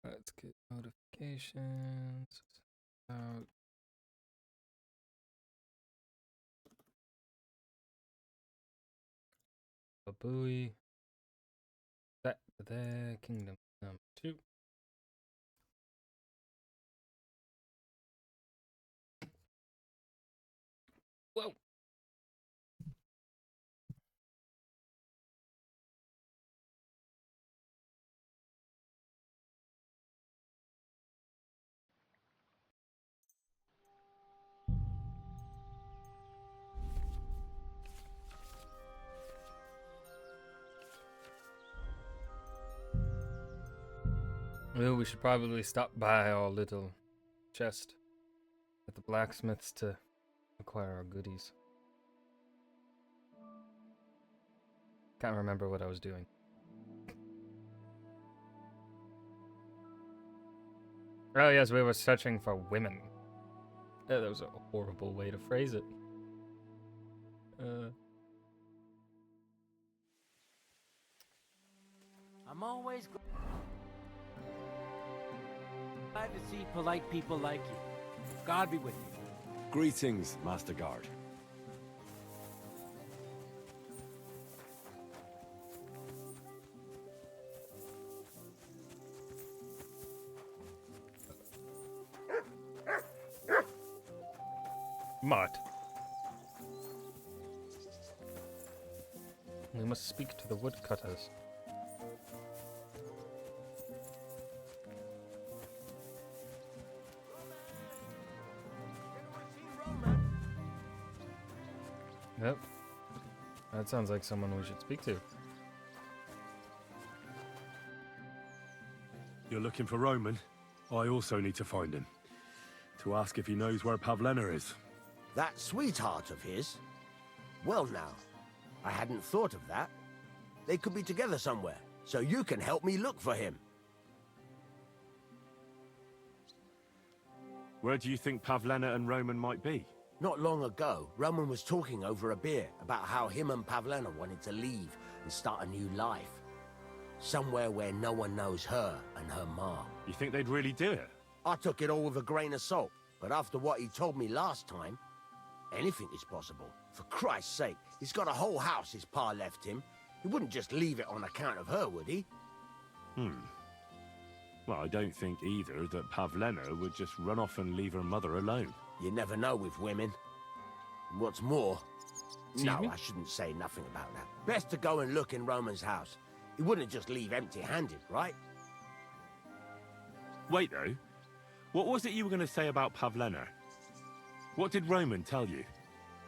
Let's get notifications. A buoy. Back to the kingdom number 2. Whoa. Well, we should probably stop by our little chest at the blacksmith's to acquire our goodies. Can't remember what I was doing. Oh yes, we were searching for women. That was a horrible way to phrase it. I'm always glad to see polite people like you. God be with you. Greetings, Master Guard. Mart. We must speak to the woodcutters. Yep. That sounds like someone we should speak to. You're looking for Roman? I also need to find him. To ask if he knows where Pavlena is. That sweetheart of his? Well now, I hadn't thought of that. They could be together somewhere, so you can help me look for him. Where do you think Pavlena and Roman might be? Not long ago, Roman was talking over a beer about how him and Pavlena wanted to leave and start a new life. Somewhere where no one knows her and her ma. You think they'd really do it? I took it all with a grain of salt, but after what he told me last time, anything is possible. For Christ's sake, he's got a whole house his pa left him. He wouldn't just leave it on account of her, would he? Well, I don't think either that Pavlena would just run off and leave her mother alone. You never know with women. And what's more... Excuse me? I shouldn't say nothing about that. Best to go and look in Roman's house. He wouldn't just leave empty-handed, right? Wait, though. What was it you were going to say about Pavlena? What did Roman tell you?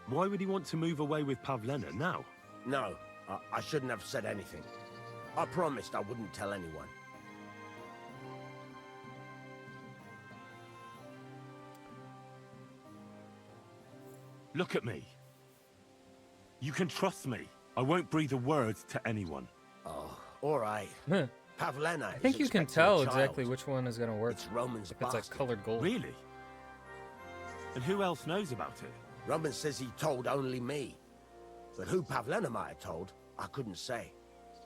Why would he want to move away with Pavlena now? No, I shouldn't have said anything. I promised I wouldn't tell anyone. Look at me. You can trust me. I won't breathe a word to anyone. Oh, all right. Pavlena I think you can tell exactly which one is gonna work. It's Roman's If it's like bastard. colored gold. Really? And who else knows about it? Roman says he told only me. But who Pavlena might have told, I couldn't say.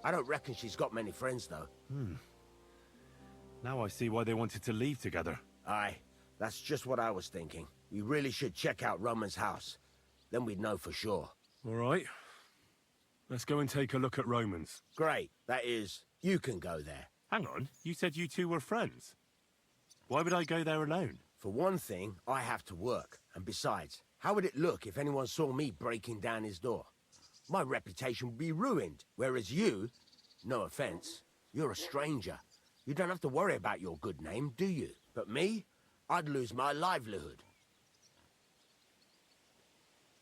I don't reckon she's got many friends, though. Now I see why they wanted to leave together. Aye, that's just what I was thinking. We really should check out Roman's house. Then we'd know for sure. All right. Let's go and take a look at Roman's. Great. That is, you can go there. Hang on, you said you two were friends. Why would I go there alone? For one thing, I have to work. And besides, how would it look if anyone saw me breaking down his door? My reputation would be ruined. Whereas you, no offense, you're a stranger. You don't have to worry about your good name, do you? But me, I'd lose my livelihood.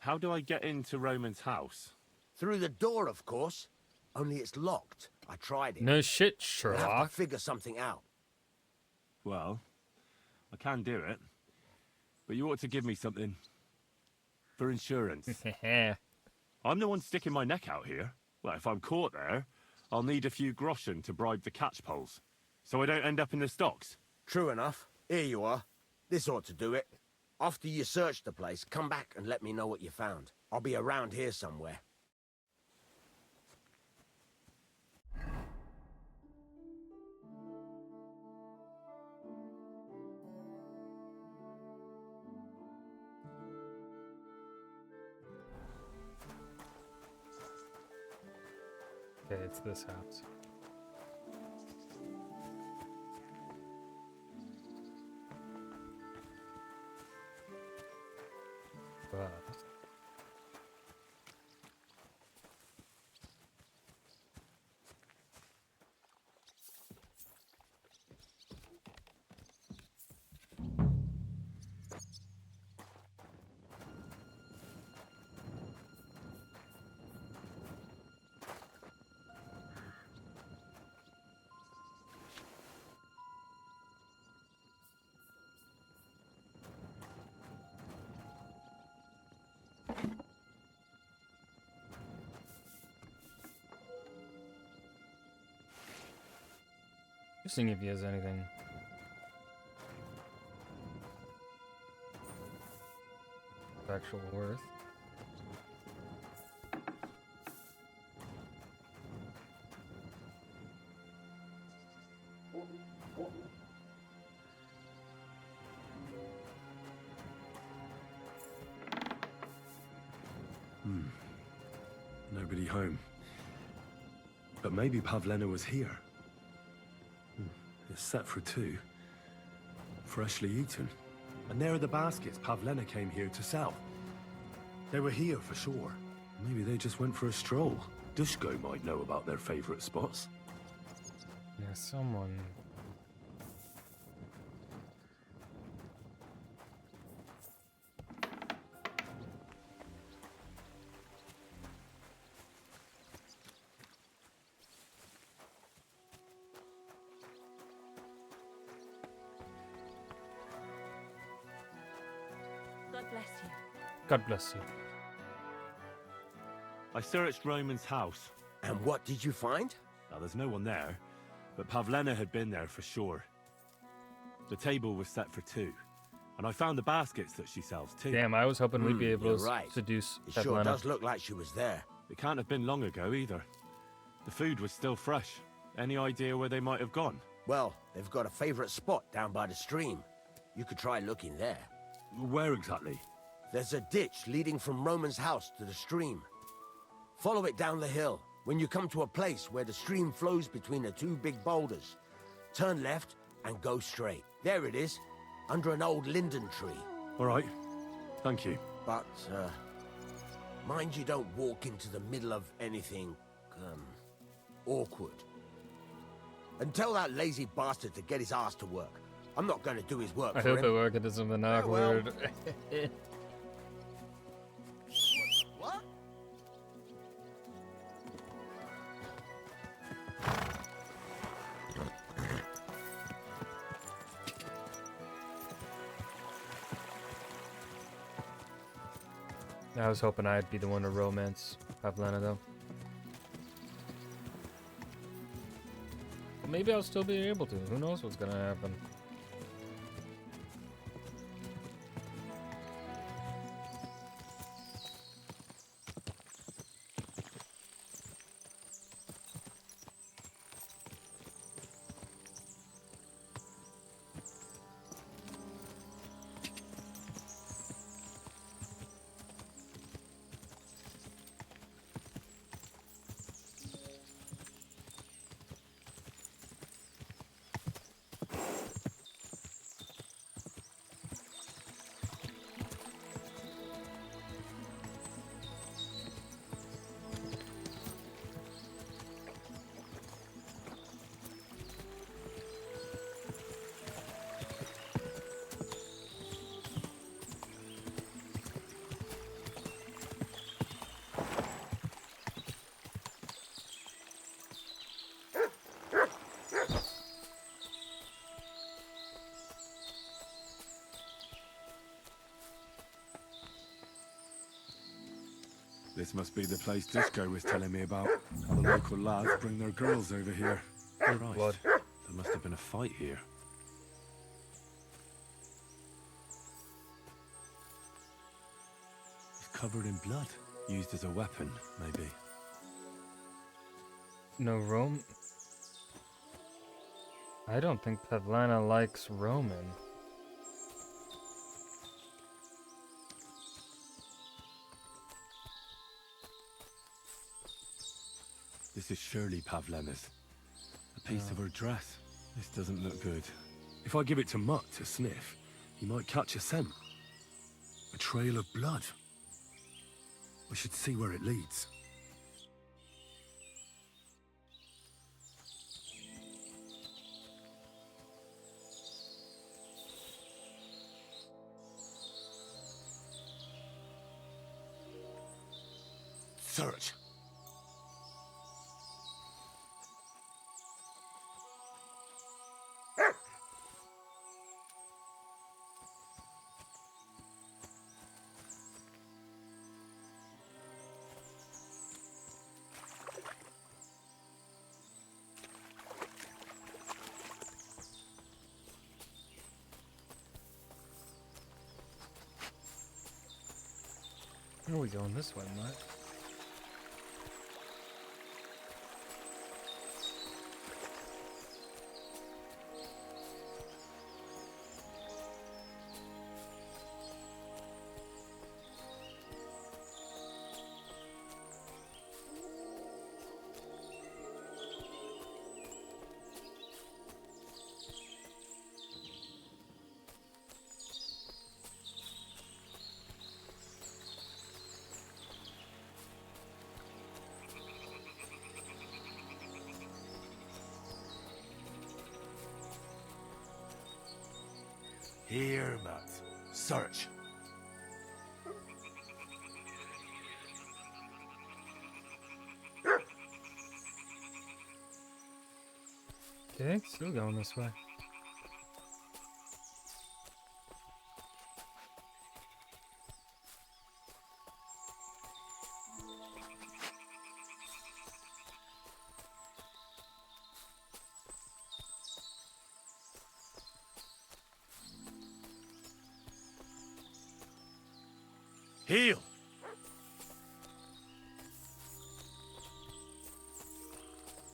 How do I get into Roman's house? Through the door, of course. Only it's locked. I tried it. No shit, We'll have Sherlock. to figure something out. Well, I can do it. But you ought to give me something. For insurance. I'm the one sticking my neck out here. Well, if I'm caught there, I'll need a few groschen to bribe the catchpoles. So I don't end up in the stocks. True enough. Here you are. This ought to do it. After you search the place, come back and let me know what you found. I'll be around here somewhere. Okay, it's this house. But just seeing if he has anything. Of actual worth. Nobody home. But maybe Pavlena was here. It's set for 2. Freshly eaten. And there are the baskets Pavlena came here to sell. They were here for sure. Maybe they just went for a stroll. Dushko might know about their favorite spots. Yeah, someone. God bless you. God bless you. I searched Roman's house. And what did you find? Now, there's no one there, but Pavlena had been there for sure. The table was set for 2, and I found the baskets that she sells too. Damn, I was hoping we'd be able you're to right. seduce It sure Pavlena. does look like she was there. It can't have been long ago either. The food was still fresh. Any idea where they might have gone? Well, they've got a favorite spot down by the stream. You could try looking there. Where exactly? There's a ditch leading from Roman's house to the stream. Follow it down the hill. When you come to a place where the stream flows between the 2 big boulders, turn left and go straight. There it is, under an old linden tree. All right. Thank you. But, mind you don't walk into the middle of anything, awkward. And tell that lazy bastard to get his ass to work. I'm not going to do his work I for hope him. it worked into something awkward. What? I was hoping I'd be the one to romance Pavlena, though. But maybe I'll still be able to. Who knows what's gonna happen? This must be the place Dushko was telling me about. How the local lads bring their girls over here. Right. Blood. There must have been a fight here. It's covered in blood. Used as a weapon, maybe. No, I don't think Pavlena likes Roman. This is surely Pavlena's. A piece of her dress. This doesn't look good. If I give it to Mutt to sniff, he might catch a scent. A trail of blood. We should see where it leads. Search. Where are we going this way, Matt? Here, Mutt. Search. Okay, still going this way. Heel!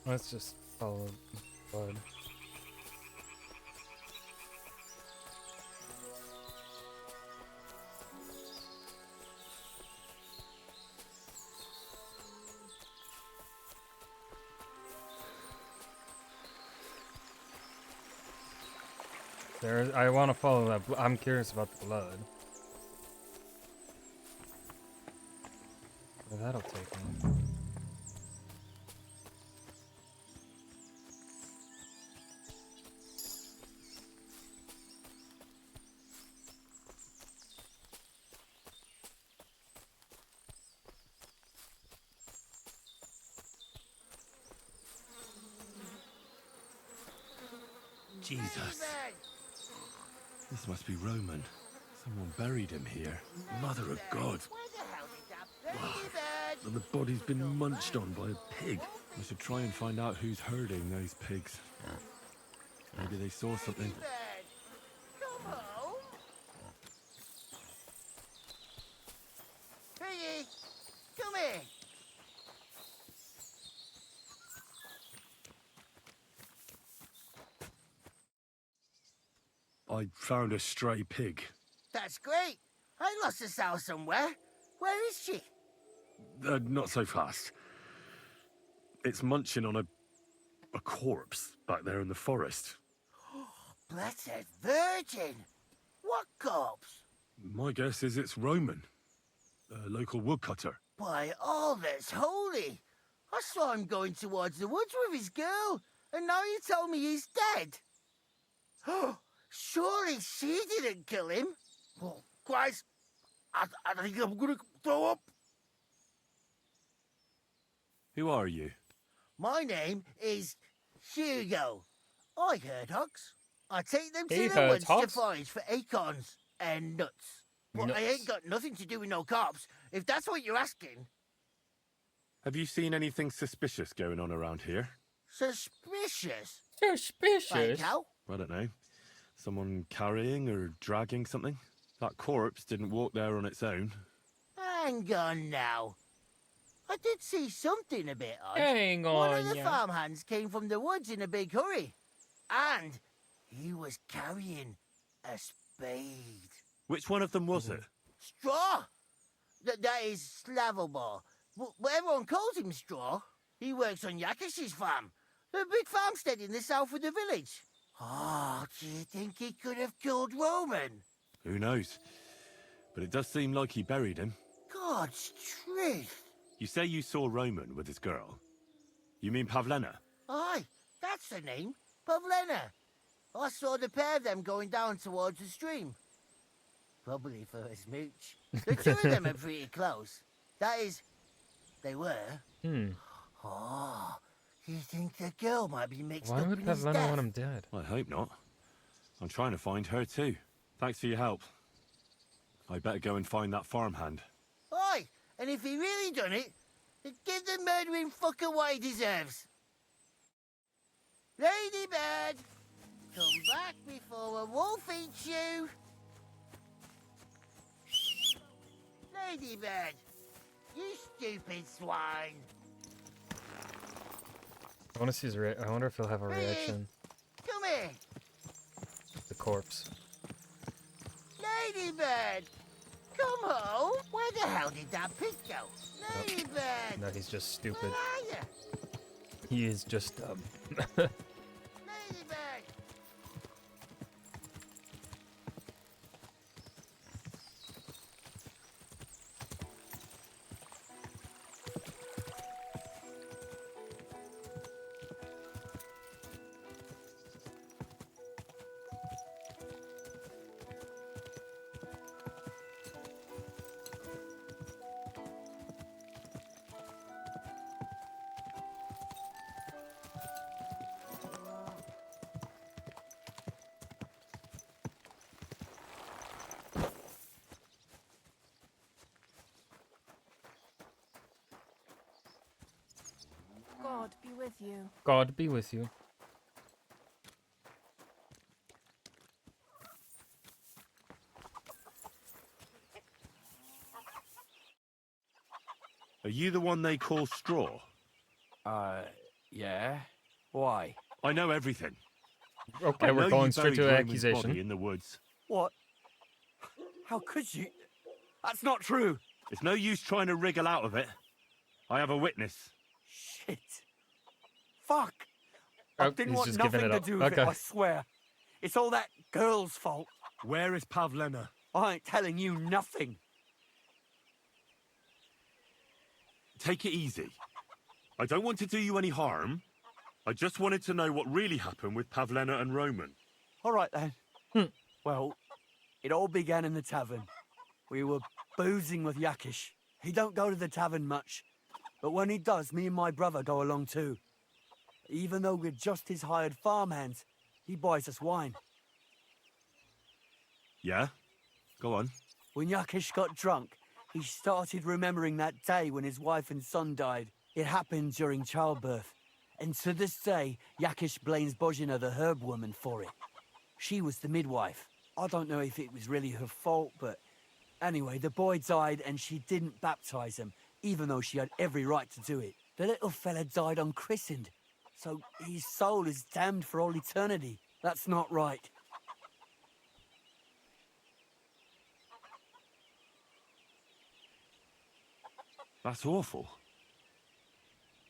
Let's just follow the blood. I want to follow that. I'm curious about the blood. Well, that'll take me. Jesus. This must be Roman. Someone buried him here. Mother of God. And the body's been munched on by a pig. We should try and find out who's herding those pigs. Maybe they saw something. Come home. Piggy, come here. I found a stray pig. That's great. I lost a sow somewhere. Where is she? Not so fast. It's munching on a corpse back there in the forest. Blessed Virgin. What corpse? My guess is it's Roman. A local woodcutter. By all that's holy. I saw him going towards the woods with his girl, and now you tell me he's dead. Surely she didn't kill him. Oh, Christ, I think I'm gonna throw up. Who are you? My name is Hugo. I herd hogs. I take them to He the herds woods to hogs? forage for acorns and nuts. But I ain't Nuts. got nothing to do with no cops, if that's what you're asking. Have you seen anything suspicious going on around here? Suspicious? Suspicious. Like how? I don't know. Someone carrying or dragging something? That corpse didn't walk there on its own. Hang on now. I did see something a bit odd. Hang One of on, the yeah. farmhands came from the woods in a big hurry. And he was carrying a spade. Which one of them was it? Straw! That is Slavobor. But everyone calls him Straw. He works on Yakish's farm. The big farmstead in the south of the village. Oh, do you think he could have killed Roman? Who knows? But it does seem like he buried him. God's truth. You say you saw Roman with his girl. You mean Pavlena? Aye, that's the name. Pavlena. I saw the pair of them going down towards the stream. Probably for a smooch. The two of them are pretty close. That is, they were. Oh, you think the girl might be mixed Why up would in his Pavlena death? want him dead? I hope not. I'm trying to find her too. Thanks for your help. I better go and find that farmhand. Aye, and if he really done it, then give the murdering fucker what he deserves. Ladybird, come back before a wolf eats you. Ladybird, you stupid swine. I want to see his I wonder if he'll have a reaction. Come here. The corpse. Ladybird, come home. Where the hell did that pig go? Ladybird. No, he's just stupid. Where are you? He is just dumb. Ladybird. God be with you. God be with you. Are you the one they call Straw? Yeah? Why? I know everything. Okay, I we're know going you straight to buried the Roman's body accusation. in the woods. What? How could you? That's not true. It's no use trying to wriggle out of it. I have a witness. Shit. Fuck. I Oh, didn't he's want just giving nothing it to up. do with Okay. it, I swear. It's all that girl's fault. Where is Pavlena? I ain't telling you nothing. Take it easy. I don't want to do you any harm. I just wanted to know what really happened with Pavlena and Roman. All right, then. Well, it all began in the tavern. We were boozing with Yakish. He don't go to the tavern much, but when he does, me and my brother go along too. Even though we're just his hired farmhands, he buys us wine. Yeah? Go on. When Yakish got drunk, he started remembering that day when his wife and son died. It happened during childbirth. And to this day, Yakish blames Bozhina, the herb woman, for it. She was the midwife. I don't know if it was really her fault, but anyway, the boy died and she didn't baptize him, even though she had every right to do it. The little fella died unchristened, so his soul is damned for all eternity. That's not right. That's awful.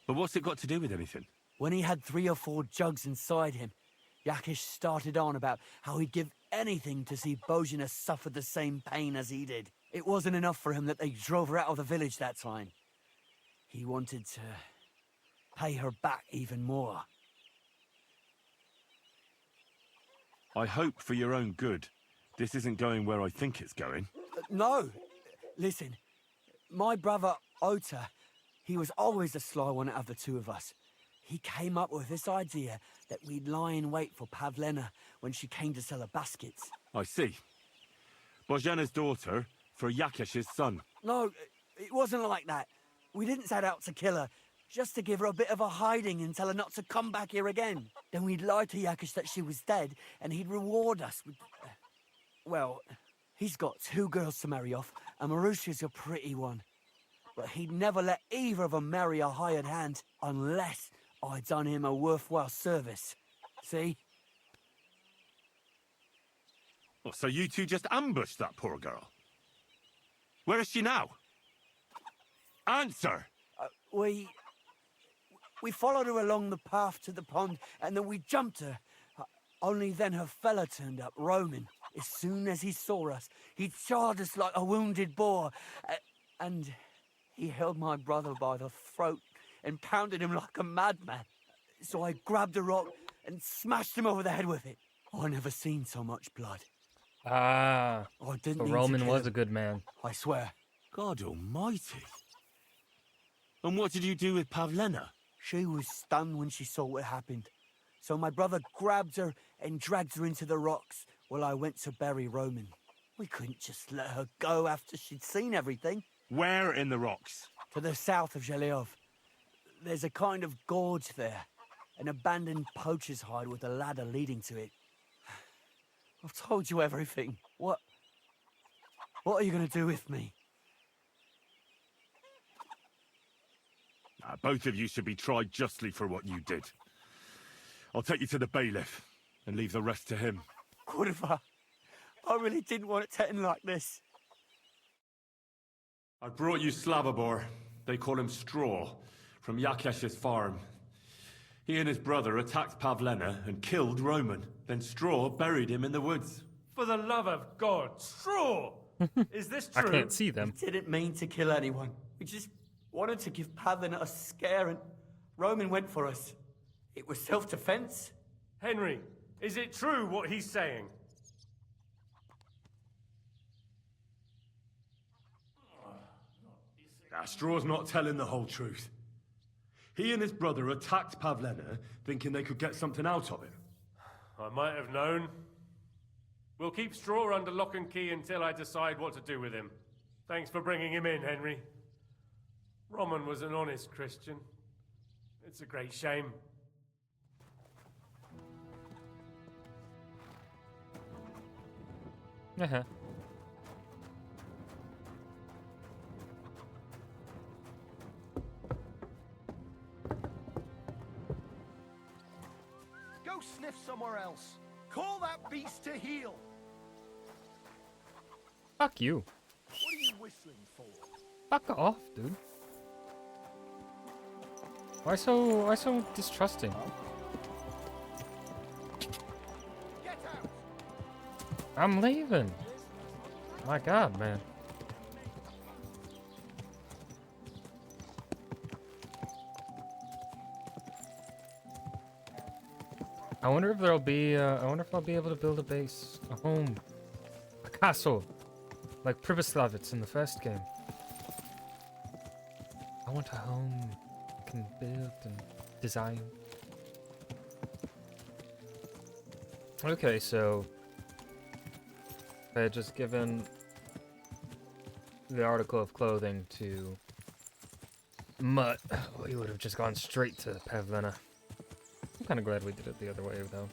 But what's it got to do with anything? When he had 3 or 4 jugs inside him, Yakish started on about how he'd give anything to see Bozhina suffer the same pain as he did. It wasn't enough for him that they drove her out of the village that time. He wanted to pay her back even more. I hope for your own good, this isn't going where I think it's going. No! Listen, my brother Ota, he was always the sly one out of the two of us. He came up with this idea that we'd lie in wait for Pavlena when she came to sell her baskets. I see. Bozhana's daughter for Yakish's son. No, it wasn't like that. We didn't set out to kill her, just to give her a bit of a hiding and tell her not to come back here again. Then we'd lie to Yakish that she was dead, and he'd reward us with... well, he's got 2 girls to marry off, and Marusha's a pretty one. But he'd never let either of them marry a hired hand, unless I'd done him a worthwhile service. See? Oh, so you two just ambushed that poor girl? Where is she now? Answer! We followed her along the path to the pond, and then we jumped her. Only then her fella turned up, Roman. As soon as he saw us, he charged us like a wounded boar, and he held my brother by the throat and pounded him like a madman. So I grabbed a rock and smashed him over the head with it. I never seen so much blood. Ah, I didn't so mean to Roman kill was him, a good man. I swear. God almighty. And what did you do with Pavlena? She was stunned when she saw what happened. So my brother grabbed her and dragged her into the rocks while I went to bury Roman. We couldn't just let her go after she'd seen everything. Where in the rocks? To the south of Zheleov. There's a kind of gorge there. An abandoned poacher's hide with a ladder leading to it. I've told you everything. What are you going to do with me? Both of you should be tried justly for what you did. I'll take you to the bailiff and leave the rest to him. Kurva, I really didn't want it to end like this. I brought you Slavobor. They call him Straw, from Yakesh's farm. He and his brother attacked Pavlena and killed Roman. Then Straw buried him in the woods. For the love of God, Straw! Is this I true? can't see them. Didn't mean to kill anyone. We just wanted to give Pavlina a scare, and Roman went for us. It was self-defense. Henry, is it true what he's saying? Straw's not telling the whole truth. He and his brother attacked Pavlena, thinking they could get something out of him. I might have known. We'll keep Straw under lock and key until I decide what to do with him. Thanks for bringing him in, Henry. Roman was an honest Christian. It's a great shame. Uh-huh. Go sniff somewhere else. Call that beast to heel. Fuck you. What are you whistling for? Fuck off, dude. Why so distrusting? Get out! I'm leaving. My God, man. I wonder if there'll be. I wonder if I'll be able to build a base, a home, a castle, like Pribyslavitz in the first game. I want a home I can build and design. Okay, so I had just given the article of clothing to Mutt. We would have just gone straight to Pavlena. I'm kind of glad we did it the other way, though.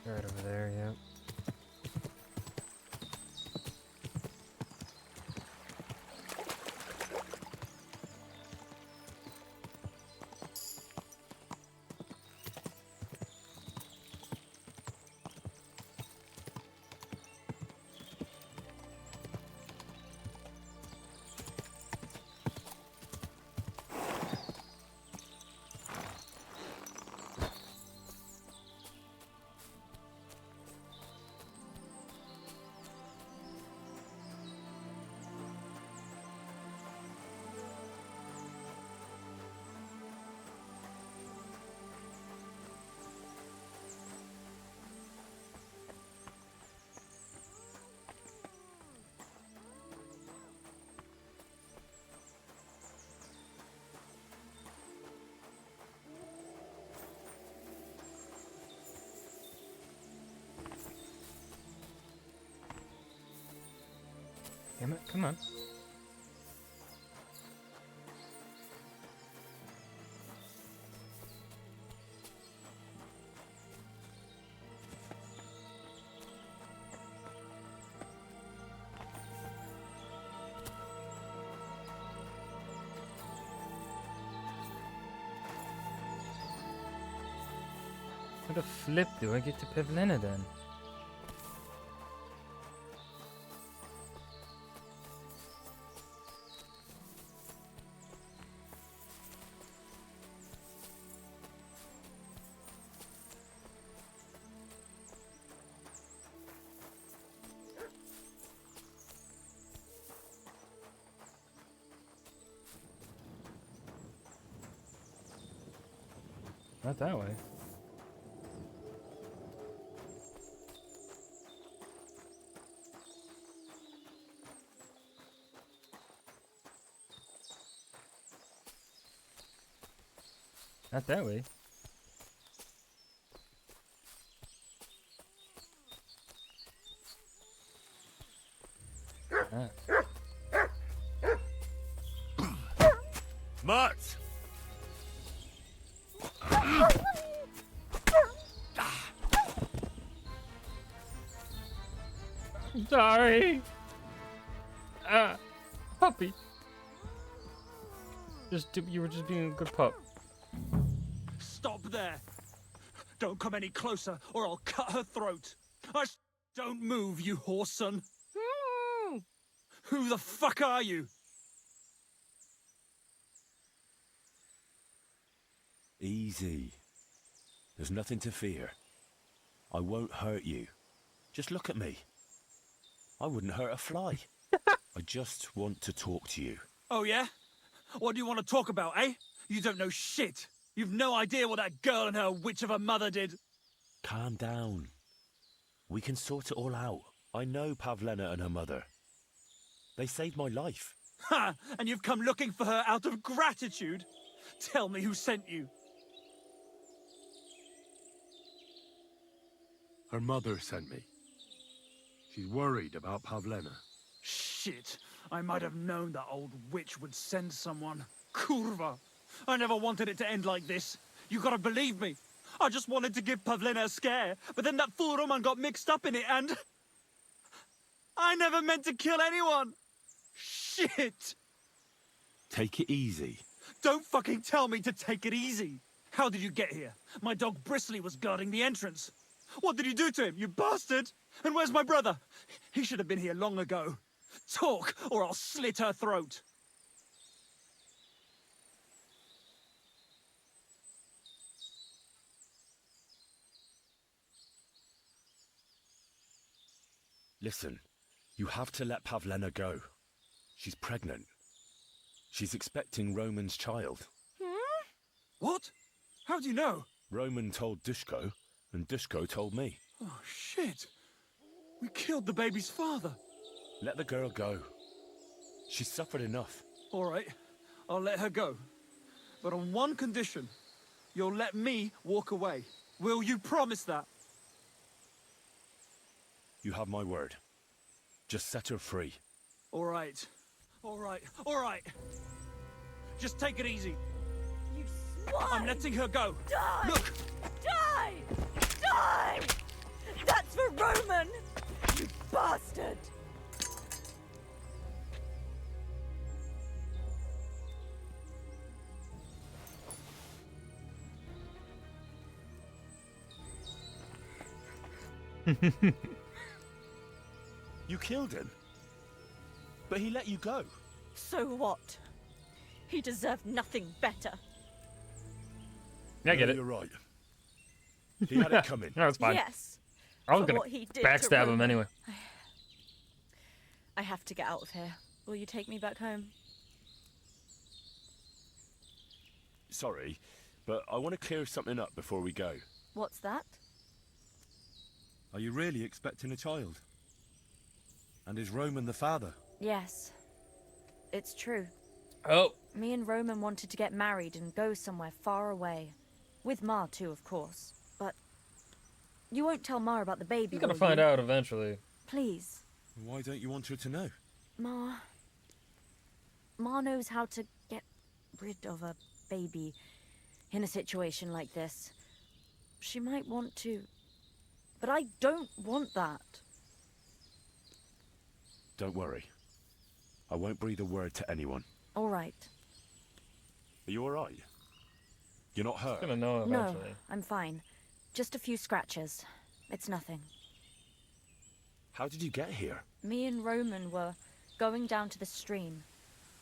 Right over there, yeah. Damn it, come on. How the flip do I get to Pavlina then? Not that way. Not that way. Ah. Mutt! Sorry. Puppy. You were just being a good pup. Stop there. Don't come any closer, or I'll cut her throat. Don't move, you horse son. Who the fuck are you? Easy. There's nothing to fear. I won't hurt you. Just look at me. I wouldn't hurt a fly. I just want to talk to you. Oh, yeah? What do you want to talk about, eh? You don't know shit. You've no idea what that girl and her witch of a mother did. Calm down. We can sort it all out. I know Pavlena and her mother. They saved my life. Ha! And you've come looking for her out of gratitude? Tell me who sent you. Her mother sent me. She's worried about Pavlena. Shit. I might have known that old witch would send someone. Kurva. I never wanted it to end like this. You gotta believe me. I just wanted to give Pavlena a scare, but then that fool Roman got mixed up in it and... I never meant to kill anyone. Shit. Take it easy. Don't fucking tell me to take it easy. How did you get here? My dog Bristly was guarding the entrance. What did you do to him, you bastard? And where's my brother? He should have been here long ago. Talk, or I'll slit her throat. Listen, you have to let Pavlena go. She's pregnant. She's expecting Roman's child. What? How do you know? Roman told Dushko, and Dushko told me. Oh, shit. We killed the baby's father. Let the girl go. She's suffered enough. All right, I'll let her go. But on one condition. You'll let me walk away. Will you promise that? You have my word. Just set her free. All right. All right. All right. Just take it easy. You swine! I'm letting her go. Die! Look! Die! Die! That's for Roman! You bastard! You killed him. But he let you go. So what? He deserved nothing better. Yeah, I get it. You're right. He had it coming. No, it's fine. Yes. I was for gonna what he did to backstab him Roman. anyway. I have to get out of here. Will you take me back home? Sorry, but I want to clear something up before we go. What's that? Are you really expecting a child? And is Roman the father? Yes. It's true. Oh. Me and Roman wanted to get married and go somewhere far away. With Ma too, of course. But you won't tell Ma about the baby, You're gonna will find you? out eventually. Please. Why don't you want her to know? Ma knows how to get rid of a baby in a situation like this. She might want to, but I don't want that. Don't worry. I won't breathe a word to anyone. All right. Are you alright? You're not hurt? Gonna know No, eventually. I'm fine. Just a few scratches. It's nothing. How did you get here? Me and Roman were going down to the stream.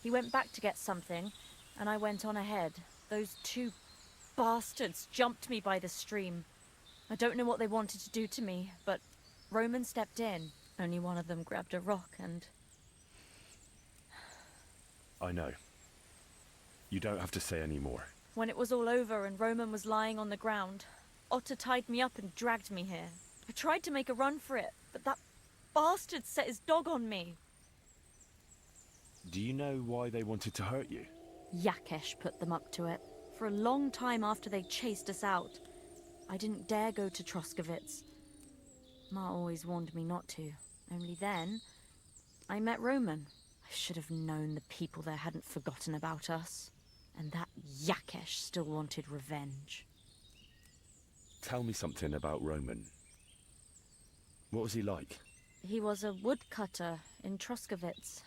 He went back to get something, and I went on ahead. Those two bastards jumped me by the stream. I don't know what they wanted to do to me, but Roman stepped in. Only one of them grabbed a rock and... I know. You don't have to say any more. When it was all over and Roman was lying on the ground, Otter tied me up and dragged me here. I tried to make a run for it, but that bastard set his dog on me. Do you know why they wanted to hurt you? Yakesh put them up to it. For a long time after they chased us out, I didn't dare go to Troskovitz. Ma always warned me not to. Only then, I met Roman. I should have known the people there hadn't forgotten about us. And that Yakesh still wanted revenge. Tell me something about Roman. What was he like? He was a woodcutter in Troskovitz.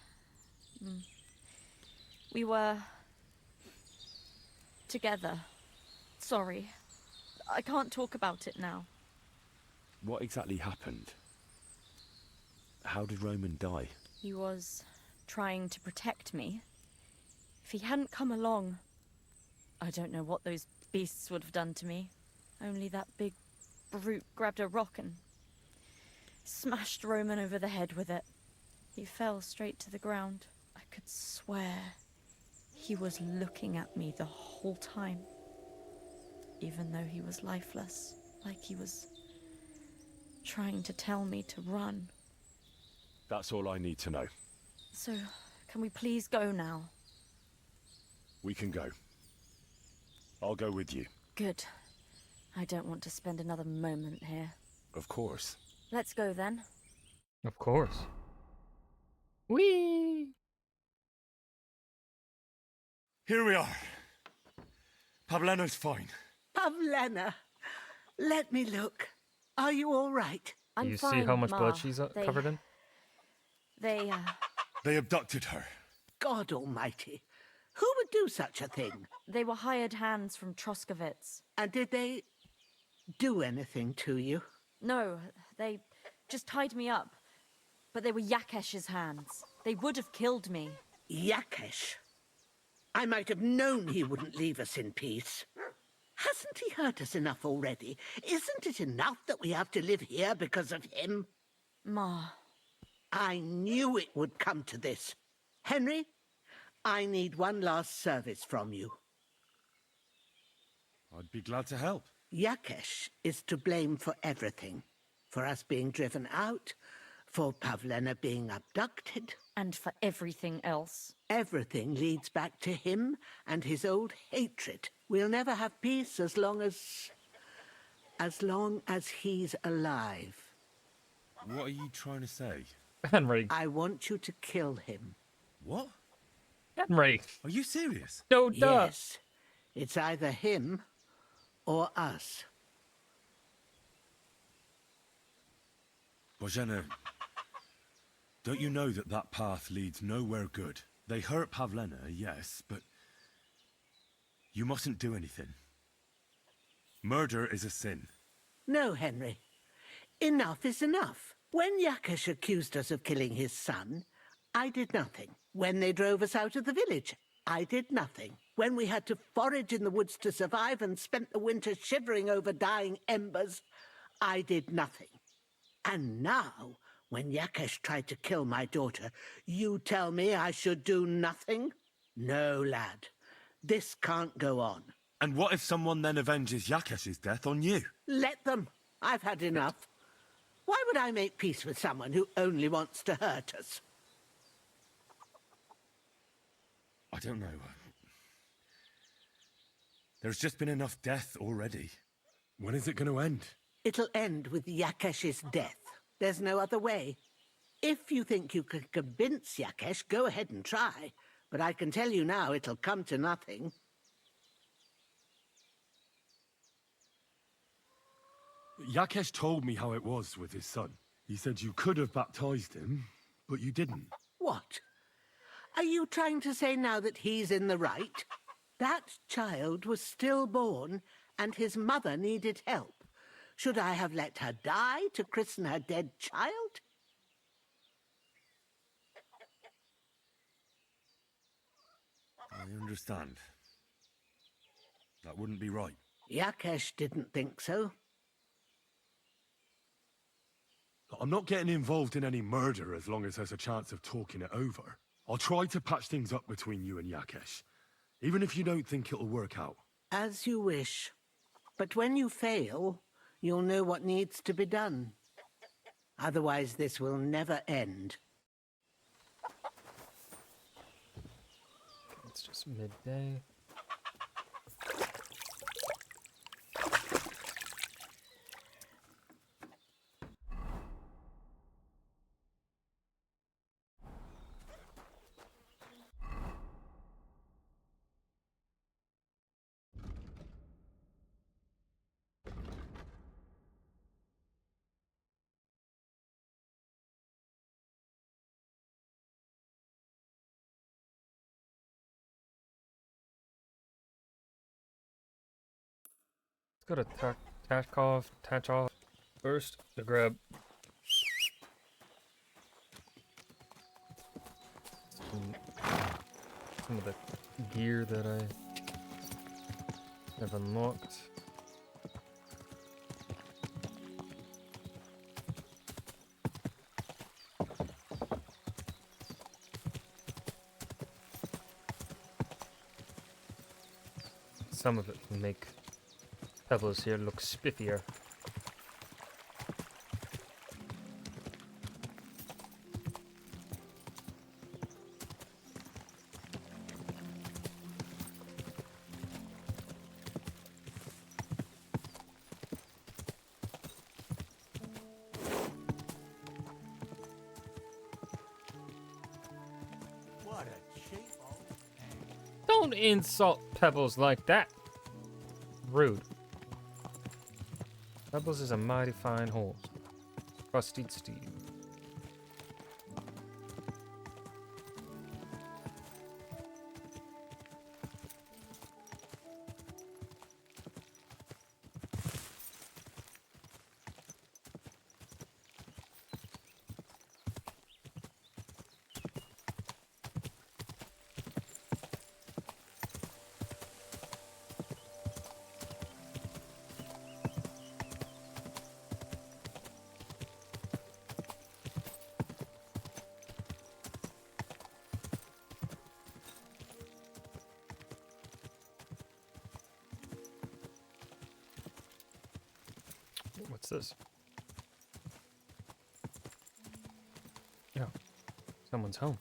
We were... together. Sorry. I can't talk about it now. What exactly happened? How did Roman die? He was trying to protect me. If he hadn't come along, I don't know what those beasts would have done to me. Only that big brute grabbed a rock and smashed Roman over the head with it. He fell straight to the ground. I could swear he was looking at me the whole time, even though he was lifeless, like he was trying to tell me to run. That's all I need to know. So, can we please go now? We can go. I'll go with you. Good. I don't want to spend another moment here. Of course. Let's go then. Of course. Whee! Here we are. Pavlena's fine. Pavlena, let me look. Are you all right? I'm You fine, see how much Ma. blood she's covered in? They abducted her. God almighty. Who would do such a thing? They were hired hands from Troskovitz. And did they do anything to you? No, they just tied me up. But they were Yakesh's hands. They would have killed me. Yakesh. I might have known he wouldn't leave us in peace. Hasn't he hurt us enough already? Isn't it enough that we have to live here because of him? Ma. I knew it would come to this. Henry, I need one last service from you. I'd be glad to help. Yakesh is to blame for everything. For us being driven out, for Pavlena being abducted. And for everything else. Everything leads back to him and his old hatred. We'll never have peace as long as he's alive. What are you trying to say? Henry. I want you to kill him. What? Henry. Are you serious? No, duh. Yes. It's either him or us. Bozhena, don't you know that that path leads nowhere good? They hurt Pavlena, yes, but you mustn't do anything. Murder is a sin. No, Henry. Enough is enough. When Yakesh accused us of killing his son, I did nothing. When they drove us out of the village, I did nothing. When we had to forage in the woods to survive and spent the winter shivering over dying embers, I did nothing. And now, when Yakesh tried to kill my daughter, you tell me I should do nothing? No, lad. This can't go on. And what if someone then avenges Yakesh's death on you? Let them. I've had enough. Why would I make peace with someone who only wants to hurt us? I don't know. There's just been enough death already. When is it going to end? It'll end with Yakesh's death. There's no other way. If you think you can convince Yakesh, go ahead and try. But I can tell you now it'll come to nothing. Yakesh told me how it was with his son. He said you could have baptized him, but you didn't. What? Are you trying to say now that he's in the right? That child was stillborn, and his mother needed help. Should I have let her die to christen her dead child? I understand. That wouldn't be right. Yakesh didn't think so. I'm not getting involved in any murder as long as there's a chance of talking it over. I'll try to patch things up between you and Yakesh, even if you don't think it'll work out. As you wish. But when you fail, you'll know what needs to be done. Otherwise, this will never end. It's just midday. Let's go to Tachkov first to grab some of the gear that I have unlocked. Some of it will make pebbles here look spiffier. What a cheap old... Don't insult Pebbles like that. Rude. Pebbles is a mighty fine horse. Rusted Steve. What's this? Yeah, someone's home.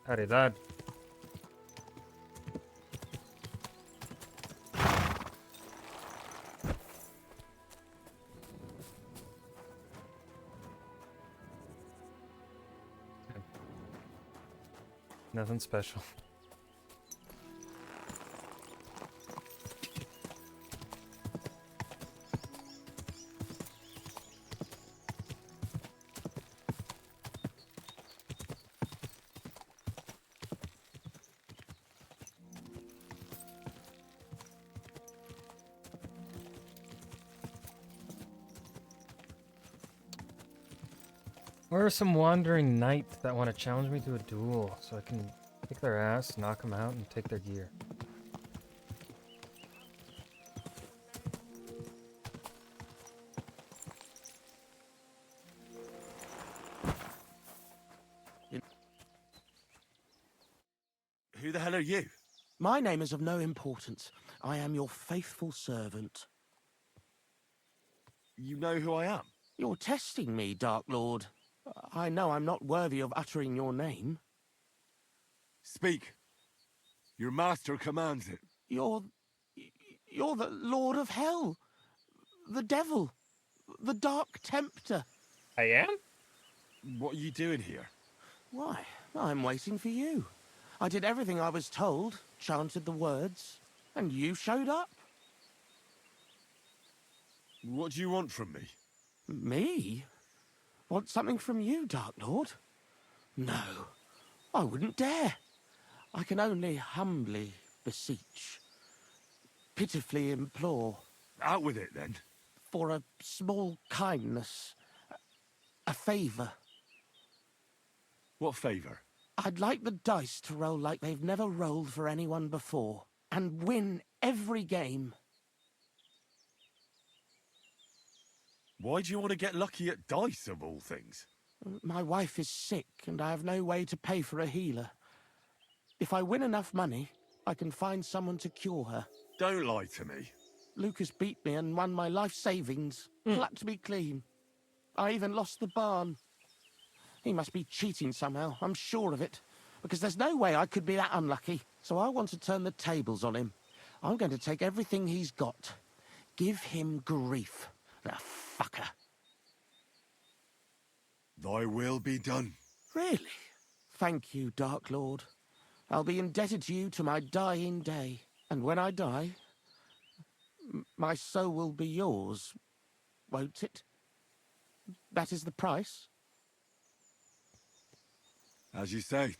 Howdy, lad. Nothing special. Where are some wandering knights that want to challenge me to a duel so I can kick their ass, knock them out, and take their gear? Who the hell are you? My name is of no importance. I am your faithful servant. You know who I am? You're testing me, Dark Lord. I know I'm not worthy of uttering your name. Speak. Your master commands it. You're the Lord of Hell. The Devil. The Dark Tempter. I am? What are you doing here? Why, I'm waiting for you. I did everything I was told, chanted the words, and you showed up. What do you want from me? Me? Want something from you, Dark Lord? No, I wouldn't dare. I can only humbly beseech. pitifully implore Out with it, then. for a small kindness, a favour. What favour? I'd like the dice to roll like they've never rolled for anyone before, and win every game. Why do you want to get lucky at dice, of all things? My wife is sick, and I have no way to pay for a healer. If I win enough money, I can find someone to cure her. Don't lie to me. Lucas beat me and won my life savings, plucked me clean. I even lost the barn. He must be cheating somehow, I'm sure of it, because there's no way I could be that unlucky. So I want to turn the tables on him. I'm going to take everything he's got. Give him grief, the fucker. Thy will be done. Really? Thank you, Dark Lord. I'll be indebted to you to my dying day. And when I die, my soul will be yours, won't it? That is the price? As you say.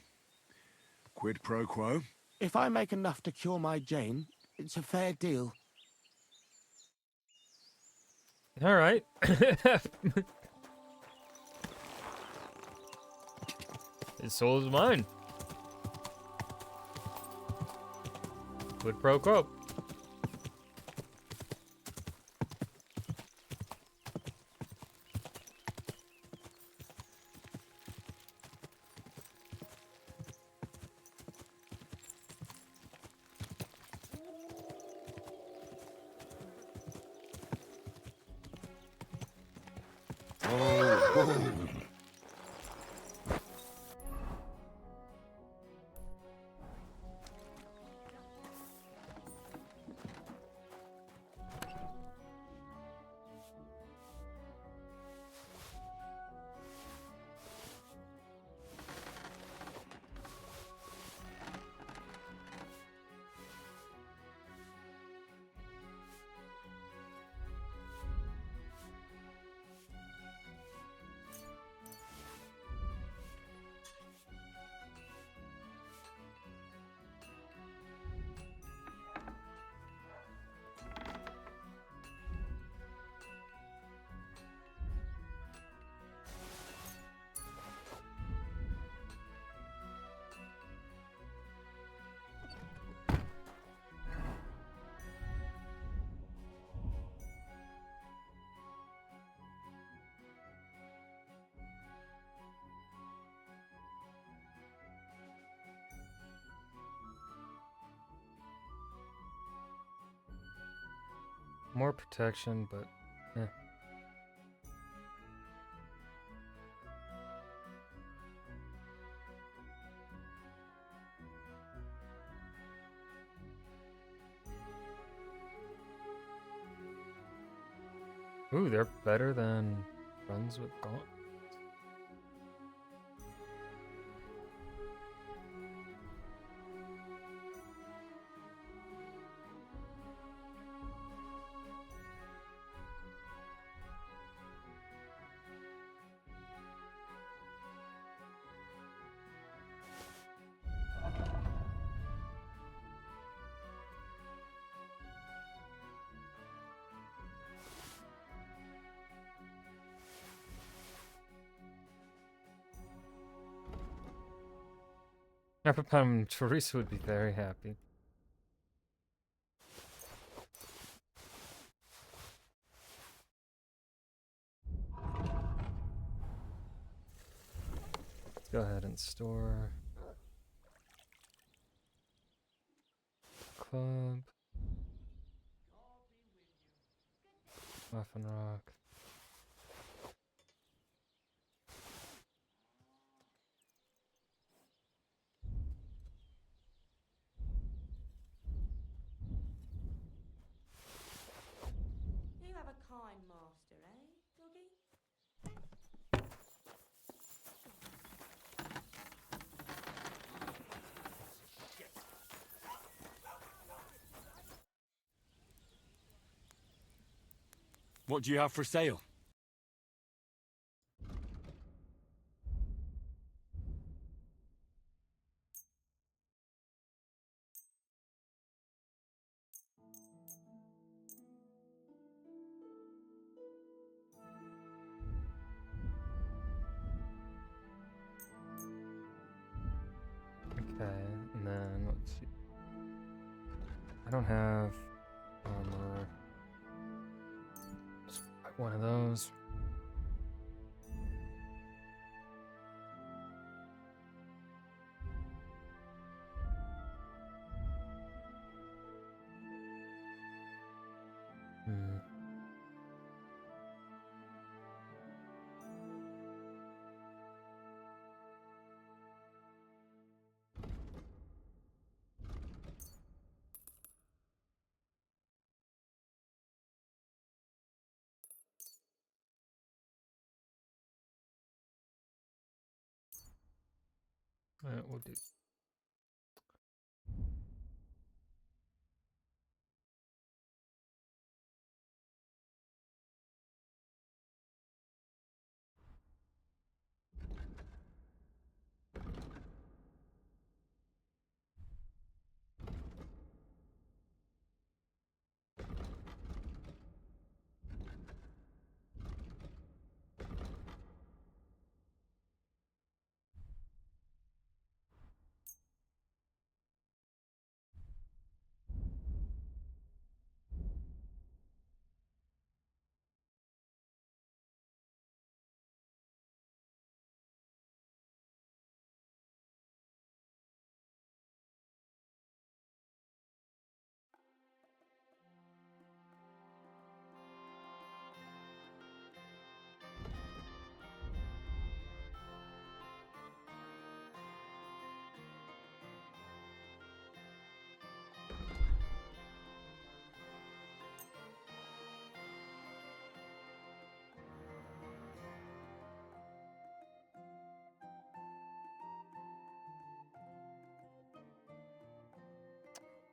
Quid pro quo. If I make enough to cure my Jane, it's a fair deal. All right. His soul is mine. Quid pro quo. More protection, but eh. Ooh, they're better than runs with gaunt. Teresa would be very happy. Let's go ahead and store. Club. Muffin Rock. You have a kind master, eh, Doggy? What do you have for sale? Okay, and then let's see. I don't have armor. Let's buy one of those. We'll do.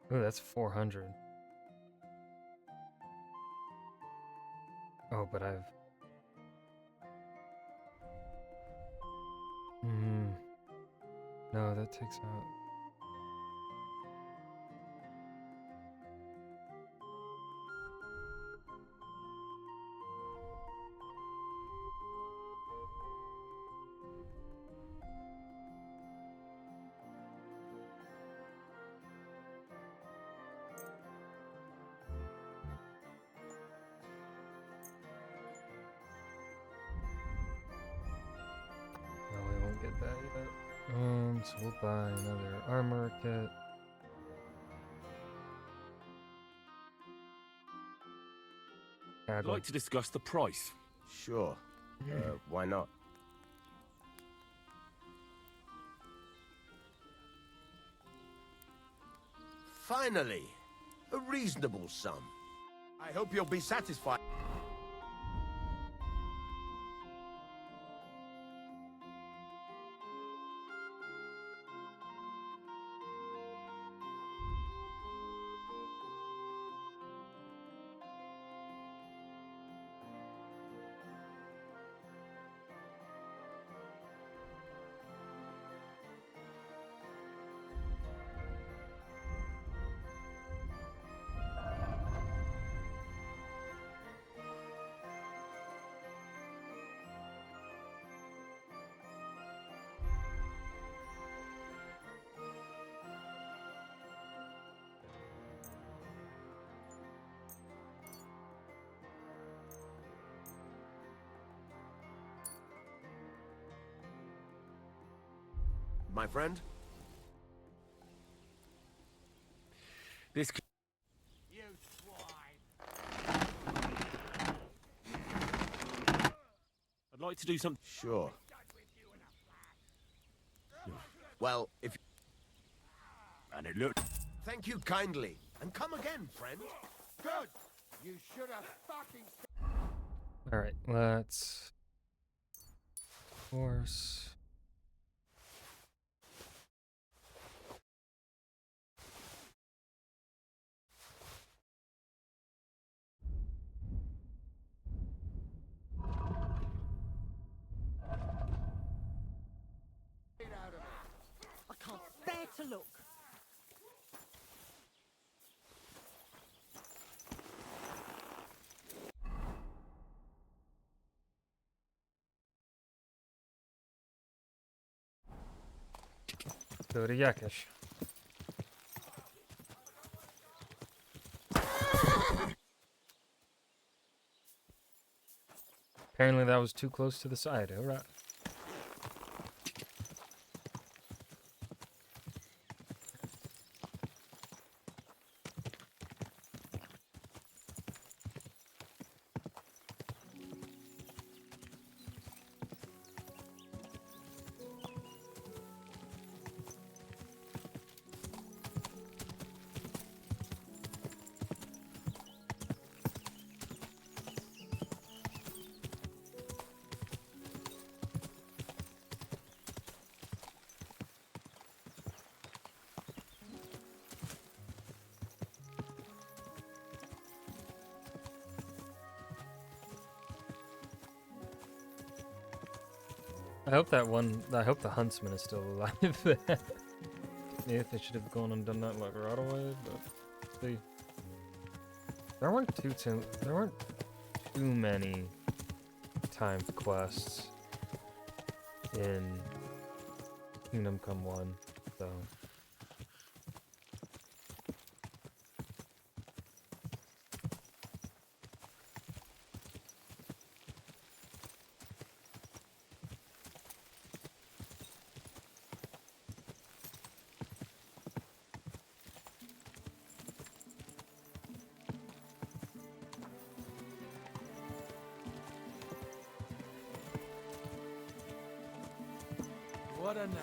Oh, that's 400. Oh, but I've... No, that takes out... No, we won't get that yet. So we'll buy another armor kit. I'd like to discuss the price. Sure. Why not? Finally, a reasonable sum. I hope you'll be satisfied. My friend? This. You swine! I'd like to do something. Sure. Well, if... And it looked. Thank you kindly. And come again, friend. Good! You should have fucking... Alright, let's... Force... I can't bear to look. Let's go to Yakish. Apparently that was too close to the side. Alright. I hope the huntsman is still alive. Yeah, they should have gone and done that like right away, but see. There weren't too many timed quests in Kingdom Come 1, so What a night.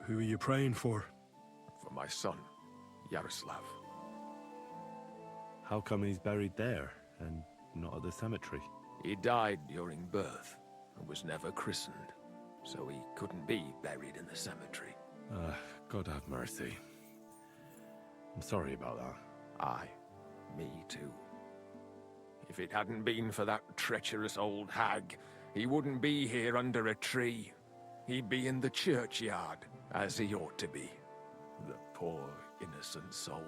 Who are you praying for? For my son, Yaroslav. How come he's buried there and not at the cemetery? He died during birth and was never christened, so he couldn't be buried in the cemetery. God have mercy. I'm sorry about that. Aye, me too. If it hadn't been for that treacherous old hag, he wouldn't be here under a tree. He'd be in the churchyard, as he ought to be. The poor, innocent soul.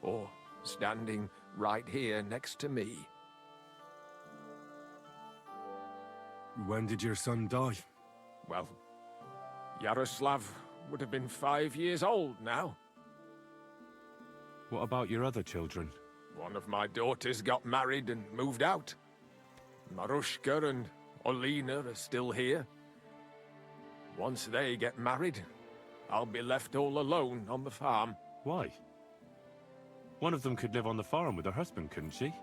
Or standing right here next to me. When did your son die? Well, Yaroslav would have been 5 years old now. What about your other children? One of my daughters got married and moved out. Marushka and Olina are still here. Once they get married, I'll be left all alone on the farm. Why? One of them could live on the farm with her husband, couldn't she?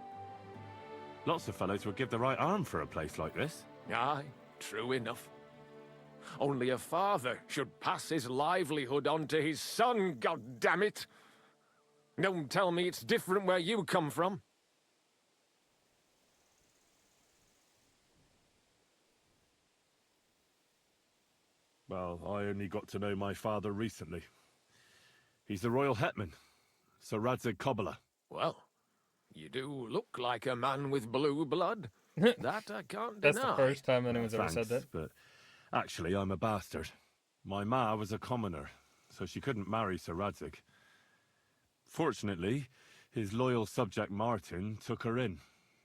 Lots of fellows would give the right arm for a place like this. Aye, true enough. Only a father should pass his livelihood on to his son, goddammit! Don't tell me it's different where you come from. Well, I only got to know my father recently. He's the royal hetman, Sir Radzig Kobyla. Well, you do look like a man with blue blood. That I can't deny. That's the first time anyone's ever said that. But actually, I'm a bastard. My ma was a commoner, so she couldn't marry Sir Radzig. Fortunately, his loyal subject Martin took her in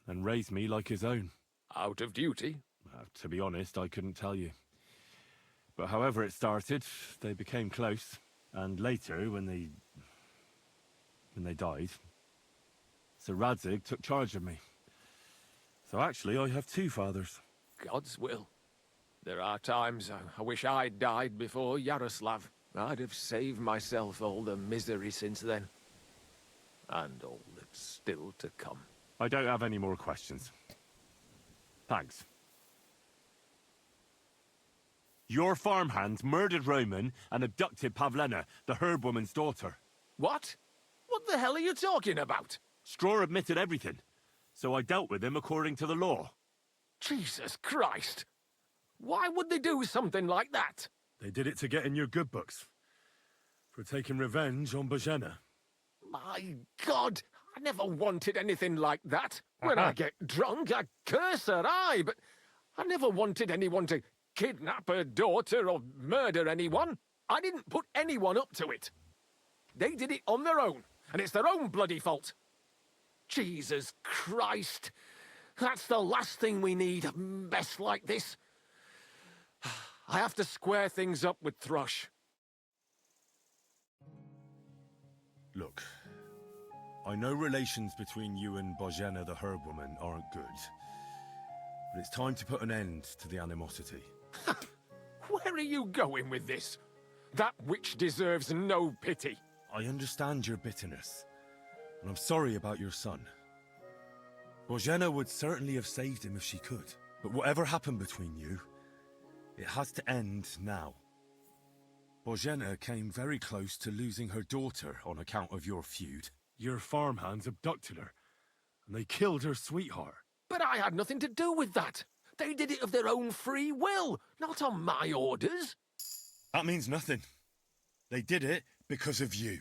and raised me like his own. Out of duty? To be honest, I couldn't tell you. But however it started, they became close. And later, when they died, Sir Radzig took charge of me. So actually, I have two fathers. God's will. There are times I wish I'd died before Yaroslav. I'd have saved myself all the misery since then. And all that's still to come. I don't have any more questions. Thanks. Your farmhands murdered Roman and abducted Pavlena, the herb woman's daughter. What? What the hell are you talking about? Straw admitted everything. So I dealt with him according to the law. Jesus Christ! Why would they do something like that? They did it to get in your good books. For taking revenge on Bojena. My God! I never wanted anything like that. When I get drunk, I curse her, aye, but I never wanted anyone to kidnap her daughter or murder anyone. I didn't put anyone up to it. They did it on their own, and it's their own bloody fault. Jesus Christ! That's the last thing we need, a mess like this. I have to square things up with Thrush. Look, I know relations between you and Bojena the herb woman aren't good. But it's time to put an end to the animosity. Where are you going with this? That witch deserves no pity. I understand your bitterness, and I'm sorry about your son. Bojena would certainly have saved him if she could. But whatever happened between you, it has to end now. Bojena came very close to losing her daughter on account of your feud. Your farmhands abducted her, and they killed her sweetheart. But I had nothing to do with that. They did it of their own free will, not on my orders. That means nothing. They did it because of you.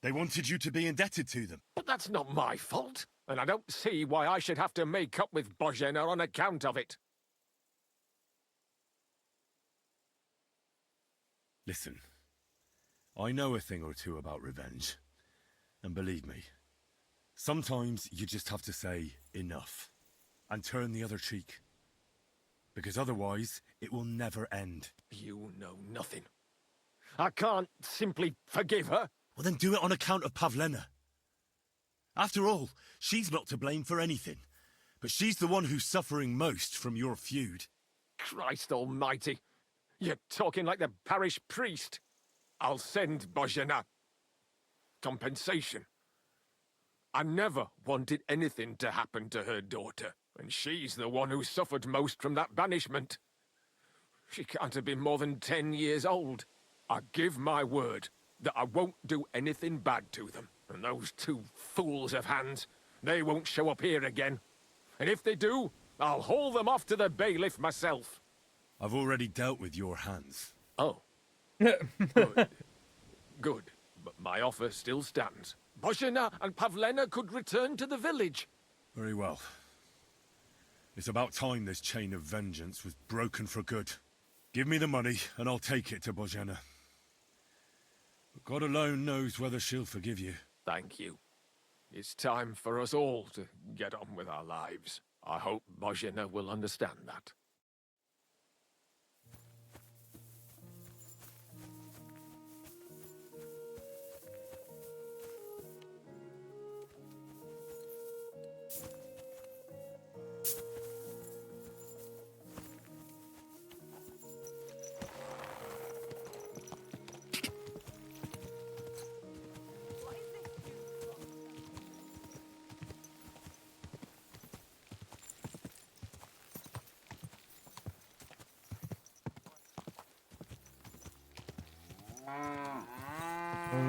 They wanted you to be indebted to them. But that's not my fault, and I don't see why I should have to make up with Bojena on account of it. Listen, I know a thing or two about revenge. And believe me, sometimes you just have to say enough and turn the other cheek. Because otherwise, it will never end. You know nothing. I can't simply forgive her. Well, then do it on account of Pavlena. After all, she's not to blame for anything. But she's the one who's suffering most from your feud. Christ almighty. You're talking like the parish priest. I'll send Bojena. Compensation. I never wanted anything to happen to her daughter, and she's the one who suffered most from that banishment. She can't have been more than 10 years old. I give my word that I won't do anything bad to them. And those two fools of hands, they won't show up here again. And if they do, I'll haul them off to the bailiff myself. I've already dealt with your hands. Oh. Good. Good. But my offer still stands. Bojena and Pavlena could return to the village. Very well. It's about time this chain of vengeance was broken for good. Give me the money, and I'll take it to Bojena. But God alone knows whether she'll forgive you. Thank you. It's time for us all to get on with our lives. I hope Bojena will understand that.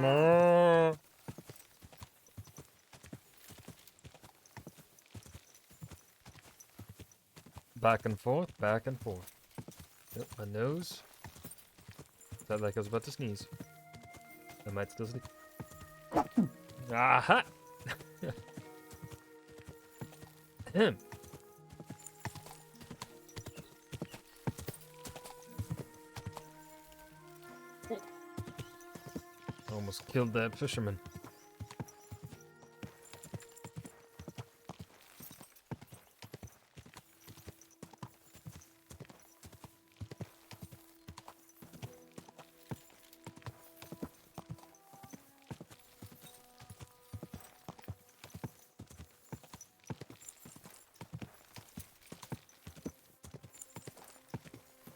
No. Back and forth, back and forth. Yep, my nose. Felt like I was about to sneeze. I might still sleep. Aha! Him. Almost killed that fisherman.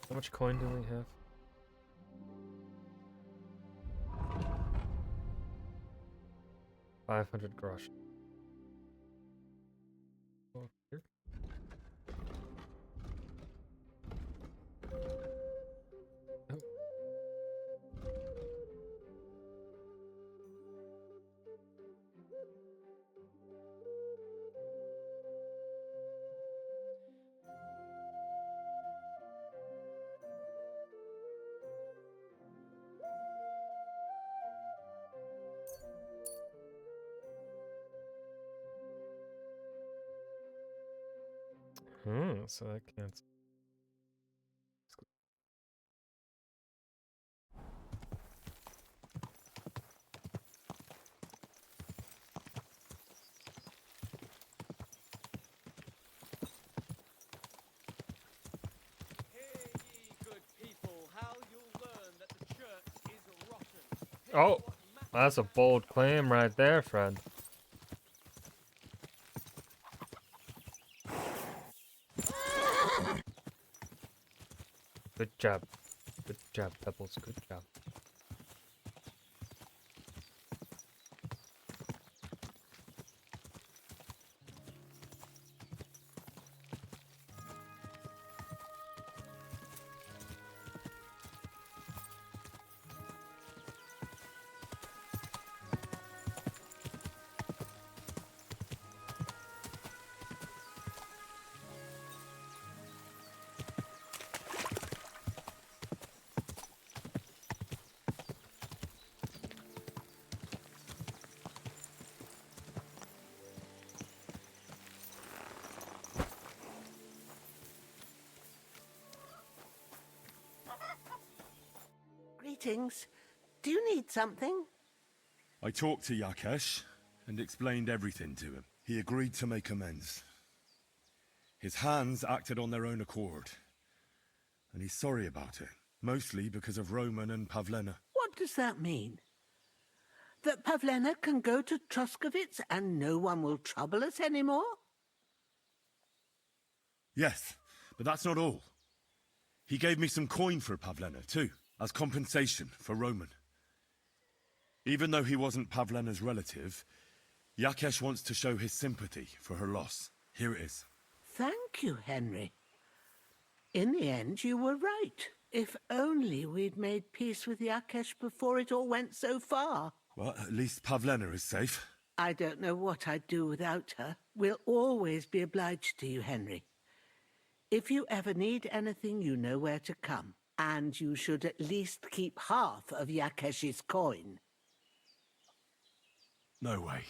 How much coin do we have? $500 grosh. Oh, here. Oh. So that can't. Oh, that's a bold claim right there, Fred. Good job. Good job, Pebbles. Good job. Greetings. Do you need something? I talked to Yakesh and explained everything to him. He agreed to make amends. His hands acted on their own accord, and he's sorry about it, mostly because of Roman and Pavlena. What does that mean? That Pavlena can go to Truskovitz and no one will trouble us anymore? Yes, but that's not all. He gave me some coin for Pavlena, too, as compensation for Roman. Even though he wasn't Pavlena's relative, Yakesh wants to show his sympathy for her loss. Here it is. Thank you, Henry. In the end, you were right. If only we'd made peace with Yakesh before it all went so far. Well, at least Pavlena is safe. I don't know what I'd do without her. We'll always be obliged to you, Henry. If you ever need anything, you know where to come. And you should at least keep half of Yakesh's coin. No way.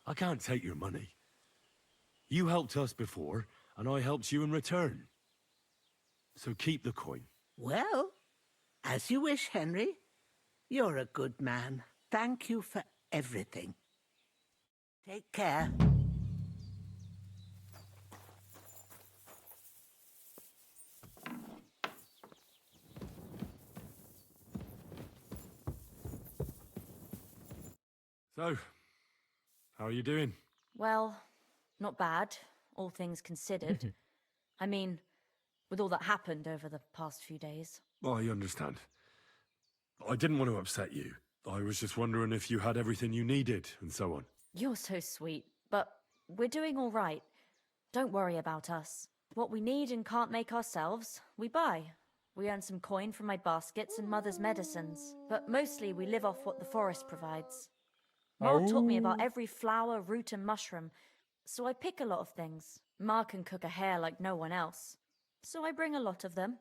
I can't take your money. You helped us before, and I helped you in return. So keep the coin. Well, as you wish, Henry. You're a good man. Thank you for everything. Take care. So, how are you doing? Well, not bad, all things considered. I mean, with all that happened over the past few days. I understand. I didn't want to upset you. I was just wondering if you had everything you needed, and so on. You're so sweet, but we're doing all right. Don't worry about us. What we need and can't make ourselves, we buy. We earn some coin from my baskets and Mother's medicines, but mostly we live off what the forest provides. Ma taught me about every flower, root and mushroom, so I pick a lot of things. Ma can cook a hare like no one else, so I bring a lot of them.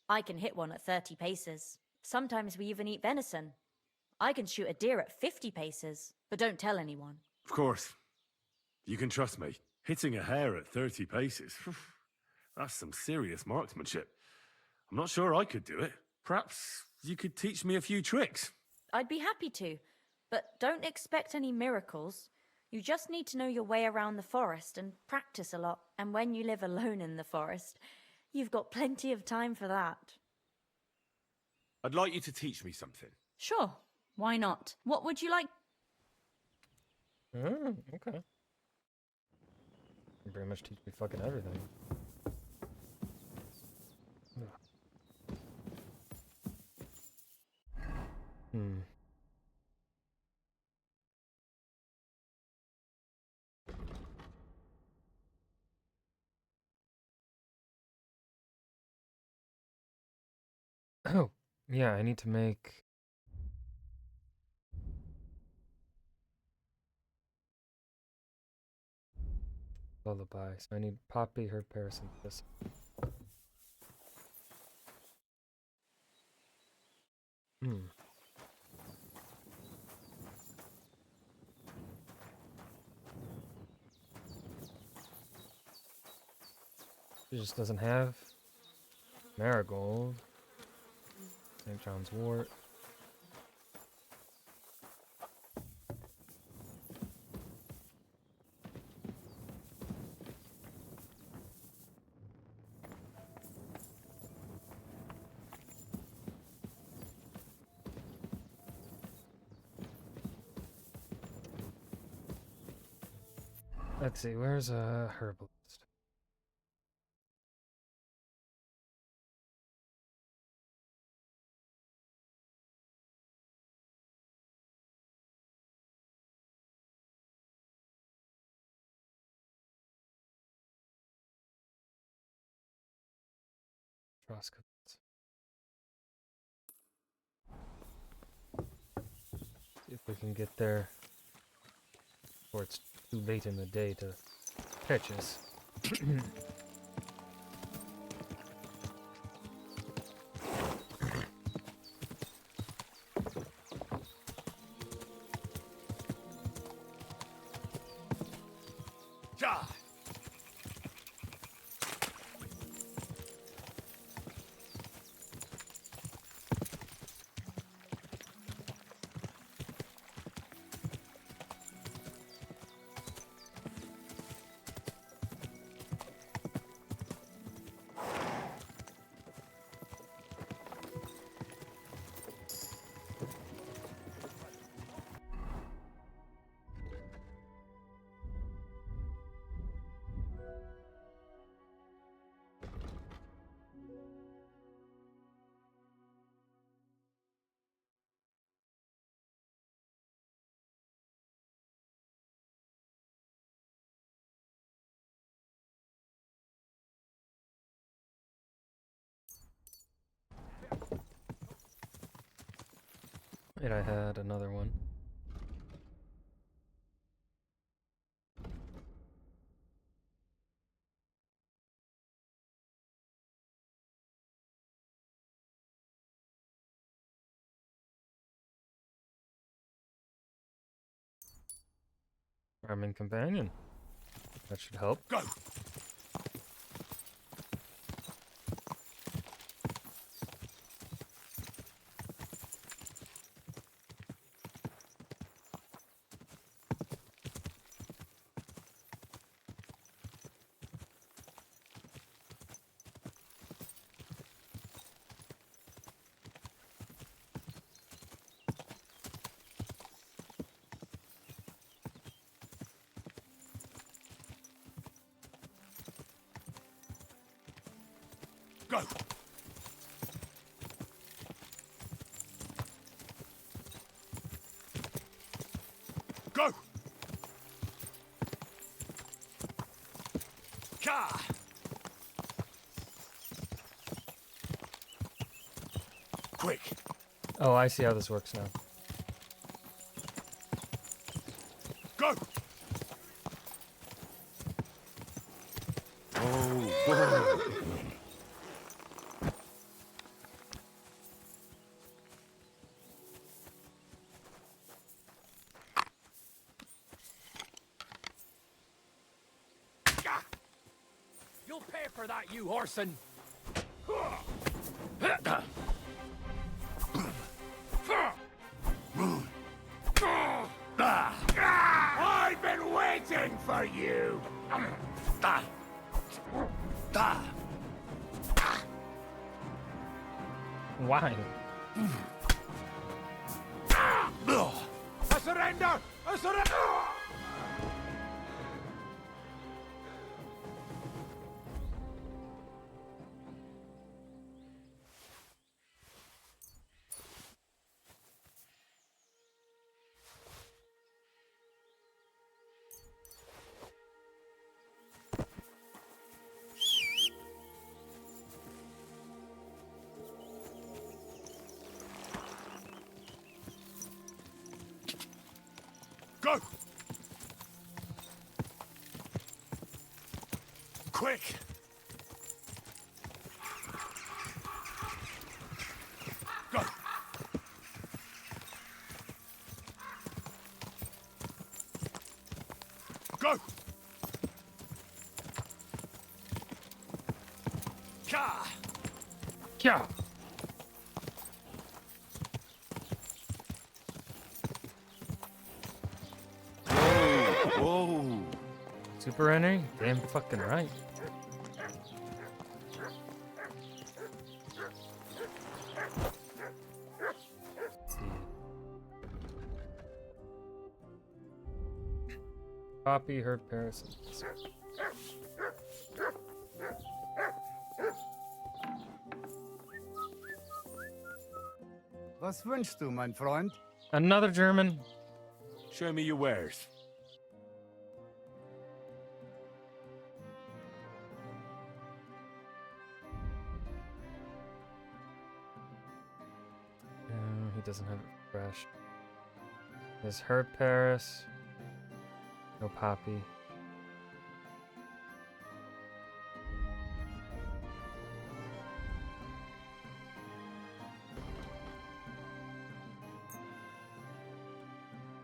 I can hit one at 30 paces. Sometimes we even eat venison. I can shoot a deer at 50 paces, but don't tell anyone. Of course. You can trust me. Hitting a hare at 30 paces, that's some serious marksmanship. I'm not sure I could do it. Perhaps you could teach me a few tricks. I'd be happy to, but don't expect any miracles. You just need to know your way around the forest and practice a lot. And when you live alone in the forest, you've got plenty of time for that. I'd like you to teach me something. Sure, why not? What would you like? Okay. You pretty much teach me fucking everything. Oh, yeah, I need to make... lullaby, so I need poppy, herb, parasympathesis. She just doesn't have marigold. St. John's wort. Let's see, where's a herbalist? Troskovitz. See if we can get there before it's too late in the day to catch us. And I had another one. Farming companion. That should help. Go! Go! Go! Ka! Quick! Oh, I see how this works now. Go! Oh, whoa. You'll pay for that, you horsin'! I've been waiting for you! Why? I surrender! I surrender! Go! Quick! Go! Go! Yeah. Whoa! Super Henry? Damn fucking right. Let's see. Poppy, herb, Paris. Was wünschst du, mein Freund? Another German. Show me your wares. He doesn't have it fresh. There's herb Paris. No poppy.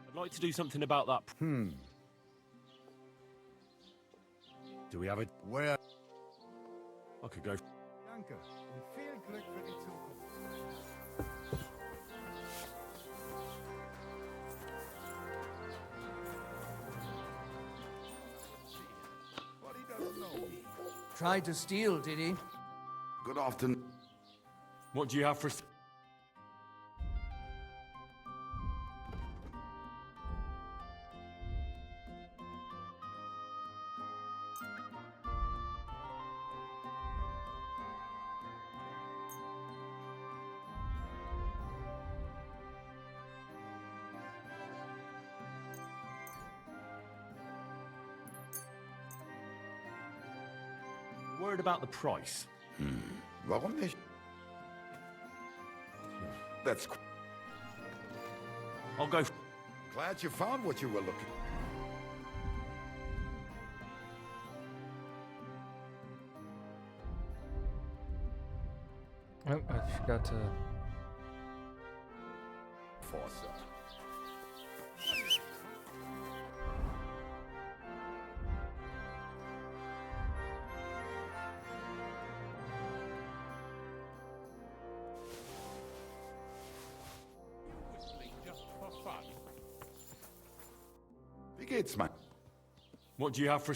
I'd like to do something about that. Do we have a... Where? I could go... Danke. Und viel Glück für die Zukunft. But he doesn't know me. Tried to steal, did he? Good afternoon. What do you have for... Worried about the price? Warum nicht? That's I'll go... glad you found what you were looking. Oh, I forgot to... For, sir. Wie geht's, Mann? What do you have for...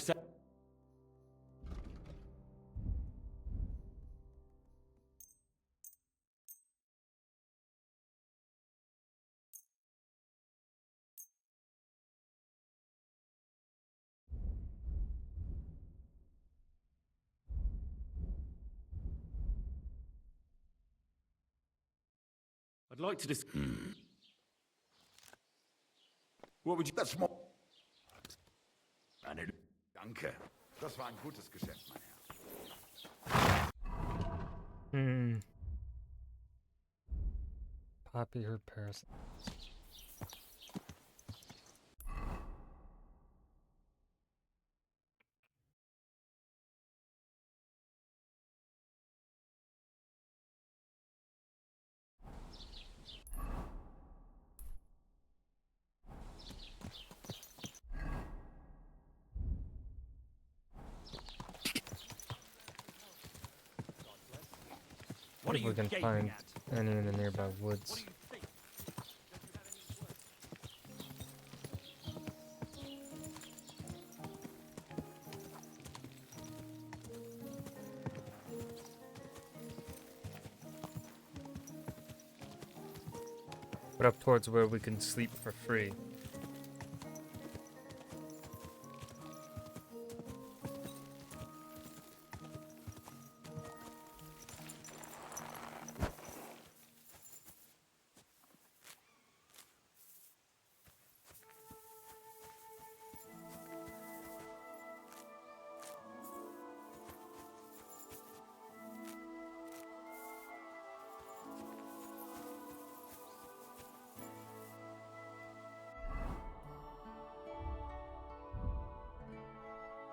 I'd like to dis... What would you... Das Mo... Danke. Das war ein gutes Geschäft, mein Herr. Poppy, herb, Paris. What are If we you can gaping find at? any in the nearby What woods. do you think? But up towards where we can sleep for free.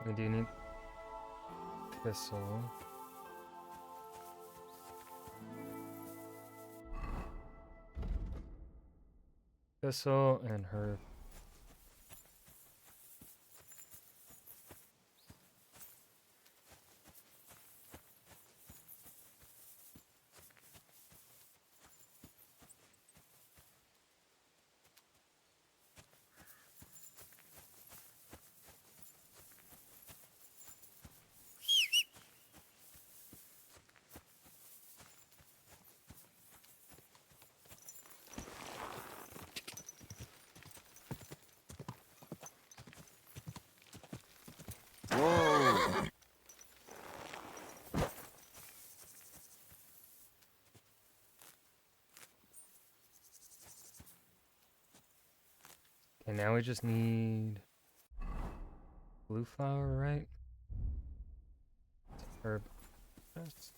We do need thistle. Thistle and herb. now we just need blue flower, right? Herb. Yes.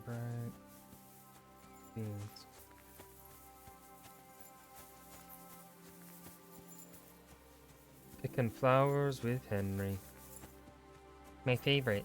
Bright beans. Picking flowers with Henry. My favorite.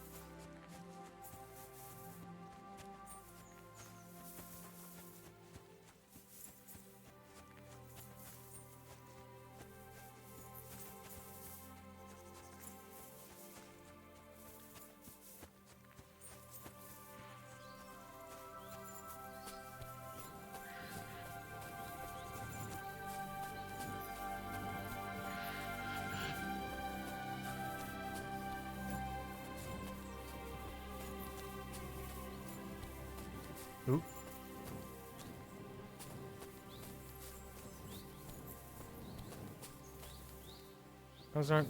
Oop. Those aren't.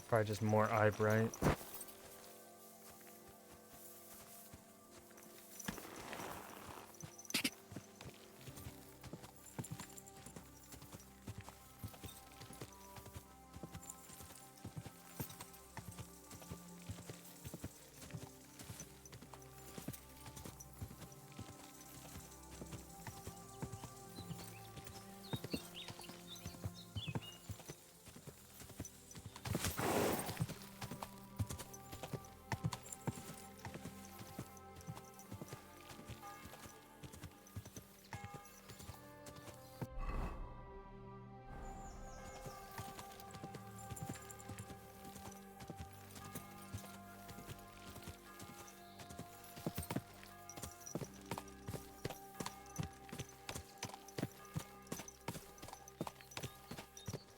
Probably just more eye bright.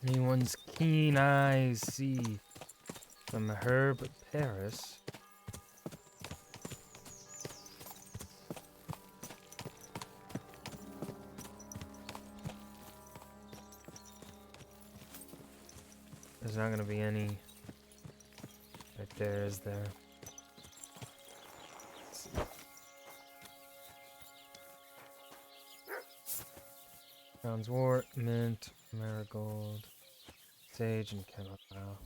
Anyone's keen eyes see from Herb Paris. There's not gonna be any right there, is there? Brown's wort, mint, marigold, sage, and chamomile.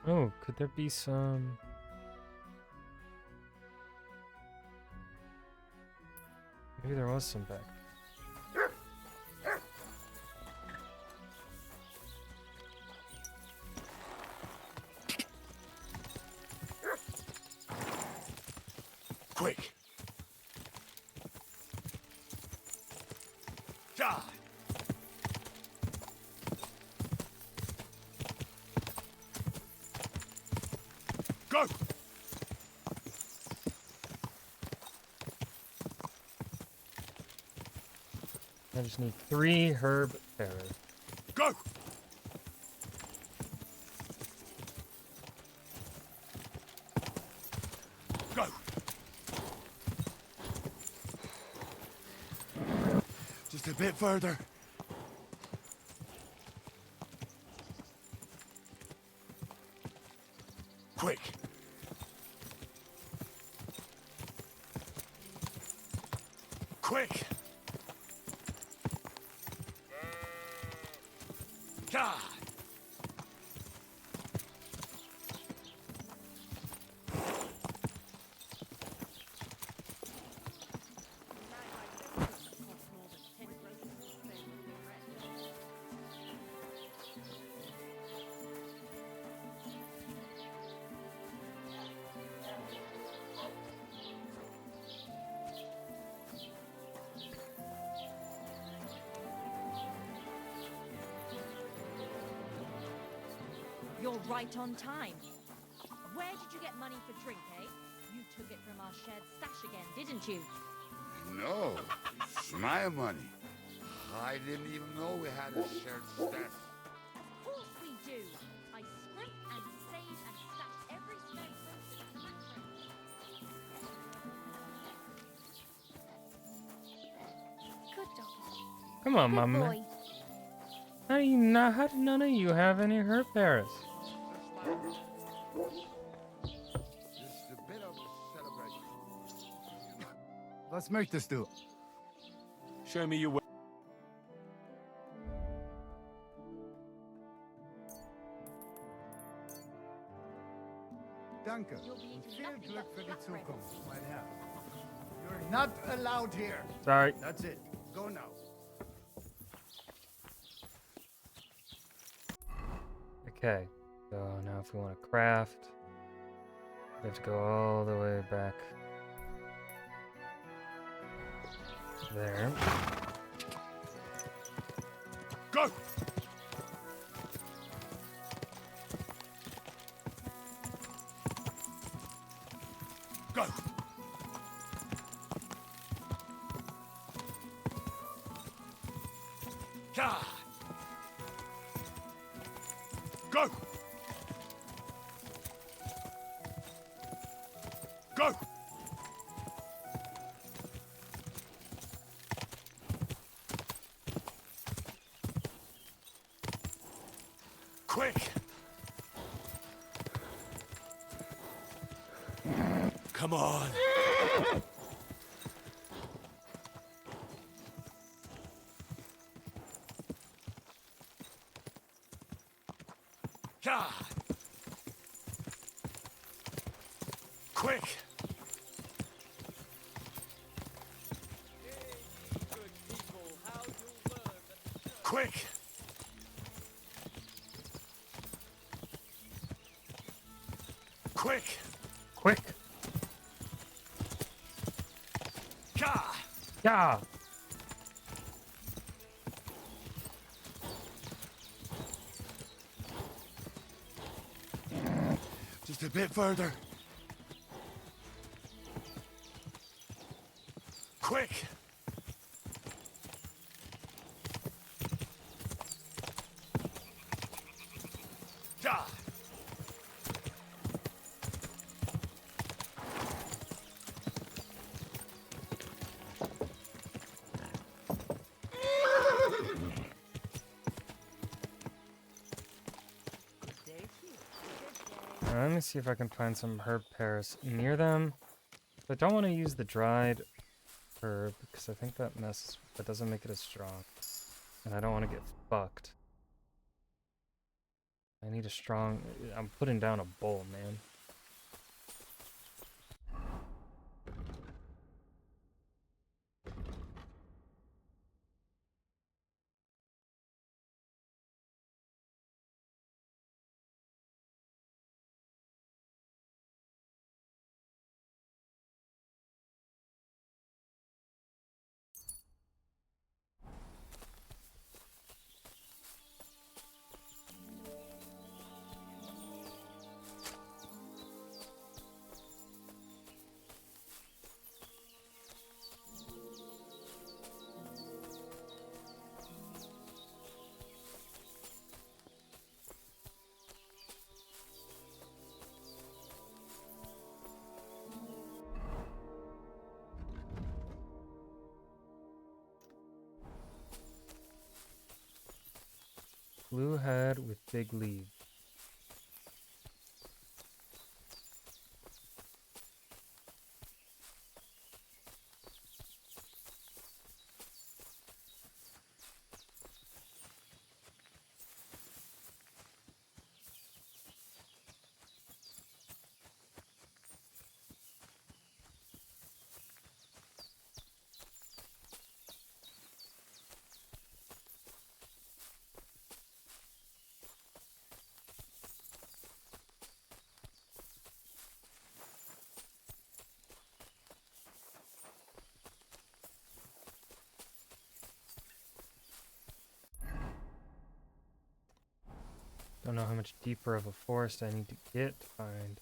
Oh, could there be some... Maybe there was some back. Quick! Die! Go! I just need 3 herb arrows. Go! Go! Just a bit further. Quick! Quick! God! You're right on time. Where did you get money for drink, eh? You took it from our shared stash again, didn't you? No, it's my money. I didn't even know we had a shared stash. Of course we do. I scrimp and save and stash every spare cent in the mattress. Good dog. Come on, Good Mama. boy. How do you not? How did none of you have any herb arrows? Just a bit of a celebration. Was möchtest du? Show me your way. Danke. You'll be Und eating viel nothing Glück but für die flatbread. Zukunft, mein Herr. You're not allowed here. Sorry. That's it. Go now. Okay. So now if we want to craft, we have to go all the way back there. Go! Go! God! Go! Go! Quick! Come on! God! Quick! Quick! Quick! Quick! God! Yeah! Just a bit further. Quick! God! Let me see if I can find some herb pears near them. But I don't want to use the dried herb because I think that doesn't make it as strong. And I don't want to get fucked. I need a strong... I'm putting down a bowl, man. Blue head with big leaves. Don't know how much deeper of a forest I need to get to find.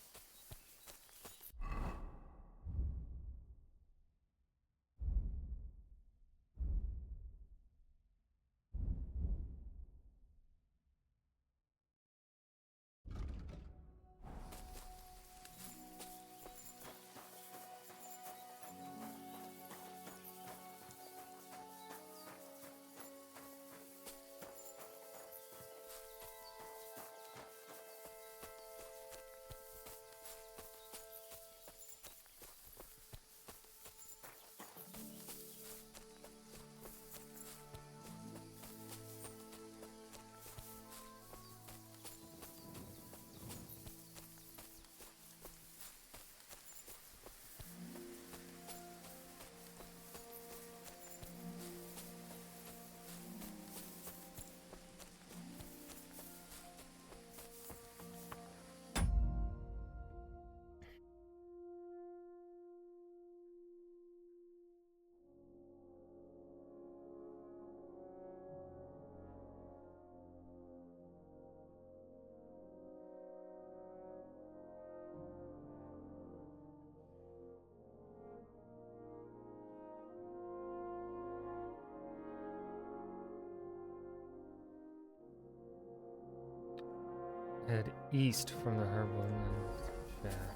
Head east from the Herbalman's shack.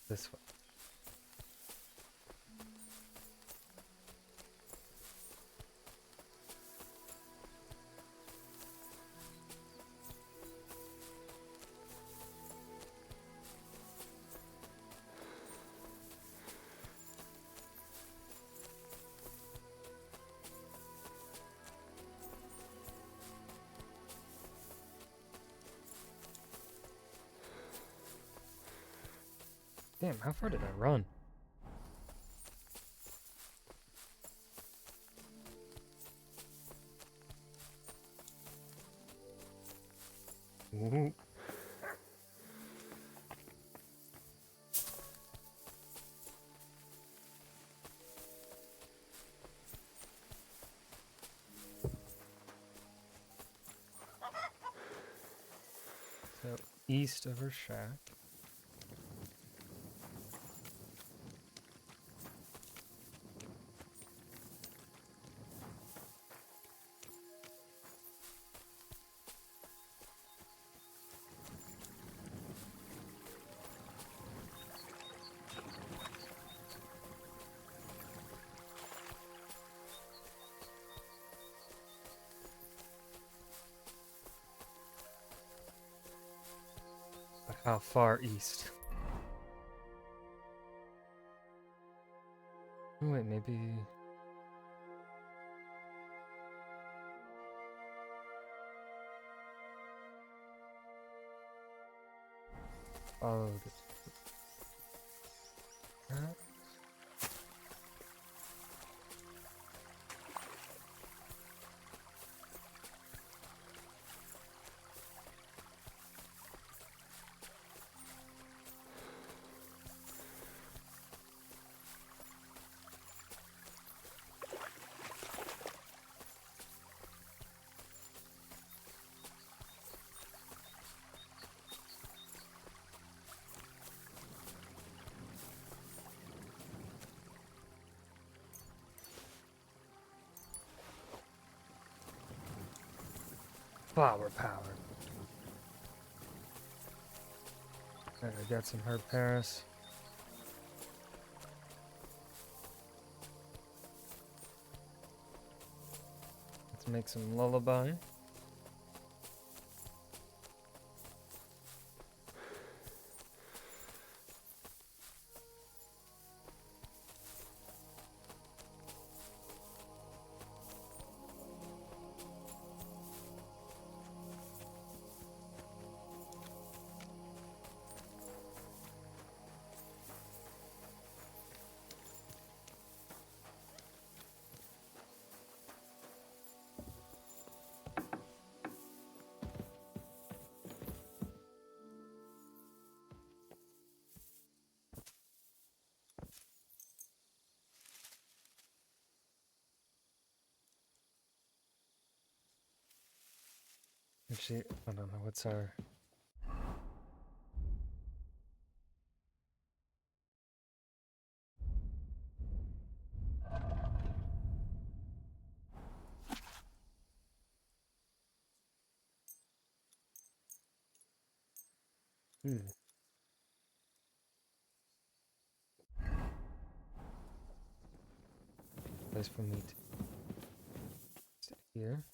This way. Damn, how far did I run? Ooh. So, east of her shack. But how far east? Oh, wait, maybe... Follow this. Flower power. Alright, I got some herb Paris. Let's make some lullaby. Actually, I don't know. What's our... Place for me to sit here.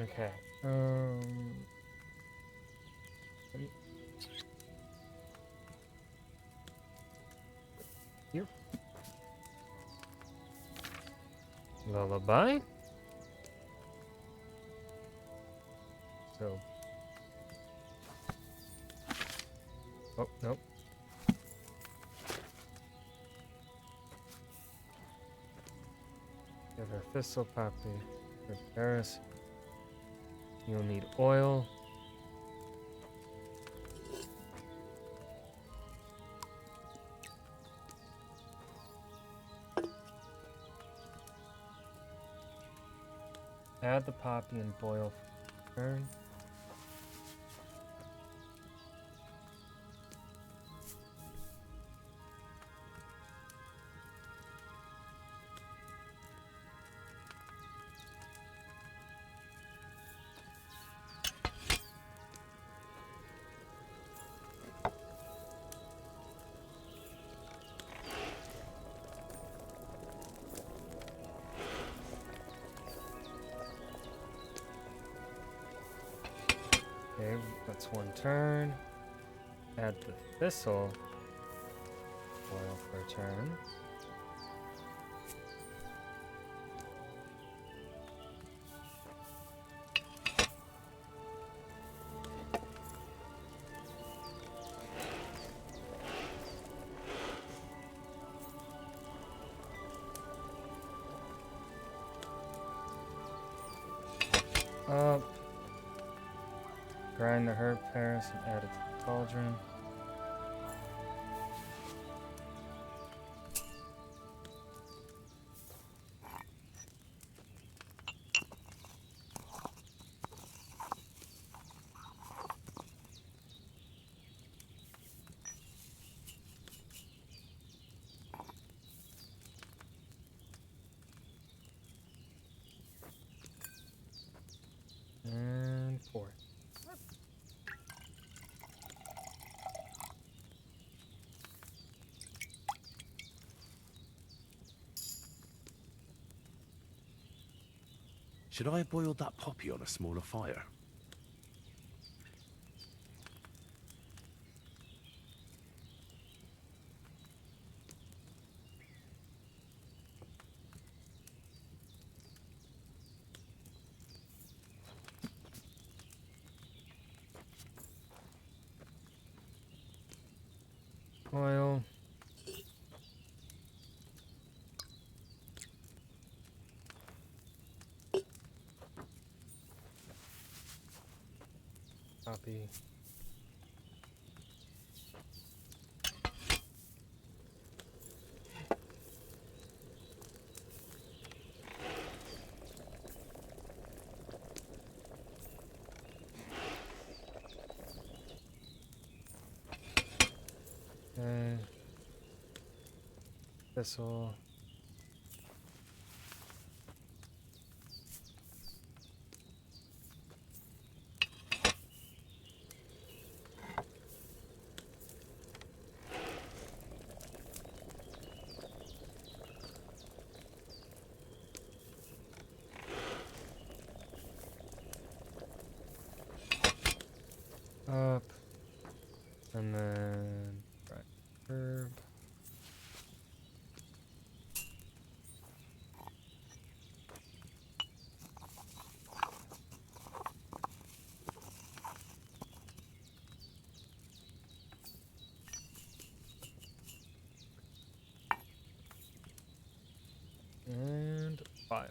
Okay. Here. Lullaby. So. Oh, nope. Get our thistle poppy. For Paris. You'll need oil. Add the poppy and boil for turn. Okay, that's one turn. Add the thistle. Boil for a turn. Grind the herb Paris and add it to the cauldron. And pour. Should I have boiled that poppy on a smaller fire? Oil. Poppy. Okay. Thistle. And then right herb. And file.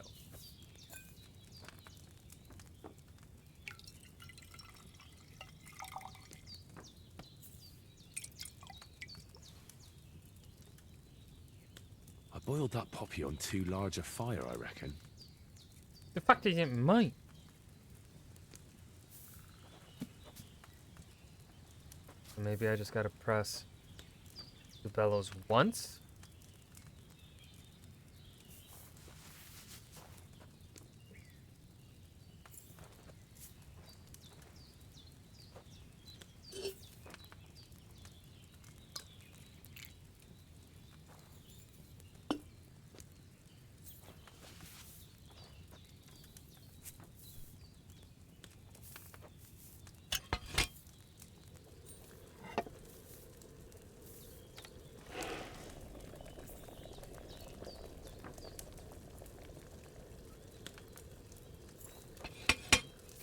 I boiled that poppy on too large a fire, I reckon. The fact that you didn't mind. Maybe I just gotta press the bellows once.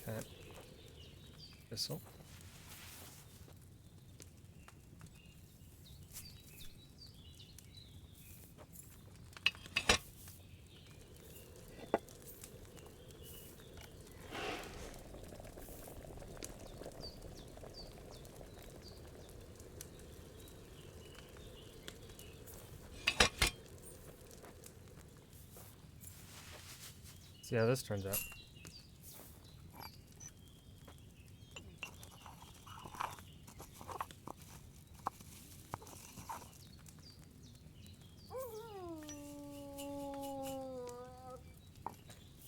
Okay. This'll. See how this turns out.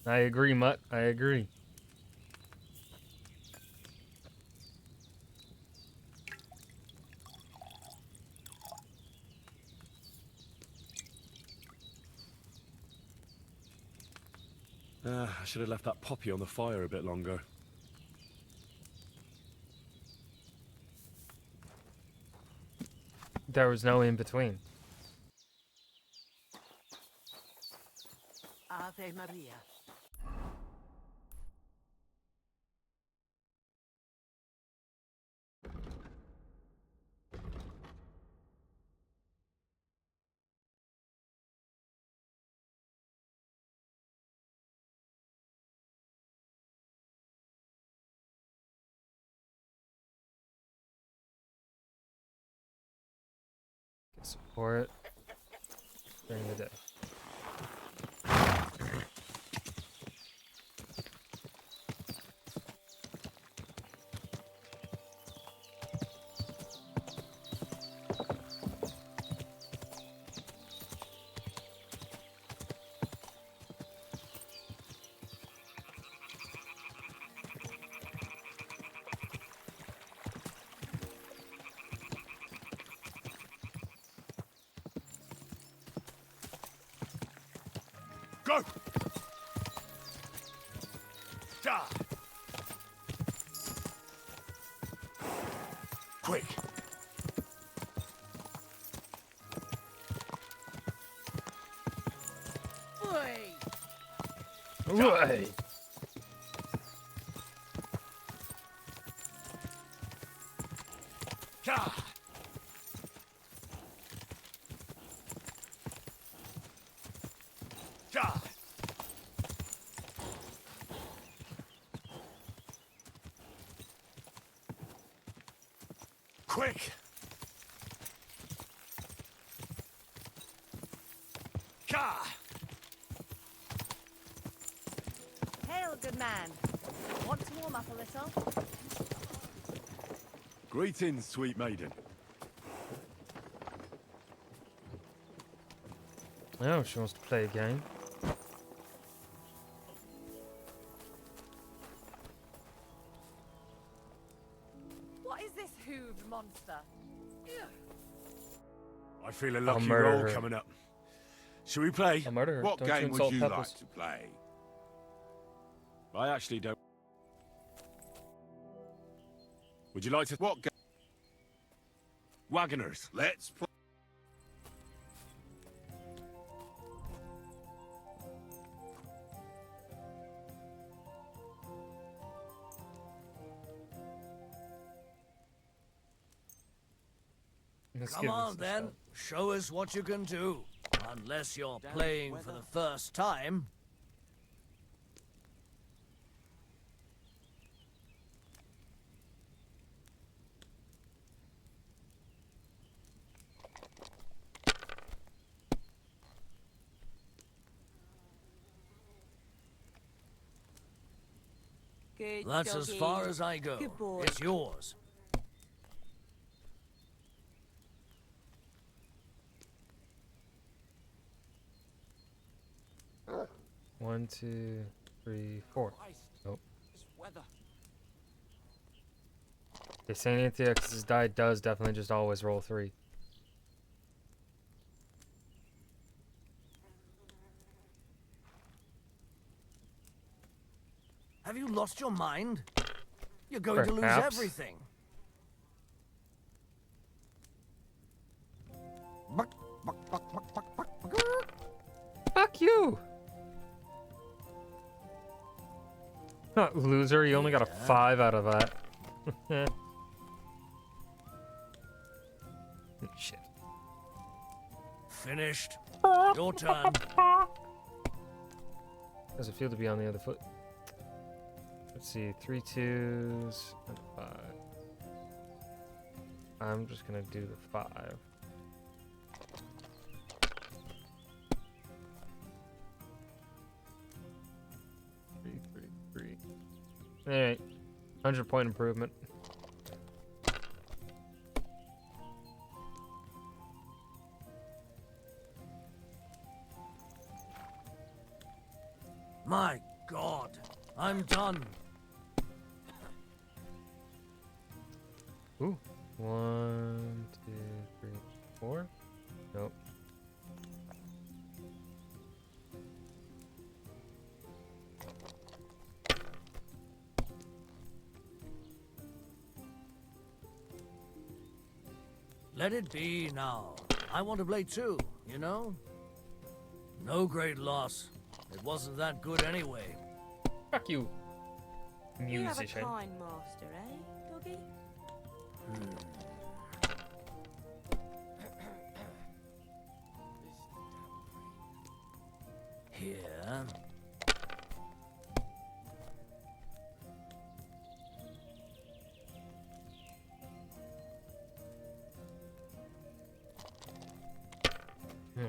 I agree, Mutt. I agree. I should have left that poppy on the fire a bit longer. There was no in between. Ave Maria. Support it during the day. Go! Die! Quick! Right. Die! Die! Quick! Ka! Hail, good man. Want to warm up a little? Greetings, sweet maiden. Oh, she wants to play a game. What is this hooved monster? I feel a I'll lucky murder roll her. coming up. Shall we play? I'll murder her. What Don't game would insult you Pebbles. like to play? I actually don't. Would you like to? What game? Wagoners. Let's play. Let's Come give on, this a then. shot. Show us what you can do. Unless you're playing for the first time. Good That's as doggy. far as I go. Good boy. It's yours. One, two, three, four. Nope. Okay, St. Antiochus' die does definitely just always roll 3. Have you lost your mind? You're going to lose Perhaps. everything. Fuck you! Not loser, you only got a 5 out of that. Shit. Finished. Your turn. Does it feel to be on the other foot? Let's see, 3 2s and a 5. I'm just gonna do the 5. Alright. 100-point improvement. My God. I'm done. Ooh. 1, 2, 3, 4. Nope. Let it be now. I want to play too, you know? No great loss. It wasn't that good anyway. Fuck you. You have a Musician. kind master, eh, doggy? Here.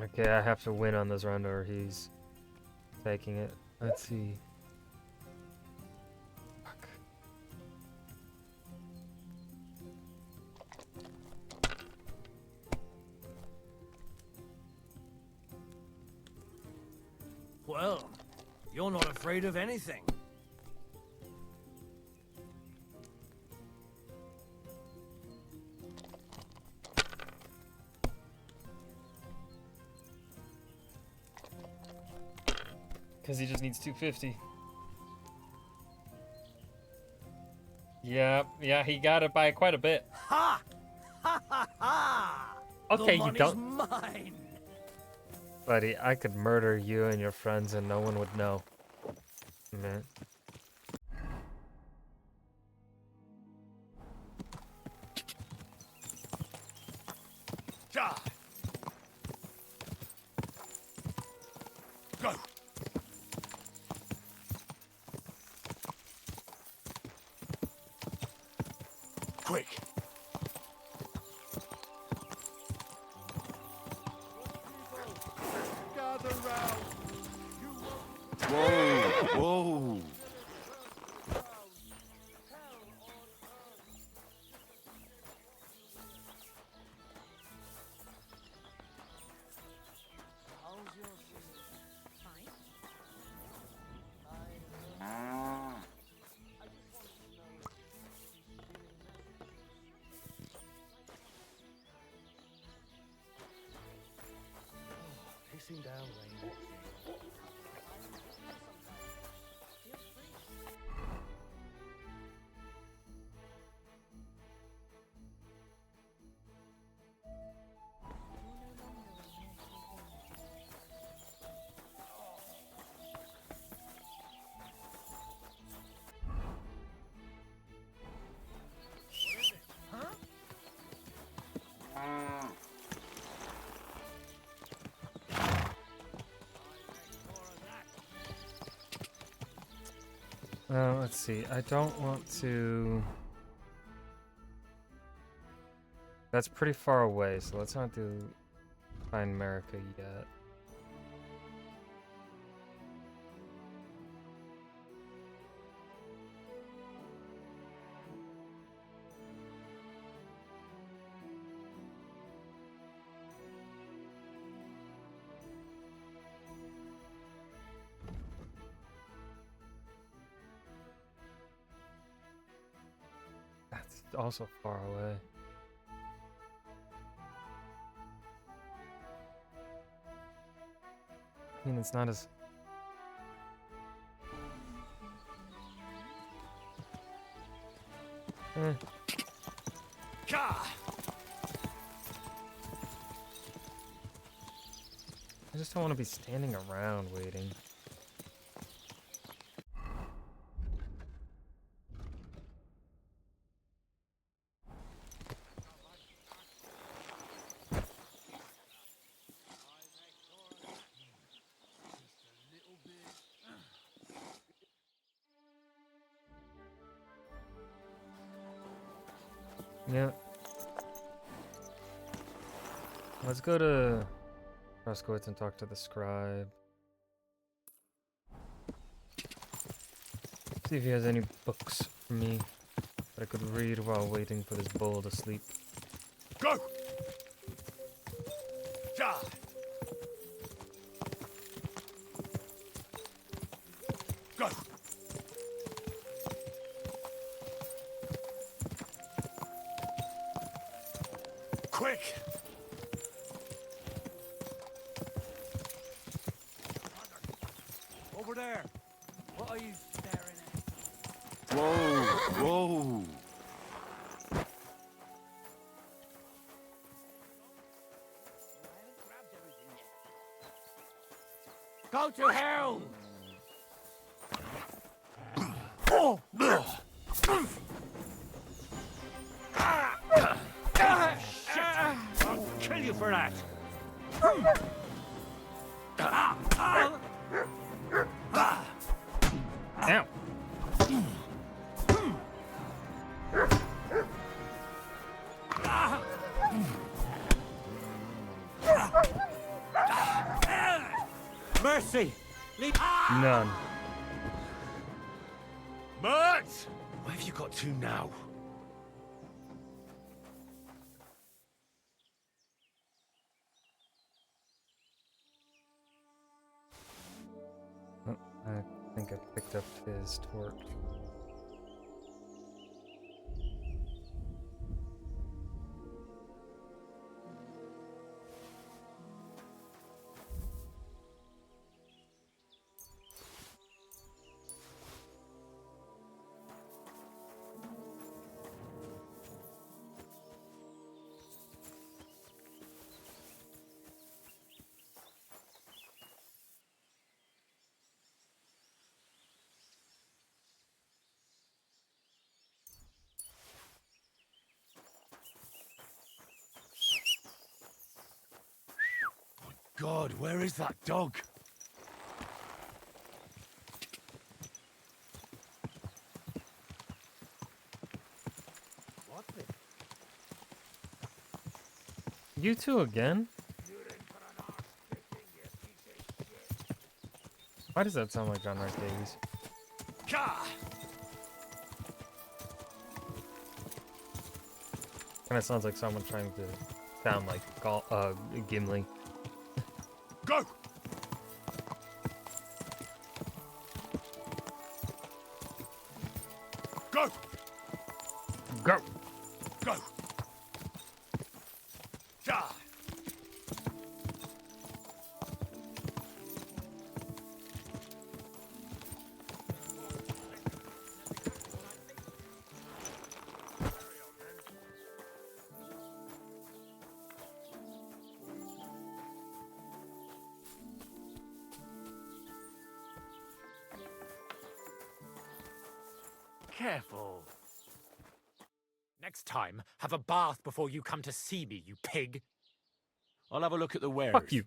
Okay, I have to win on this round or he's taking it. Let's see. Fuck. Well, you're not afraid of anything. Because he just needs 250. Yeah, he got it by quite a bit. Ha! Ha ha ha! Okay, The you money's don't. mine. Buddy, I could murder you and your friends and no one would know. Man. Ja. Go. Quick. Gather round. Whoa, whoa. Pissing down rain. Let's see. I don't want to... That's pretty far away, so let's not do find America yet. That's also far away. I mean, it's not as... Eh. I just don't want to be standing around waiting. Yeah. Let's go to Roskowitz and talk to the scribe. See if he has any books for me that I could read while waiting for this bull to sleep. Go! Ja! Go! Quick! Over there. What are you staring at? Whoa! Whoa! Go to hell! Oh! Shit! I'll kill you for that. Ow! Mercy! None. Mert! Where have you got to now? Oh, I think I picked up his torch. God, where is that dog? What's it? You two again? Why does that sound like John Rice Davies? Kinda sounds like someone trying to sound like Gimli. Go! Go! Go! Go! Ja! Careful. Next time, have a bath before you come to see me, you pig. I'll have a look at the wares. Fuck you.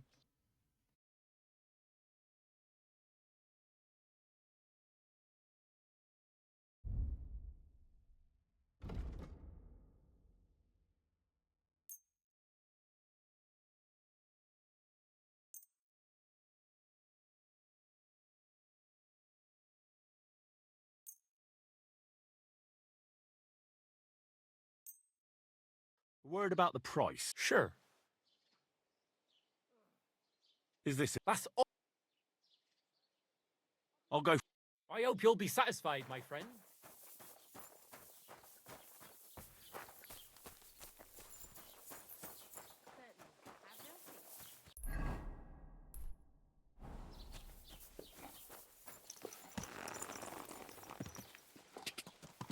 Word about the price. Sure. Is this it? That's all. I'll go. I hope you'll be satisfied, my friend.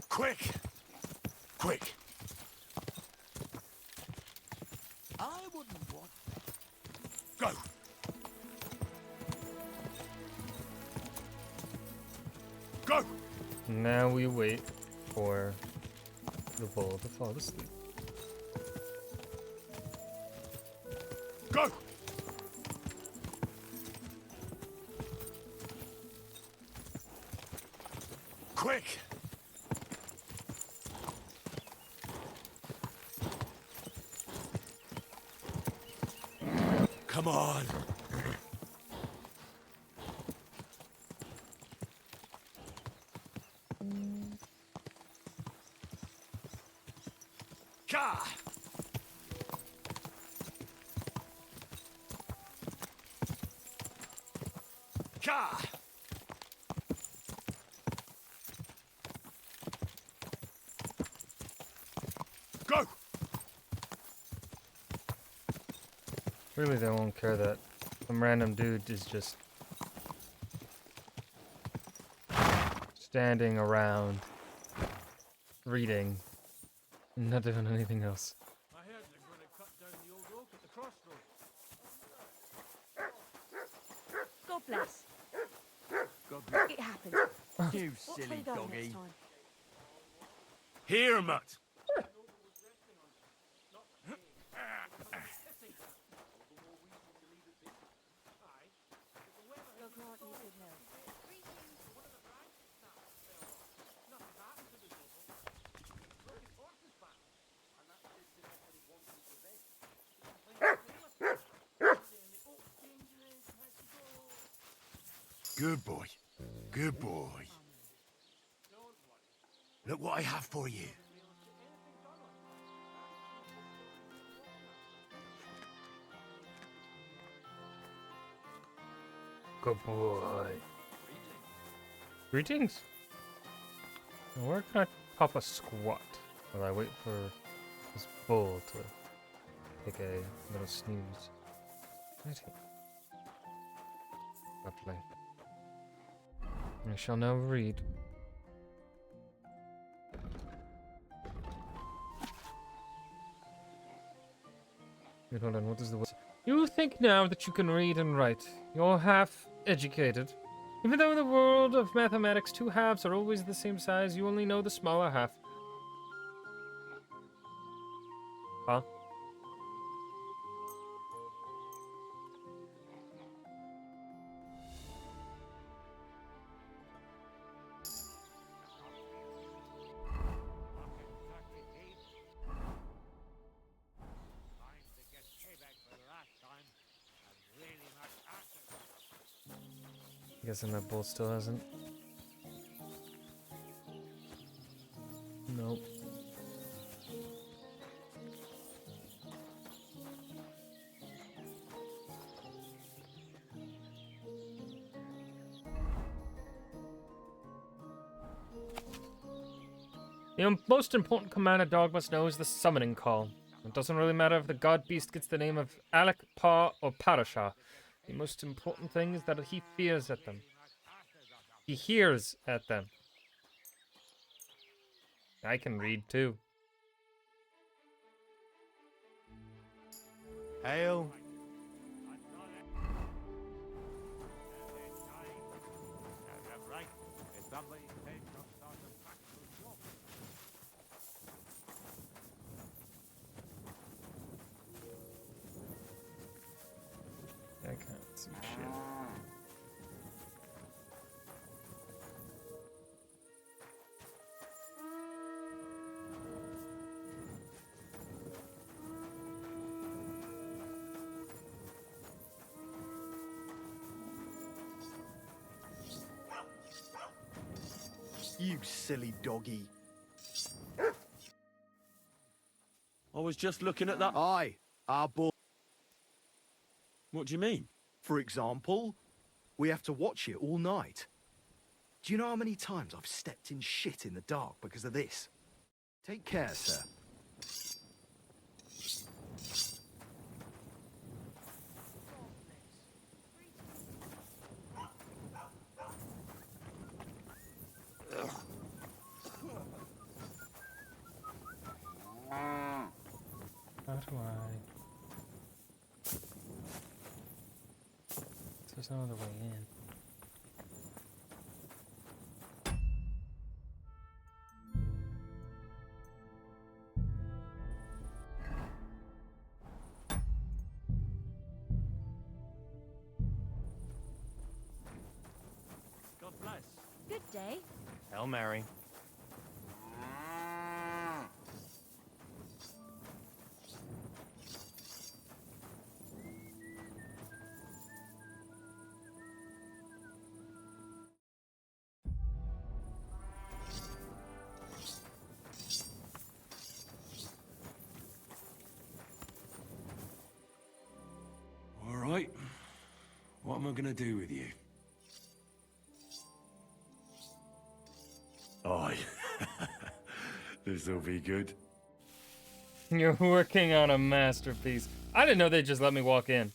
Quick! Quick! I wouldn't want. Go! Go! Now we wait for the bull to fall asleep. Go! Quick! Come on! Ka! Ka! Go! Really, they won't care that some random dude is just standing around reading and not doing anything else. I heard they're going to cut down the old oak at the crossroads. God bless. God bless. It happened. You What silly shall we go doggy. next time? Here, mutt! God grant you good health. Good boy. Good boy. Look what I have for you. Good boy. Greetings. Where can I pop a squat while I wait for this bull to take a little snooze? Right here. Lovely. I shall now read. Wait, hold on, what is the word? You think now that you can read and write. You're half educated. Even though in the world of mathematics, two halves are always the same size, you only know the smaller half. Huh? Guessing that bull still hasn't. Nope. The most important command a dog must know is the summoning call. It doesn't really matter if the god beast gets the name of Alec, Pa, or Parasha. The most important thing is that he fears at them. He hears at them. I can read too. Hail. I can't see shit. You silly doggy. I was was just looking at that. Aye, our boy. What do you mean? For example, we have to watch it all night. Do you know how many times I've stepped in shit in the dark because of this? Take care, sir. How do I? There's no other way in. God bless. Good day. Hail Mary. All right. What am I gonna do with you? Aye. This'll be good. You're working on a masterpiece. I didn't know they'd just let me walk in.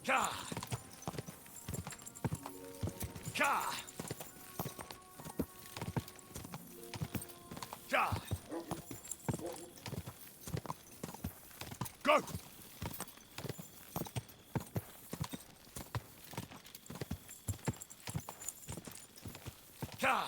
Ka! Ka! Ka! Go! Ka!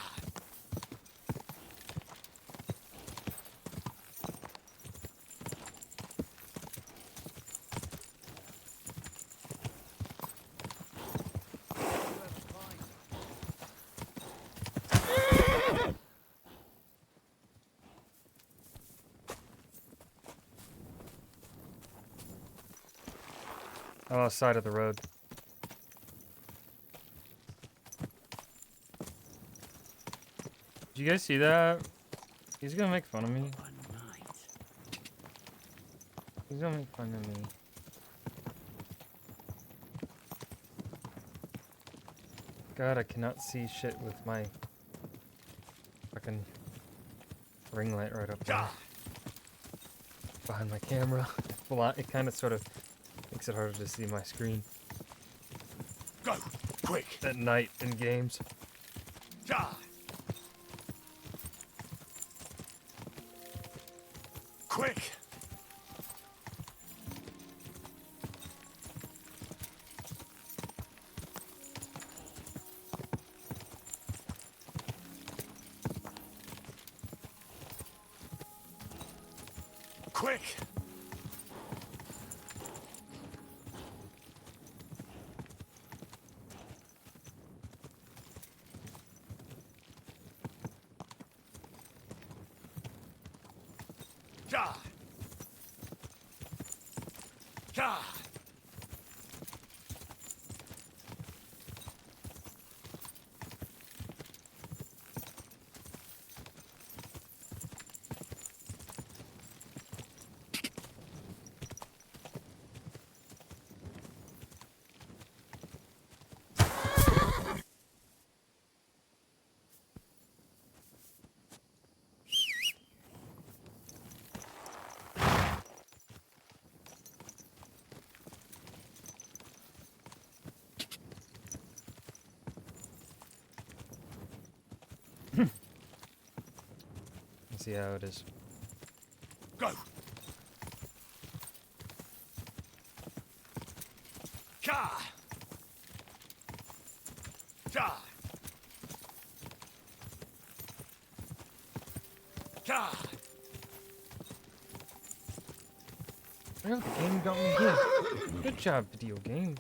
Oh, side of the road. Did you guys see that? He's gonna make fun of me. He's gonna make fun of me. God, I cannot see shit with my fucking ring light right up there. Behind my camera. Well, it kind of sort of makes it harder to see my screen. Go! Quick! At night in games. Ka! Quick! Quick! Ka! Ka! Let's see how it is. Go! Ka! Cha! Cha! Cha! Oh, the game got me here. Good job, video game.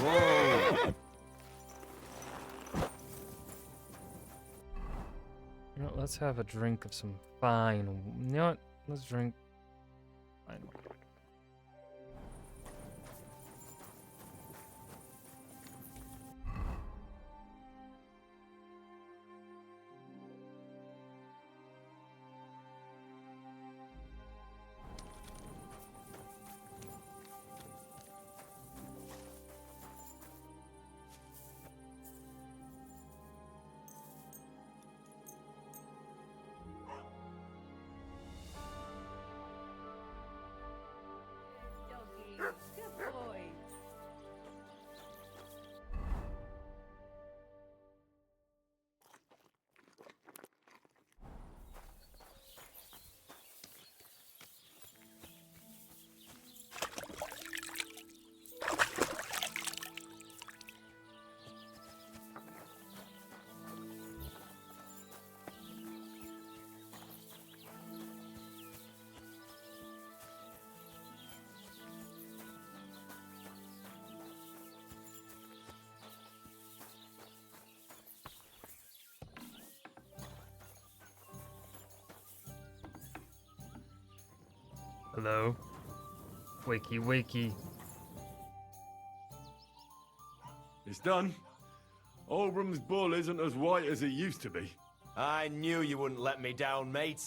Whoa! You know, let's have a drink of some fine. You know what? Let's drink fine. Doggy, good boy. Hello? Wakey, wakey. It's done. Olbram's bull isn't as white as it used to be. I knew you wouldn't let me down, mate.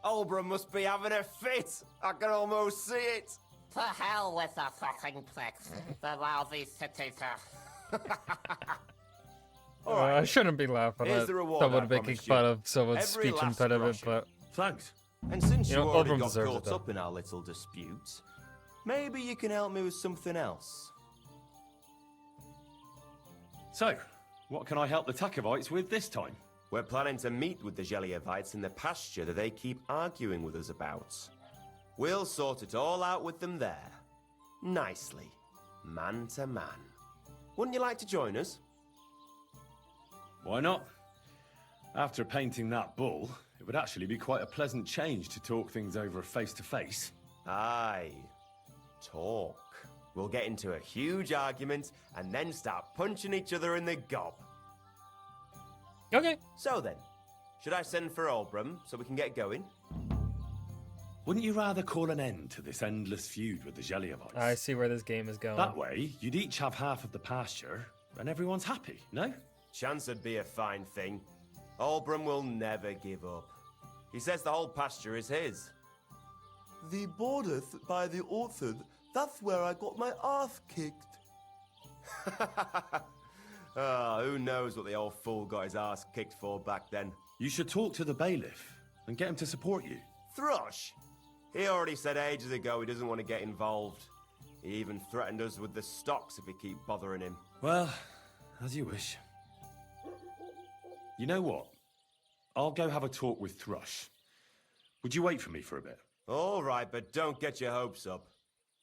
Olbram must be having a fit. I can almost see it. To hell with the fucking pricks. The lousy cities I shouldn't be laughing Here's at the reward someone I making promised fun you. of someone's Every speech last impediment, groschen. but Thanks. And since You you, know, already Oldham got deserves it, caught though. up in our little dispute, maybe you can help me with something else. So, what can I help the Takovites with this time? We're planning to meet with the Geliovites in the pasture that they keep arguing with us about. We'll sort it all out with them there. Nicely. Man to man. Wouldn't you like to join us? Why not? After painting that bull, it would actually be quite a pleasant change to talk things over face to face. Aye. Talk. We'll get into a huge argument and then start punching each other in the gob. Okay. So then, should I send for Olbram so we can get going? Wouldn't you rather call an end to this endless feud with the Geliovites? I see where this game is going. That way, you'd each have half of the pasture, and everyone's happy, no? Chance would be a fine thing. Olbram will never give up. He says the whole pasture is his. The border by the orchard, that's where I got my ass kicked. Who knows what the old fool got his ass kicked for back then. You should talk to the bailiff and get him to support you. Thrush! He already said ages ago he doesn't want to get involved. He even threatened us with the stocks if we keep bothering him. Well, as you wish. You know what? I'll go have a talk with Thrush. Would you wait for me for a bit? All right, but don't get your hopes up.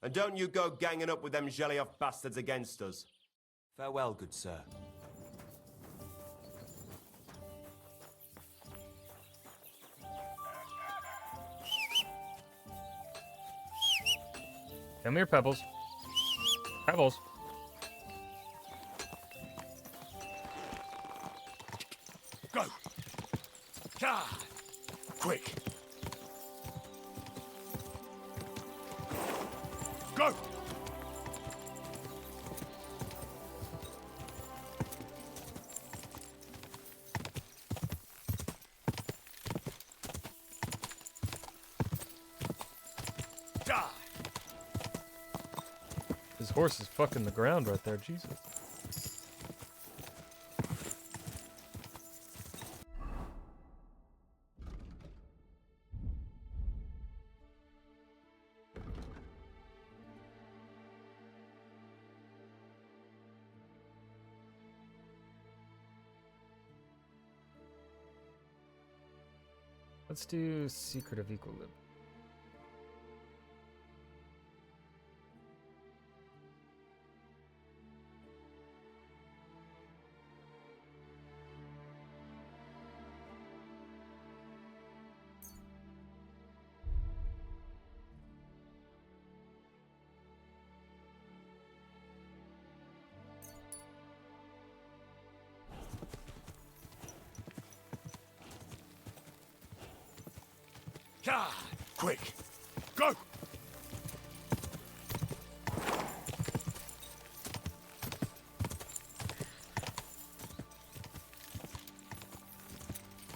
And don't you go ganging up with them Gelioff bastards against us. Farewell, good sir. Come here, Pebbles. Pebbles. Go! Cha! Quick! Go! Cha! His horse is fucking the ground right there, Jesus. Let's do Secret of Equilibrium. God, quick, go!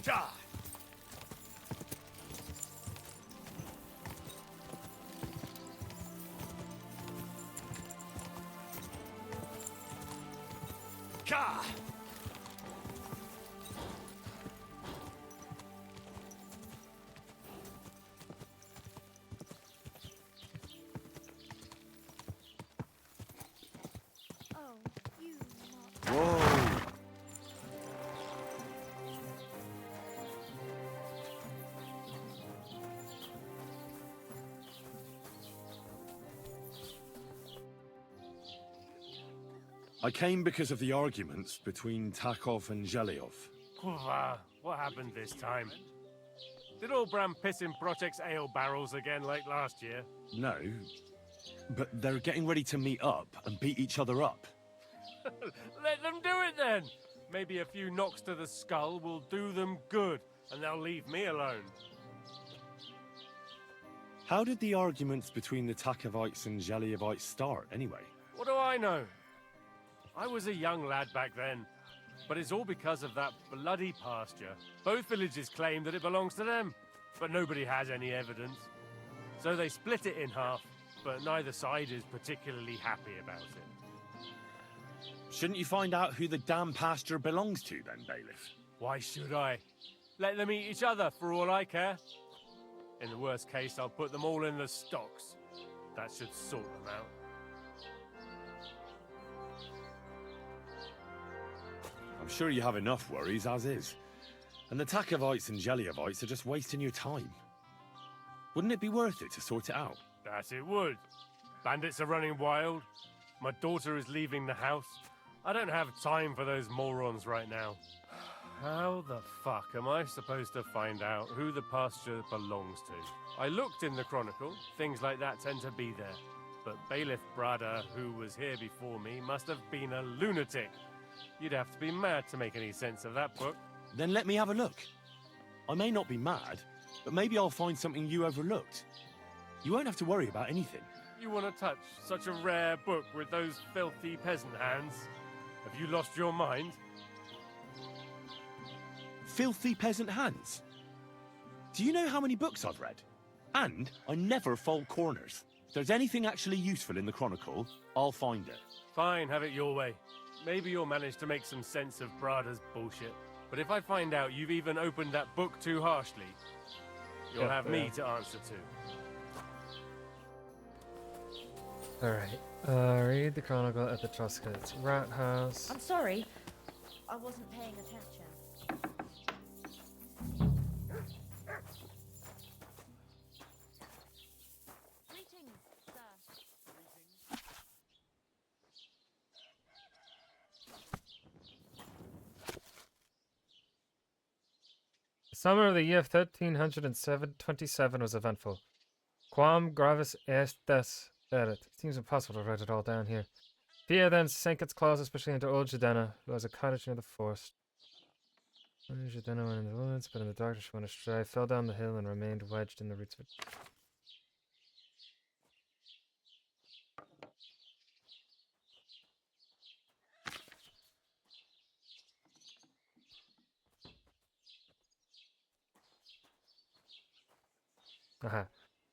God. God. Oh, you Whoa. I came because of the arguments between Takov and Zhelyov. What happened this time? Did old Bram piss in Project's ale barrels again like last year? No, but they're getting ready to meet up and beat each other up. Let them do it then! Maybe a few knocks to the skull will do them good, and they'll leave me alone. How did the arguments between the Takovites and Zhelyevites start, anyway? What do I know? I was a young lad back then, but it's all because of that bloody pasture. Both villages claim that it belongs to them, but nobody has any evidence. So they split it in half, but neither side is particularly happy about it. Shouldn't you find out who the damn pasture belongs to then, Bailiff? Why should I? Let them eat each other for all I care. In the worst case, I'll put them all in the stocks. That should sort them out. I'm sure you have enough worries as is. And the Takovites and Zhelyevites are just wasting your time. Wouldn't it be worth it to sort it out? That it would. Bandits are running wild. My daughter is leaving the house. I don't have time for those morons right now. How the fuck am I supposed to find out who the pasture belongs to? I looked in the Chronicle. Things like that tend to be there. But Bailiff Brada, who was here before me, must have been a lunatic. You'd have to be mad to make any sense of that book. Then let me have a look. I may not be mad, but maybe I'll find something you overlooked. You won't have to worry about anything. You want to touch such a rare book with those filthy peasant hands? Have you lost your mind? Filthy peasant hands? Do you know how many books I've read? And I never fold corners. If there's anything actually useful in the Chronicle, I'll find it. Fine, have it your way. Maybe you'll manage to make some sense of Brada's bullshit. But if I find out you've even opened that book too harshly, you'll have me to answer to. Alright. Read the Chronicle at the Truscott's Rat House. I'm sorry. I wasn't paying attention. Greetings, sir. The summer of the year 1327 was eventful. Quam gravis est des erit. It seems impossible to write it all down here. Fear then sank its claws especially into old Jadena, who has a cottage near the forest. Jadena went in the woods, but in the darkness she went astray, fell down the hill, and remained wedged in the roots of it. Aha.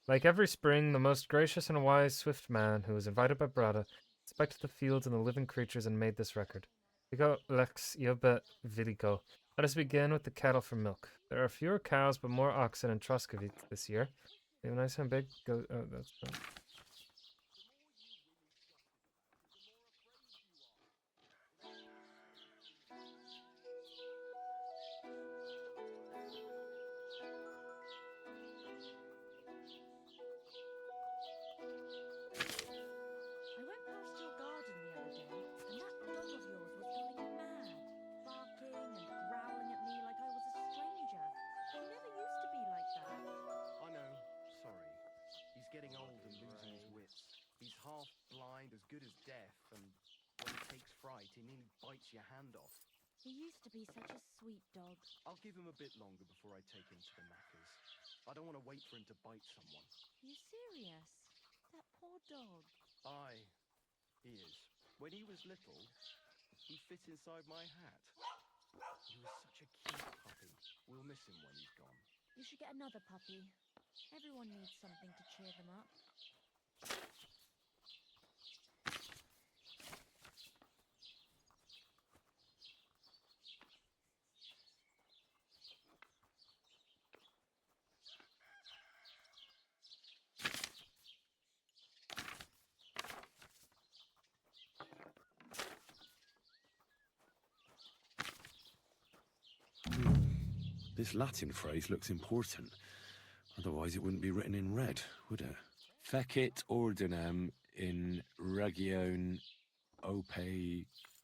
Like every spring, the most gracious and wise swift man, who was invited by Brada, inspected the fields and the living creatures and made this record. Vigo lex iobe viligo. Let us begin with the cattle for milk. There are fewer cows but more oxen in Troskovik this year. They have a nice and big goat. Oh, that's fine. deaf, and when he takes fright, he nearly bites your hand off. He used to be such a sweet dog. I'll give him a bit longer before I take him to the knackers. I don't want to wait for him to bite someone. You serious? That poor dog. Aye, he is. When he was little, he fit inside my hat. He was such a cute puppy. We'll miss him when he's gone. You should get another puppy. Everyone needs something to cheer them up. This Latin phrase looks important. Otherwise it wouldn't be written in red, would it? Fecit ordinem in region ope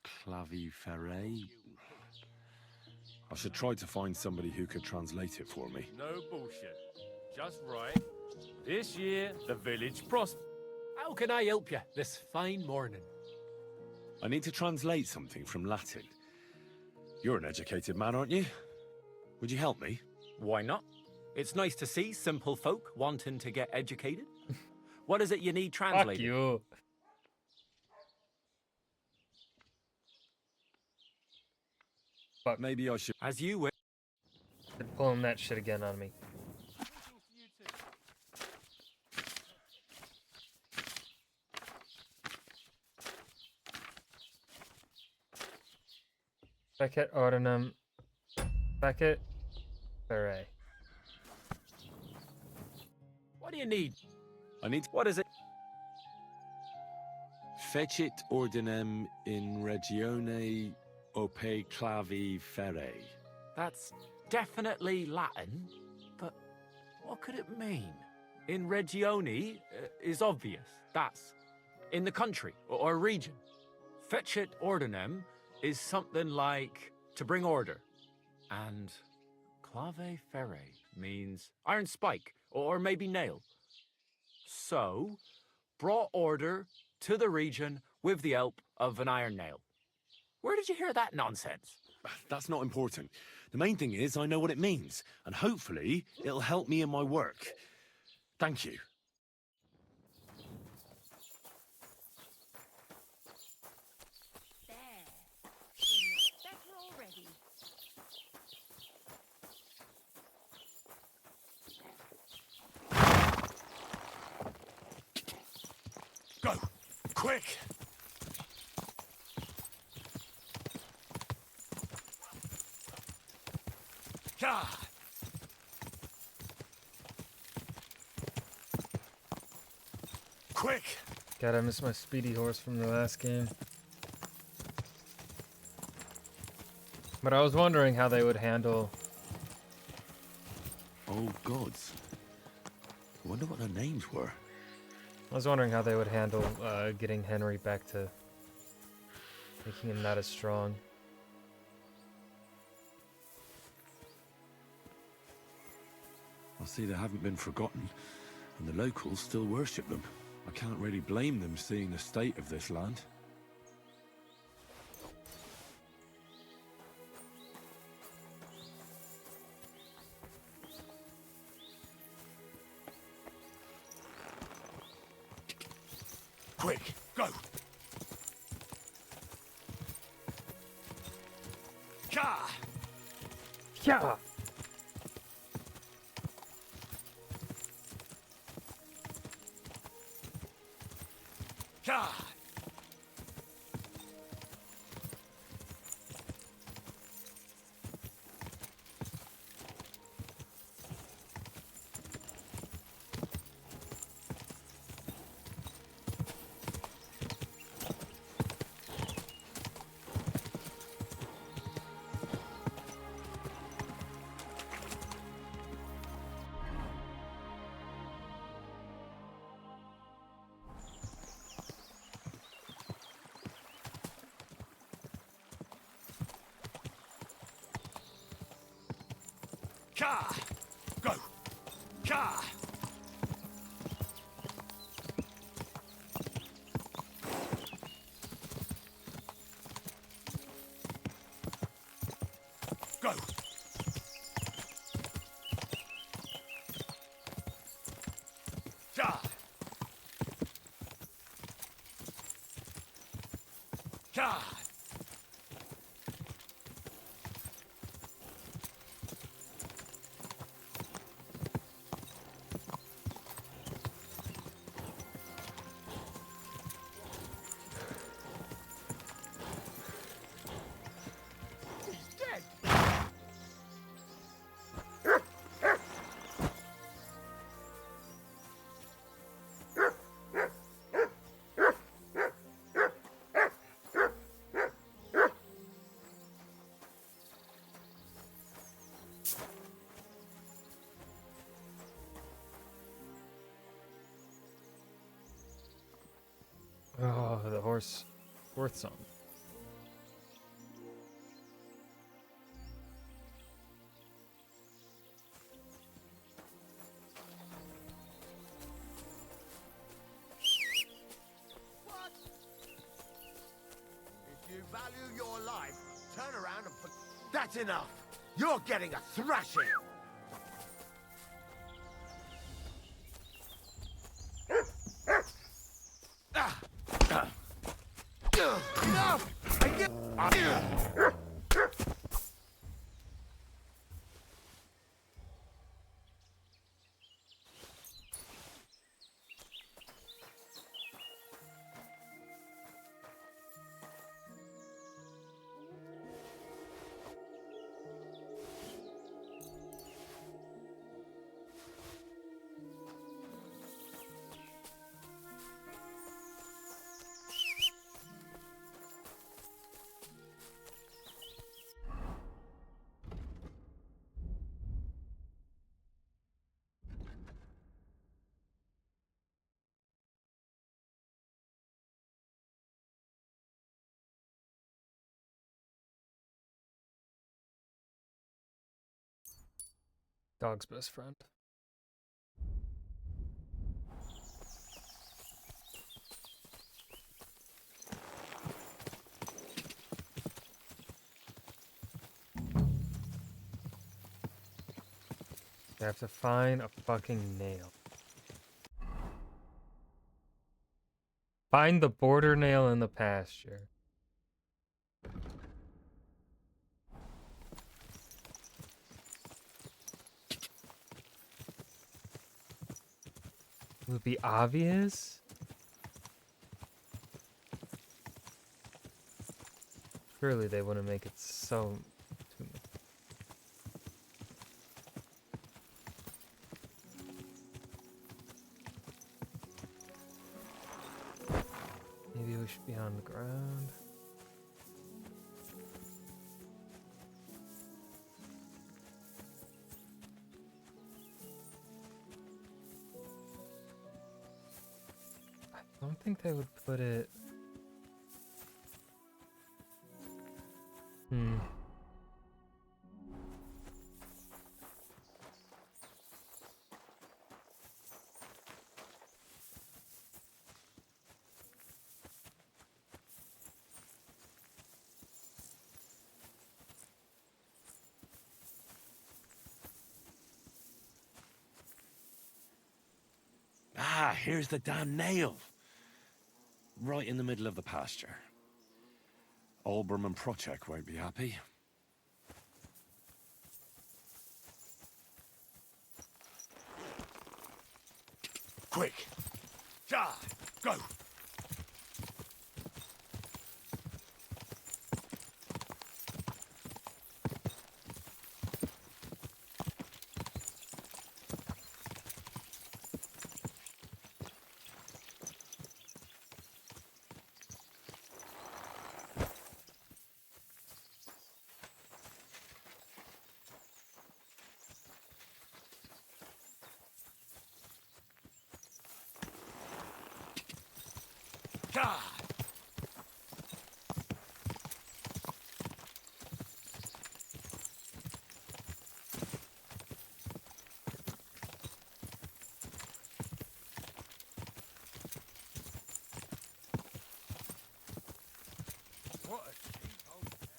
claviferae. I should try to find somebody who could translate it for me. No bullshit. Just right. This year, the village prospers. How can I help you this fine morning? I need to translate something from Latin. You're an educated man, aren't you? Would you help me? Why not? It's nice to see simple folk wanting to get educated. What is it you need translated? Fuck you. Fuck. Maybe I should. As you wish. They're pulling that shit again on me. Fecit ordinem. Fecit ferae. What do you need? I need. What is it? Fecit ordinem in regione ope claviferae. That's definitely Latin, but what could it mean? In regione is obvious. That's in the country or region. Fecit ordinem is something like to bring order. And clave ferre means iron spike or maybe nail. So, brought order to the region with the help of an iron nail. Where did you hear that nonsense? That's not important. The main thing is I know what it means, and hopefully it'll help me in my work. Thank you. There. It looks better already. Go! Quick! God! Quick! God, I missed my speedy horse from the last game. But I was wondering how they would handle... Oh, gods. I wonder what their names were. I was wondering how they would handle getting Henry back to making him not as strong. I see they haven't been forgotten, and the locals still worship them. I can't really blame them seeing the state of this land. Quick, go! Ka! Yeah! Ka! Ka! Go! Ka! Go! Charge! Charge! Oh, the horse. Fourth song. If you value your life, turn around and put... That's enough! You're getting a thrashing! Enough! I get... Dog's best friend. I have to find a fucking nail. Find the border nail in the pasture. It would be obvious. Surely they wouldn't make it so. Maybe we should be on the ground. I don't think they would put it. Ah, here's the damn nail. Right in the middle of the pasture. Olbram and Prochek won't be happy. Quick! Charge! Go! Charge!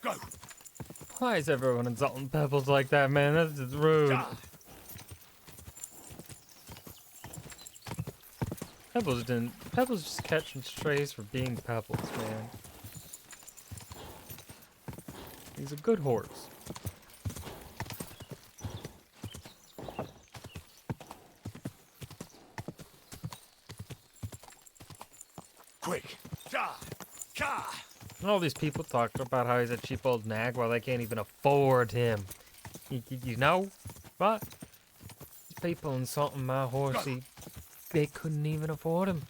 Go! Why is everyone insulting Pebbles like that, man? That's just rude. Pebbles just catching strays for being Pebbles, man. He's a good horse. Quick! All these people talk about how he's a cheap old nag while they can't even afford him. You know? But people insulting my horse, they couldn't even afford him.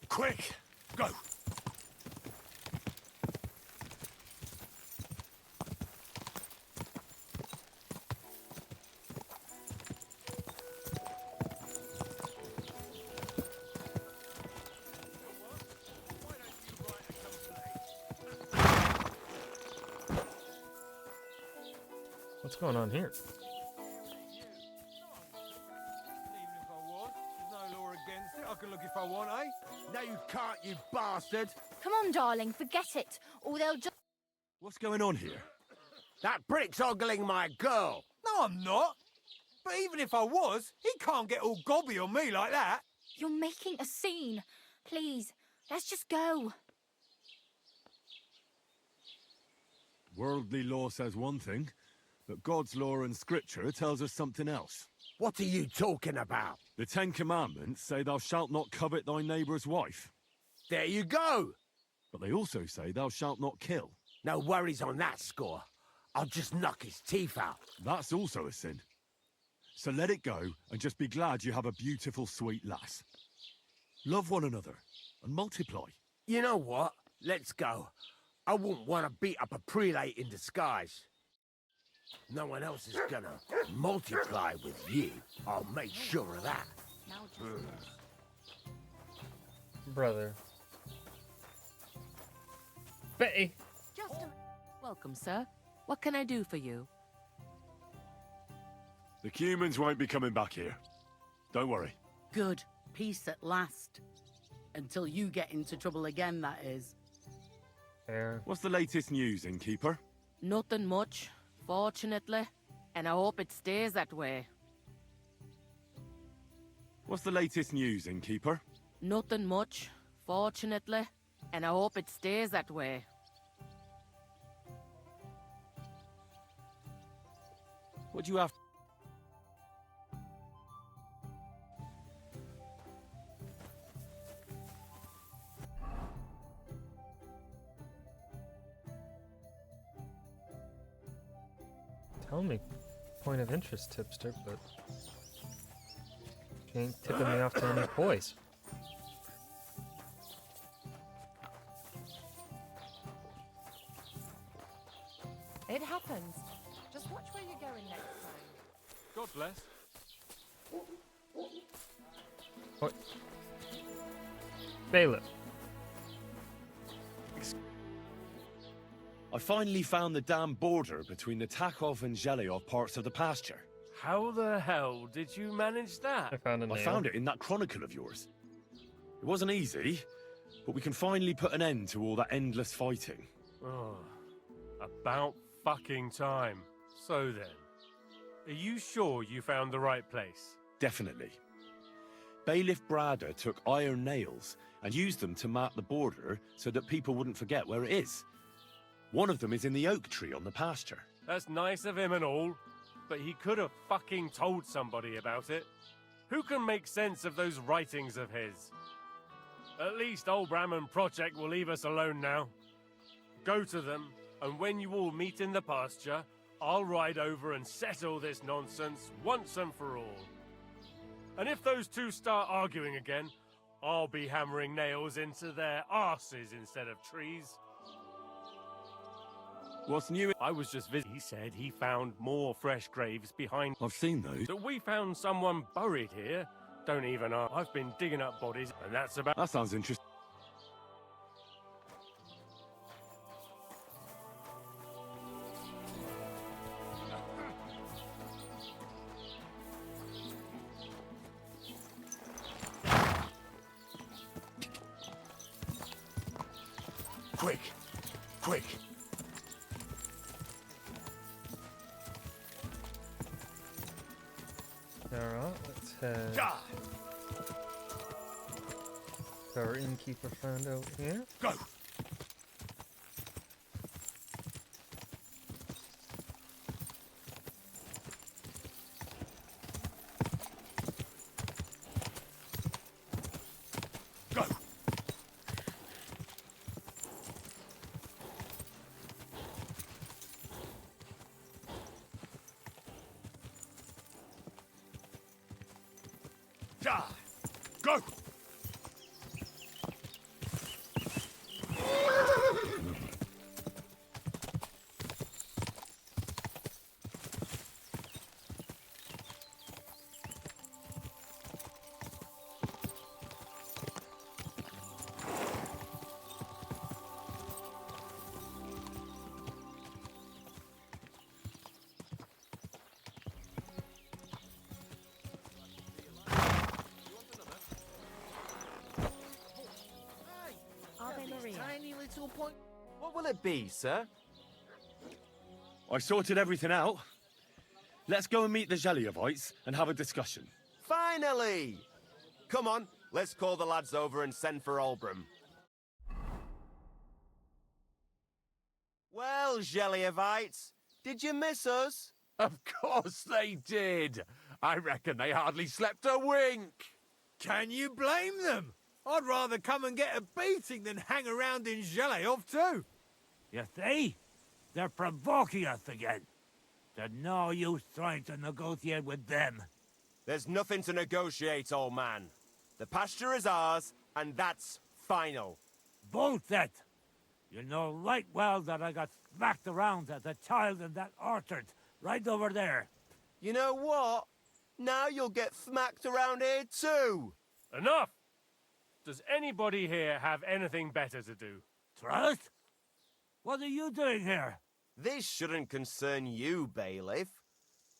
Quick! Go! What's going on here? I can look if I want, eh? No, you can't, you bastard! Come on, darling, forget it, or they'll just... What's going on here? That prick's ogling my girl! No, I'm not. But even if I was, he can't get all gobby on me like that. You're making a scene. Please, let's just go. Worldly law says one thing, but God's law and scripture tells us something else. What are you talking about? The Ten Commandments say thou shalt not covet thy neighbour's wife. There you go! But they also say thou shalt not kill. No worries on that score. I'll just knock his teeth out. That's also a sin. So let it go and just be glad you have a beautiful, sweet lass. Love one another and multiply. You know what? Let's go. I wouldn't want to beat up a prelate in disguise. No one else is gonna multiply with you. I'll make sure of that. Brother. Betty! Welcome, sir. What can I do for you? The humans won't be coming back here. Don't worry. Good. Peace at last. Until you get into trouble again, that is. Fair. What's the latest news, innkeeper? Nothing much, fortunately. And I hope it stays that way. What's the latest news, innkeeper? Nothing much, fortunately. And I hope it stays that way. What do you have? Tell me point of interest, tipster, but she ain't tipping me off to any boys. It happens. Just watch where you're going next time. God bless. What? Bailiff. I finally found the damn border between the Takov and Zhelyov parts of the pasture. How the hell did you manage that? I found a nail. I found it in that chronicle of yours. It wasn't easy, but we can finally put an end to all that endless fighting. Oh, about fucking time. So then, are you sure you found the right place? Definitely. Bailiff Brada took iron nails and used them to mark the border so that people wouldn't forget where it is. One of them is in the oak tree on the pasture. That's nice of him and all, but he could have fucking told somebody about it. Who can make sense of those writings of his? At least old Brahman Project will leave us alone now. Go to them, and when you all meet in the pasture, I'll ride over and settle this nonsense once and for all. And if those two start arguing again, I'll be hammering nails into their arses instead of trees. What's new? I was just visiting. He said he found more fresh graves behind. I've seen those. That we found someone buried here. Don't even know. I've been digging up bodies, and that's about. That sounds interesting. Quick! Quick! Alright, let's head to our innkeeper friend over here. Go! Go! Tiny little point. What will it be, sir? I sorted everything out. Let's go and meet the Zheliovites and have a discussion. Finally! Come on, let's call the lads over and send for Olbram. Well, Zheliovites, did you miss us? Of course they did. I reckon they hardly slept a wink. Can you blame them? I'd rather come and get a beating than hang around in Zheleov too. You see? They're provoking us again. There's no use trying to negotiate with them. There's nothing to negotiate, old man. The pasture is ours, and that's final. Bullshit! You know right well that I got smacked around as a child in that orchard, right over there. You know what? Now you'll get smacked around here too. Enough! Does anybody here have anything better to do? Trust? What are you doing here? This shouldn't concern you, bailiff.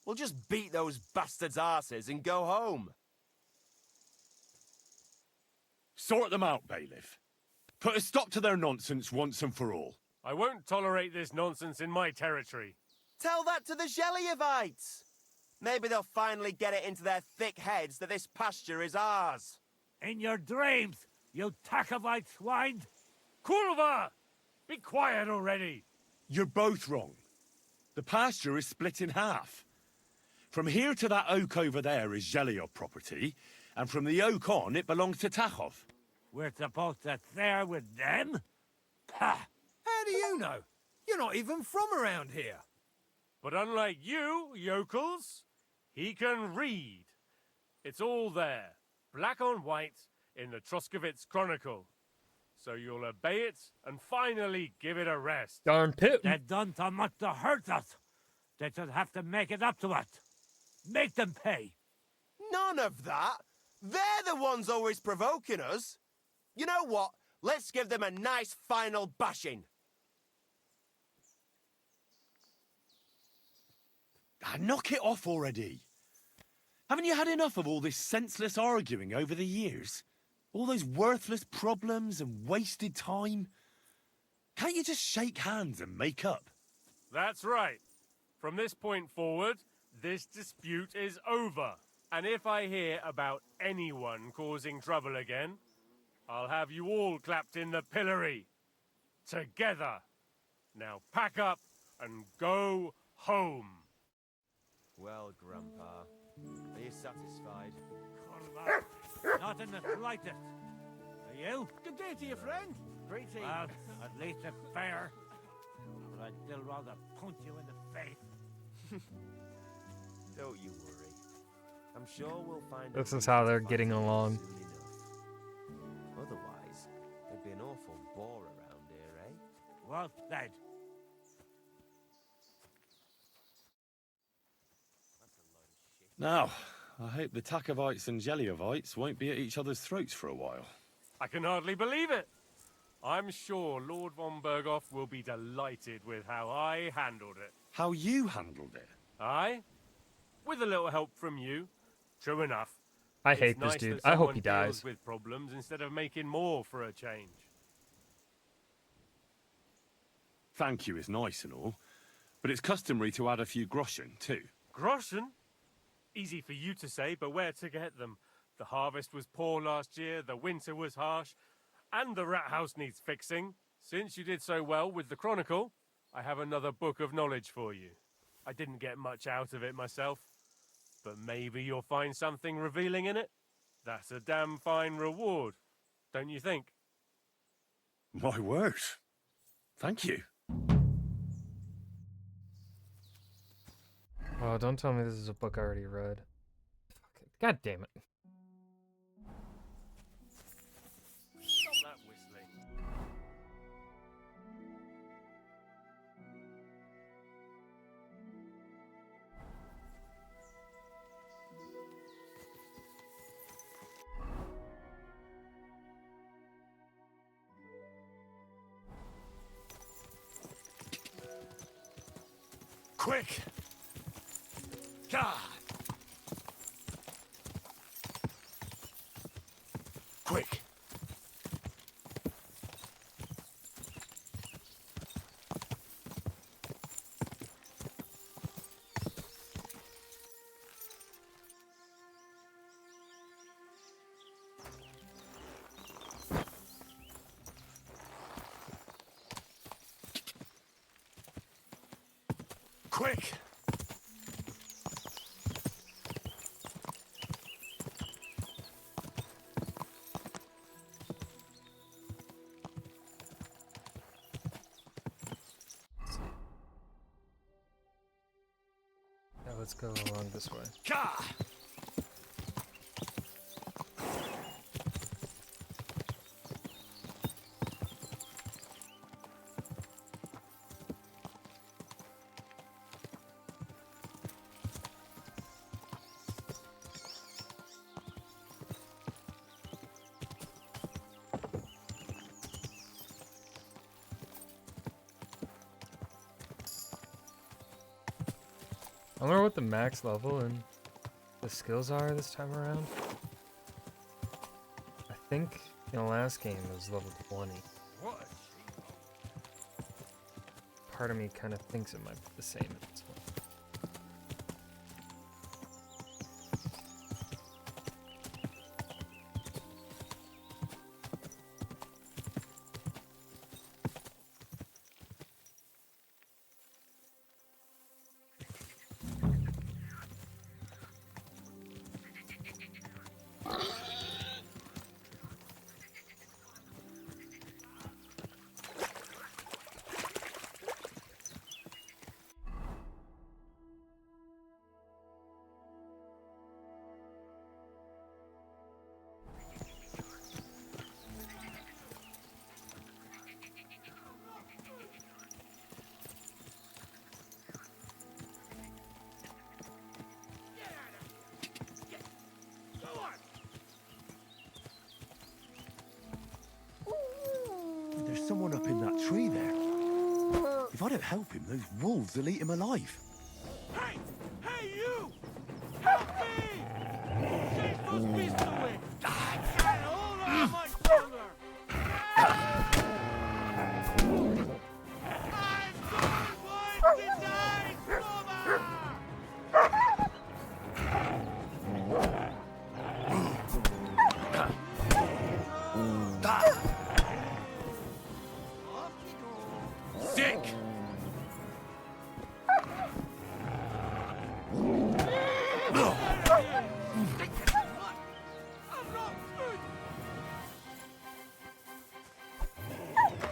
We'll just beat those bastards' asses and go home. Sort them out, bailiff. Put a stop to their nonsense once and for all. I won't tolerate this nonsense in my territory. Tell that to the Zheliovites. Maybe they'll finally get it into their thick heads that this pasture is ours. In your dreams, you Takovite swine! Kurva! Be quiet already! You're both wrong. The pasture is split in half. From here to that oak over there is Zheliov property, and from the oak on, it belongs to Tachov. We're supposed to share with them? Ha! How do you know? You're not even from around here. But unlike you, yokels, he can read. It's all there, black on white, in the Troskovitz Chronicle. So you'll obey it and finally give it a rest. Darn tootin'. They've done so much to hurt us. They should have to make it up to us. Make them pay. None of that. They're the ones always provoking us. You know what? Let's give them a nice final bashing. Knock it off already. Haven't you had enough of all this senseless arguing over the years? All those worthless problems and wasted time? Can't you just shake hands and make up? That's right. From this point forward, this dispute is over. And if I hear about anyone causing trouble again, I'll have you all clapped in the pillory. Together. Now pack up and go home. Well, Grandpa, are you satisfied? Not in the slightest. Are you? Good day to you, friend. Greetings. Well, at least it's fair. But I'd still rather punch you in the face. Don't you worry. I'm sure we'll find This is how they're getting along. soon enough. Otherwise, there'd be an awful bore around here, eh? Well said. Now, I hope the Takovites and Zheliovites won't be at each other's throats for a while. I can hardly believe it. I'm sure Lord von Berghoff will be delighted with how I handled it. How you handled it? Aye? With a little help from you. True enough. I It's hate this nice dude. that I hope someone he deals dies. with problems instead of making more for a change. thank you is nice and all, but it's customary to add a few groschen, too. Groschen? Easy for you to say, but where to get them? The harvest was poor last year, the winter was harsh, and the rat house needs fixing. Since you did so well with the Chronicle, I have another book of knowledge for you. I didn't get much out of it myself, but maybe you'll find something revealing in it. That's a damn fine reward, don't you think? My word. Thank you. Oh, don't tell me this is a book I already read. God damn it. Stop that whistling. Quick! God! Quick! Quick! Yeah, let's go along this way. Ka! I wonder what the max level and the skills are this time around. I think in the last game it was level 20. What? Part of me kind of thinks it might be the same at this one. There's someone up in that tree there. If I don't help him, those wolves will eat him alive. Hey! Hey, you! Help me! Chase those beasts away! Get hold of my shoulder! Sick!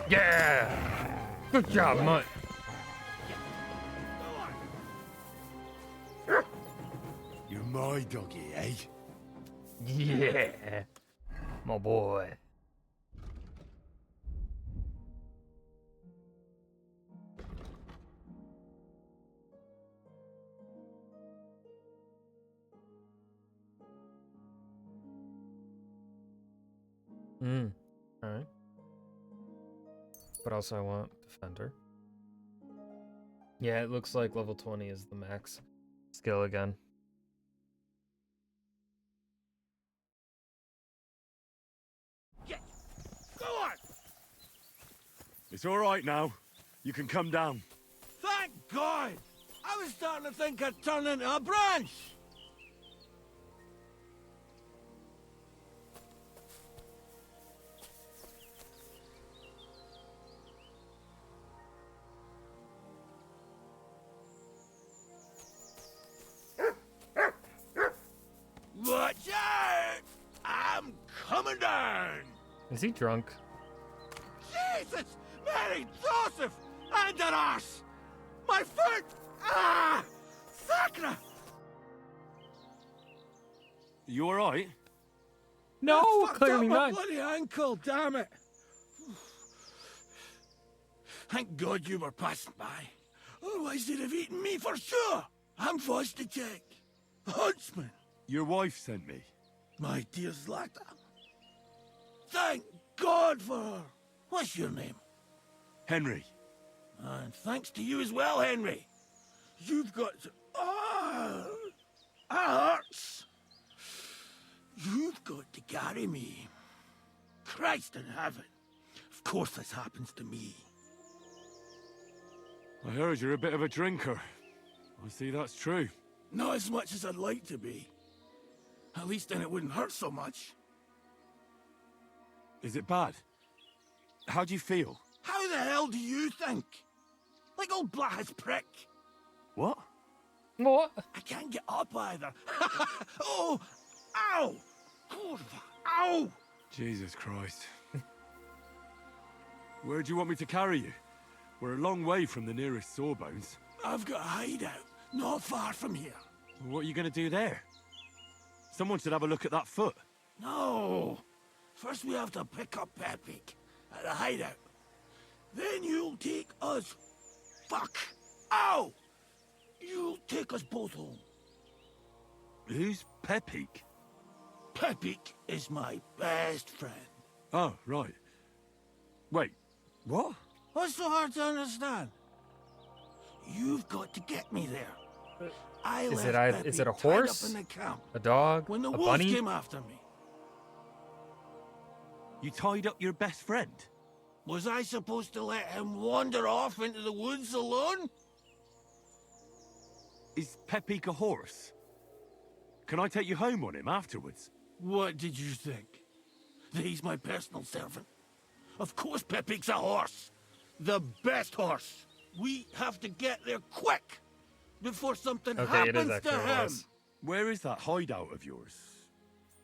Yeah! Good job, Mutt. You're my doggy, eh? Yeah! My boy. Alright. But also I want Defender. Yeah, it looks like level 20 is the max skill again. It's all right now. You can come down. Thank God! I was starting to think I'd turn into a branch! Watch out! I'm coming down! Is he drunk? Jesus! Mary Joseph! And an arse! My foot! Ah! Sacra! You alright? No, fucked clearly up my not. bloody ankle, damn it! Thank God you were passing by. Otherwise they'd have eaten me for sure. I'm forced to check. Huntsman. Your wife sent me. My dear Zlata. Thank God for her. What's your name? Henry. And thanks to you as well, Henry. You've got to... Ah! That hurts. You've got to carry me. Christ in heaven. Of course this happens to me. I heard you're a bit of a drinker. I see that's true. Not as much as I'd like to be. At least then it wouldn't hurt so much. Is it bad? How do you feel? How the hell do you think? Like old Blaha's prick. What? What? I can't get up either. Oh! Ow! Kurva! Ow! Jesus Christ. Where do you want me to carry you? We're a long way from the nearest sawbones. I've got a hideout, not far from here. What are you going to do there? Someone should have a look at that foot. No! First we have to pick up Pepik at the hideout. Then you'll take us... Fuck! Ow! You'll take us both home. Who's Pepik? Pepik is my best friend. Oh, right. Wait, what? What's so hard to understand? You've got to get me there. Is it a horse? Tied up in the camp A dog? when the a wolves bunny? came after me. You tied up your best friend? Was I supposed to let him wander off into the woods alone? Is Pepik a horse? Can I take you home on him afterwards? What did you think? That he's my personal servant? Of course Pepik's a horse. The best horse. We have to get there quick before something happens to him. Where is that hideout of yours?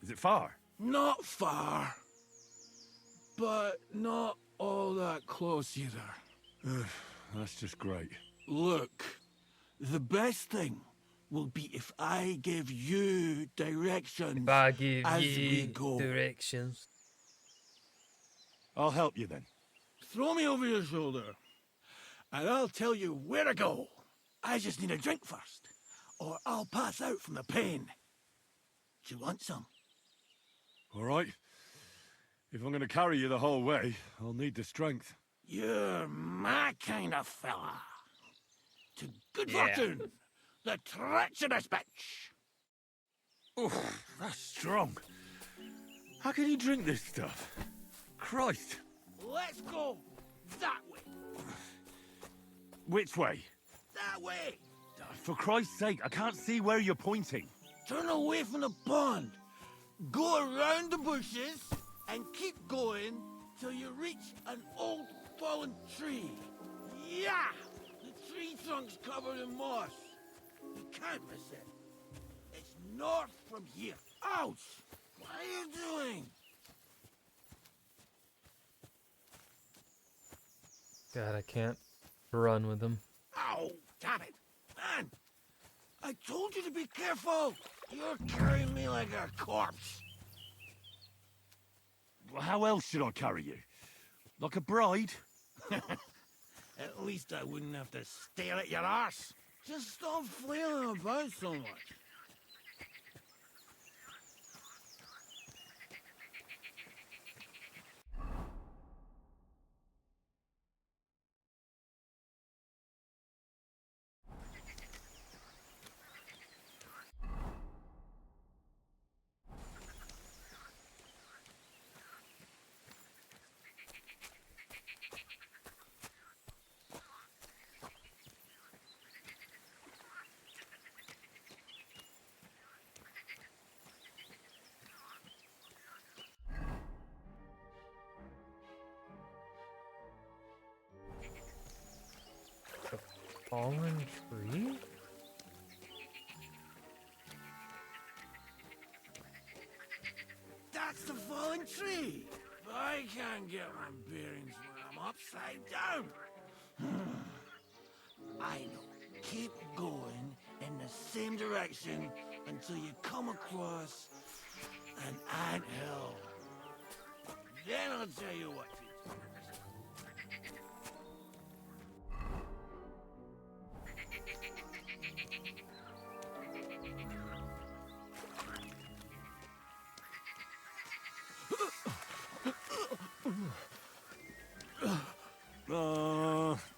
Is it far? Not far. But not all that close either. That's just great. Look, the best thing will be if I give you directions If I give as you we go. directions. I'll help you then. Throw me over your shoulder, and I'll tell you where to go. I just need a drink first, or I'll pass out from the pain. Do you want some? All right. If I'm going to carry you the whole way, I'll need the strength. You're my kind of fella. To good Yeah. fortune, the treacherous bitch. Oof, that's strong. How can you drink this stuff? Christ. Let's go that way. Which way? That way. For Christ's sake, I can't see where you're pointing. Turn away from the pond. Go around the bushes and keep going till you reach an old fallen tree. Yeah! The tree trunk's covered in moss. You can't miss it. It's north from here. Ouch! What are you doing? God, I can't run with them. Ow! Damn it! Man! I told you to be careful! You're carrying me like a corpse. Well, how else should I carry you? Like a bride? At least I wouldn't have to stare at your arse. Just stop flailing about so much. Fallen tree? That's the fallen tree. I can't get my bearings when I'm upside down. I know. Keep going in the same direction until you come across an anthill. Then I'll tell you what to do.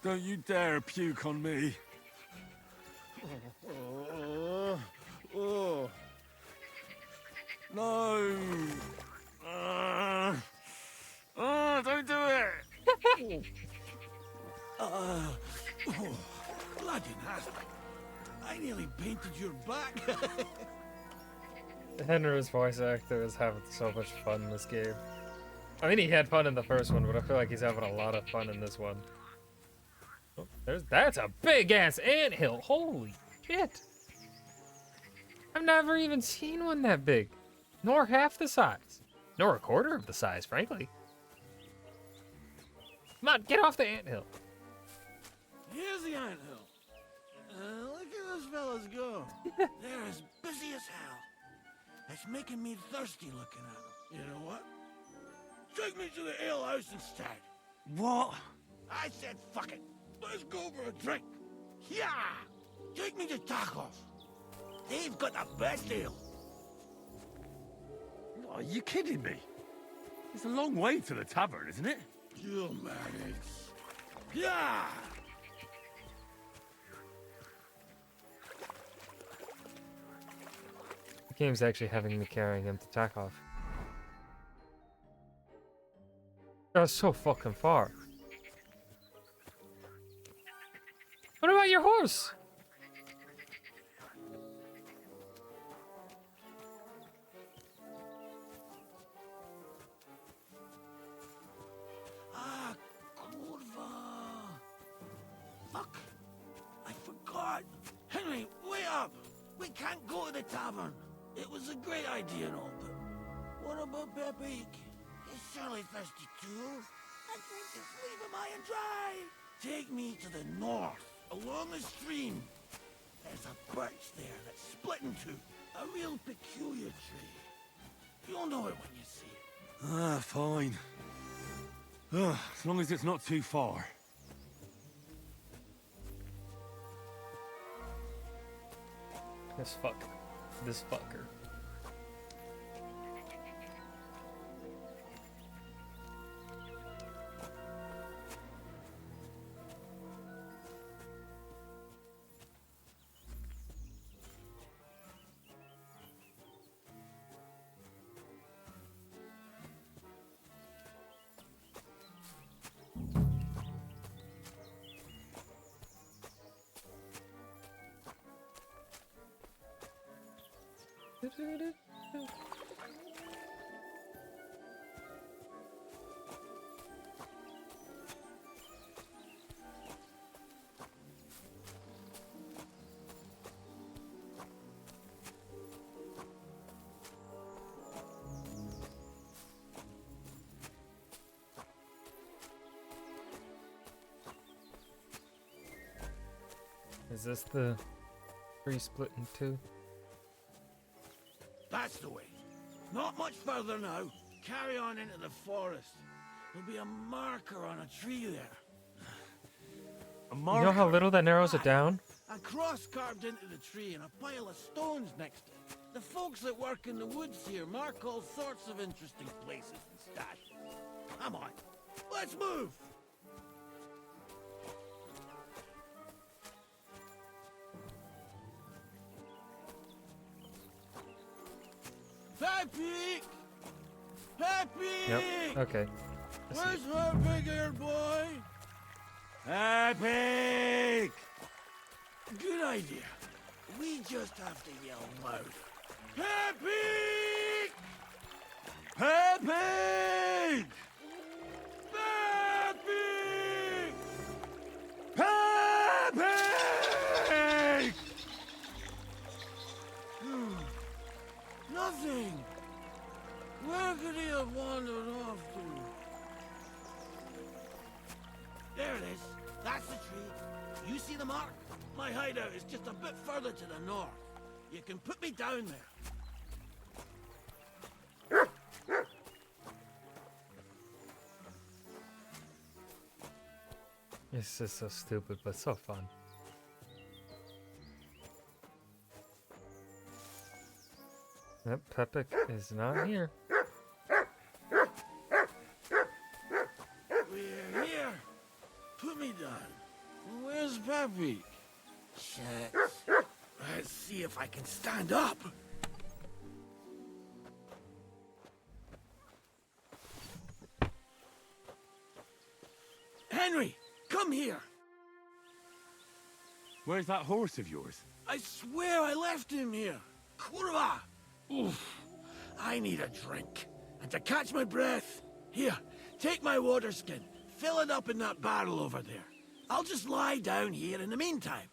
Don't you dare puke on me. No. Don't do it. Bloody nasty. I nearly painted your back. Henry's voice actor is having so much fun in this game. I mean, he had fun in the first one, but I feel like he's having a lot of fun in this one. Oh, that's a big-ass anthill. Holy shit. I've never even seen one that big. Nor half the size. Nor a quarter of the size, frankly. Come on, get off the anthill. Here's the anthill. Look at those fellas go. They're as busy as hell. It's making me thirsty looking at them. You know what? Take me to the ale house instead. What? I said fuck it. Let's go for a drink. Yeah! Take me to tacos. They've got the best ale. Are you kidding me? It's a long way to the tavern, isn't it? You manics. Yeah! The game's actually having me carrying him to Tarkov. That's so fucking far. What about your horse? Ah, kurva. Fuck. I forgot. Henry, wait up. We can't go to the tavern. It was a great idea and all, but what about Pepe? He's surely thirsty too. I can't just leave him high and dry. Take me to the north, along the stream. There's a birch there that's split in two. A real peculiar tree. You'll know it when you see it. Ah, fine. As long as it's not too far. This fucker. This fucker. Is this the tree split in two? That's the way. Not much further now. Carry on into the forest. There'll be a marker on a tree there. A You marker? know how little that narrows it down? A cross carved into the tree and a pile of stones next to it. The folks that work in the woods here mark all sorts of interesting places and stashes. Come on, let's move! Pepe! Pepe! Yep. Okay. Where's our big-eared boy? Epic! Good idea. We just have to yell loud. Pepe! Pepe! Pepe! Pepe! See the mark? My hideout is just a bit further to the north. You can put me down there. This is so stupid, but so fun. Yep, Pepik is not here. We're here. Put me down. Where's Pepik? Shit. Let's see if I can stand up. Henry, come here. Where's that horse of yours? I swear I left him here. Kurva! Oof. I need a drink. And to catch my breath, here, take my water skin. Fill it up in that barrel over there. I'll just lie down here in the meantime.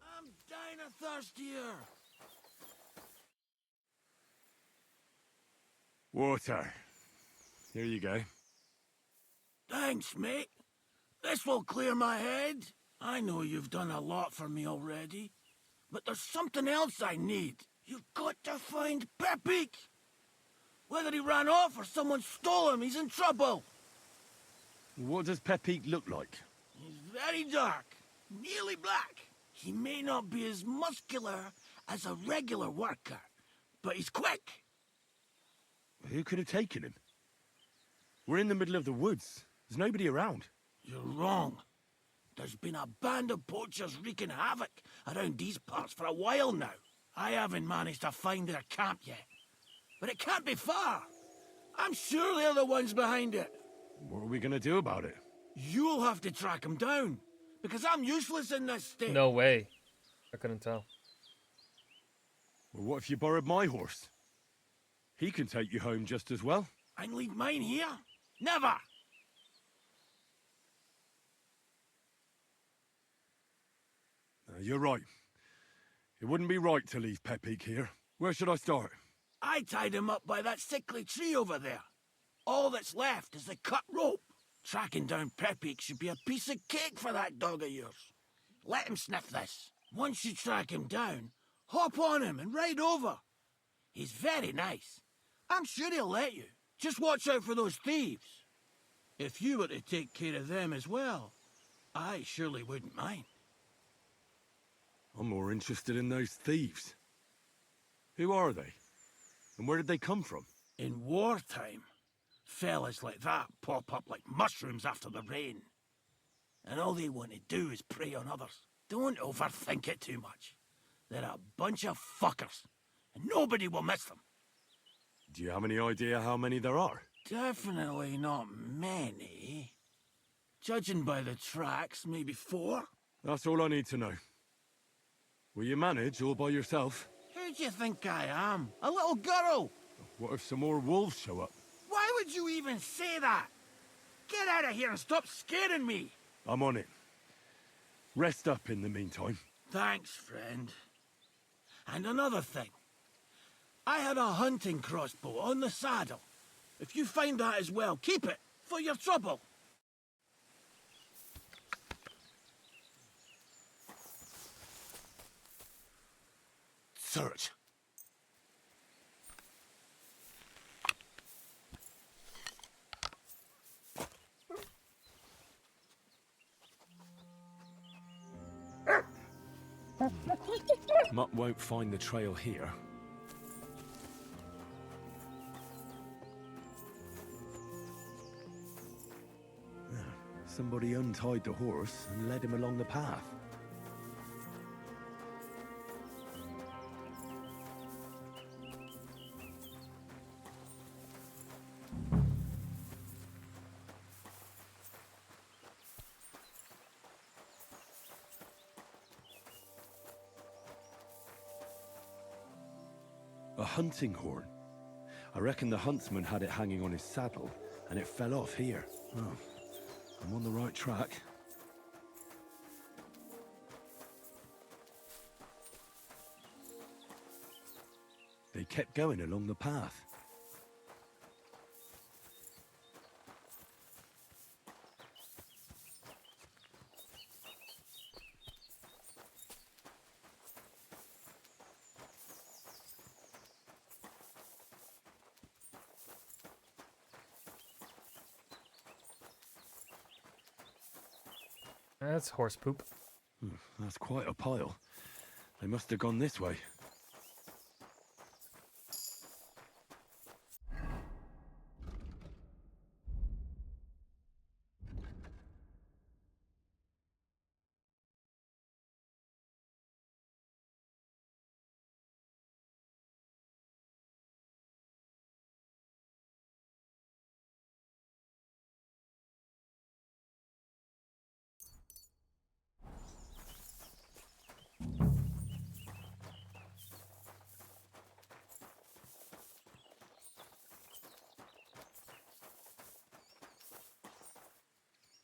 I'm dying of thirst here. Water. Here you go. Thanks, mate. This will clear my head. I know you've done a lot for me already, but there's something else I need. You've got to find Pepik. Whether he ran off or someone stole him, he's in trouble. What does Pepik look like? He's very dark, nearly black. He may not be as muscular as a regular worker, but he's quick. Who could have taken him? We're in the middle of the woods. There's nobody around. You're wrong. There's been a band of poachers wreaking havoc around these parts for a while now. I haven't managed to find their camp yet. But it can't be far. I'm sure they're the ones behind it. What are we gonna do about it? You'll have to track them down. Because I'm useless in this state. No way. I couldn't tell. Well, what if you borrowed my horse? He can take you home just as well. And leave mine here? Never! You're right. It wouldn't be right to leave Pepik here. Where should I start? I tied him up by that sickly tree over there. All that's left is the cut rope. Tracking down Pepik should be a piece of cake for that dog of yours. Let him sniff this. Once you track him down, hop on him and ride over. He's very nice. I'm sure he'll let you. Just watch out for those thieves. If you were to take care of them as well, I surely wouldn't mind. I'm more interested in those thieves. Who are they? And where did they come from? In wartime, fellas like that pop up like mushrooms after the rain. And all they want to do is prey on others. Don't overthink it too much. They're a bunch of fuckers, and nobody will miss them. Do you have any idea how many there are? Definitely not many. Judging by the tracks, maybe 4. That's all I need to know. Will you manage all by yourself? Who do you think I am? A little girl? What if some more wolves show up? Why would you even say that? Get out of here and stop scaring me. I'm on it. Rest up in the meantime. Thanks, friend. And another thing. I had a hunting crossbow on the saddle. If you find that as well, keep it for your trouble. Search. Mutt won't find the trail here. Somebody untied the horse and led him along the path. A hunting horn. I reckon the huntsman had it hanging on his saddle, and it fell off here. Oh, I'm on the right track. They kept going along the path. That's horse poop. That's quite a pile. They must have gone this way.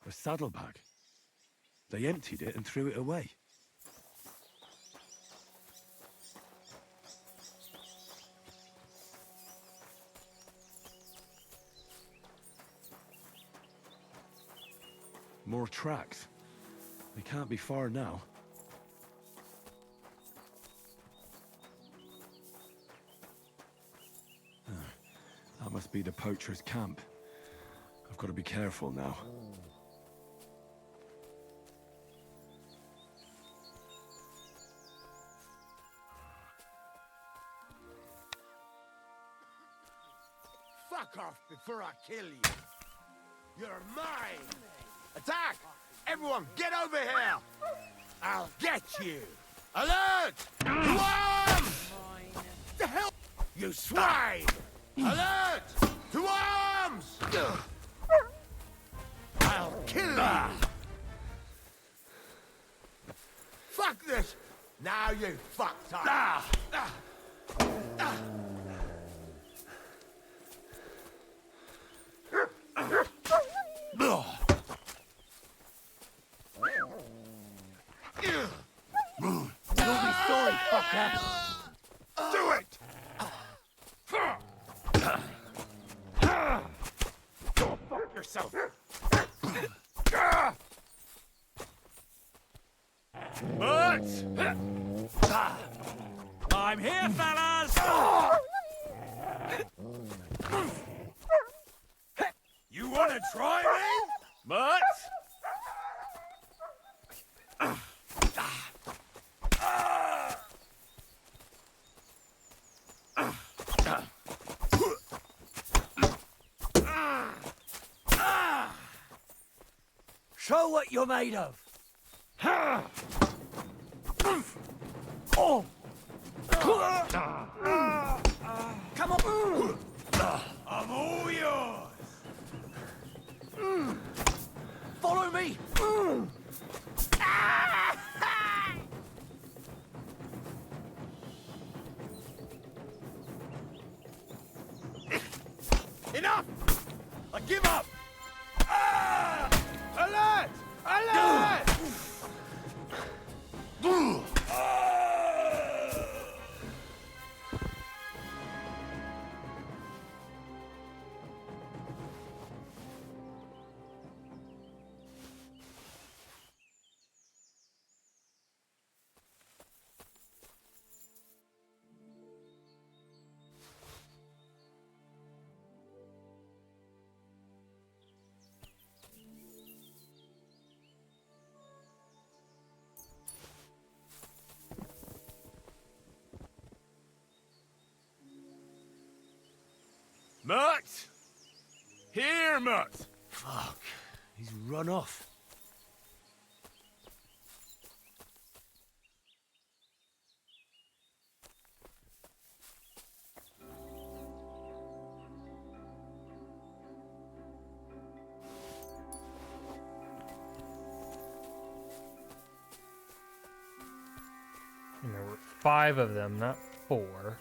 A saddlebag. They emptied it and threw it away. More tracks. They can't be far now. That must be the poacher's camp. I've got to be careful now. Fuck off before I kill you. You're mine. Attack! Everyone, get over here! I'll get you! Alert! To arms! The hell? You swine! Alert! To arms! I'll kill you! Fuck this! Now you fucked up! You'll be sorry, fucker! Do it! Go fuck yourself! But I'm here, fellas! You wanna try me? But Show what you're made of! Come on! I'm all yours. Follow me! Enough! I give up! Alert! Alert! Mutt! Here, Mutt! Fuck. He's run off. And there were 5 of them, not 4.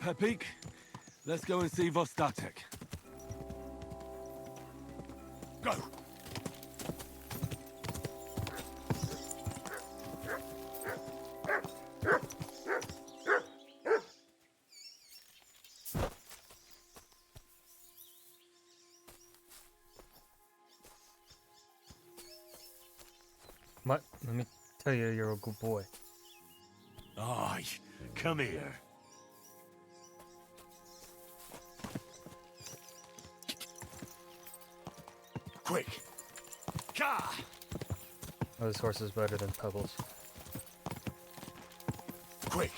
Pepik. Let's go and see Vostatek. Go! What? Let me tell you, you're a good boy. Aye, come here. Quick! Ka! Oh, this horse is better than Pebbles. Quick!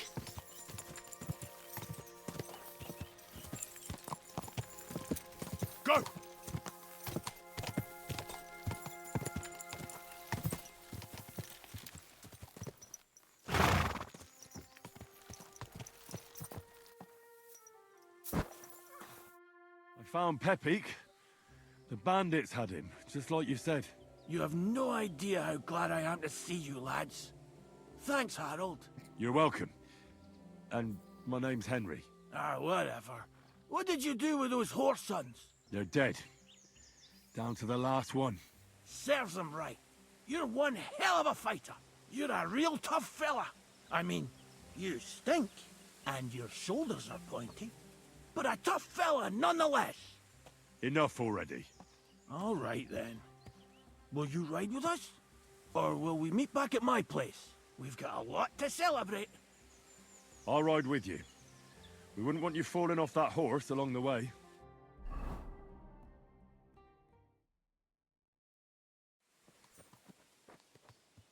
Go! I found Pepik. The bandits had him, just like you said. You have no idea how glad I am to see you, lads. Thanks, Harold. You're welcome. And my name's Henry. Ah, whatever. What did you do with those horse sons? They're dead. Down to the last one. Serves them right. You're one hell of a fighter. You're a real tough fella. I mean, you stink, and your shoulders are pointy. But a tough fella nonetheless. Enough already. All right, then. Will you ride with us? Or will we meet back at my place? We've got a lot to celebrate. I'll ride with you. We wouldn't want you falling off that horse along the way.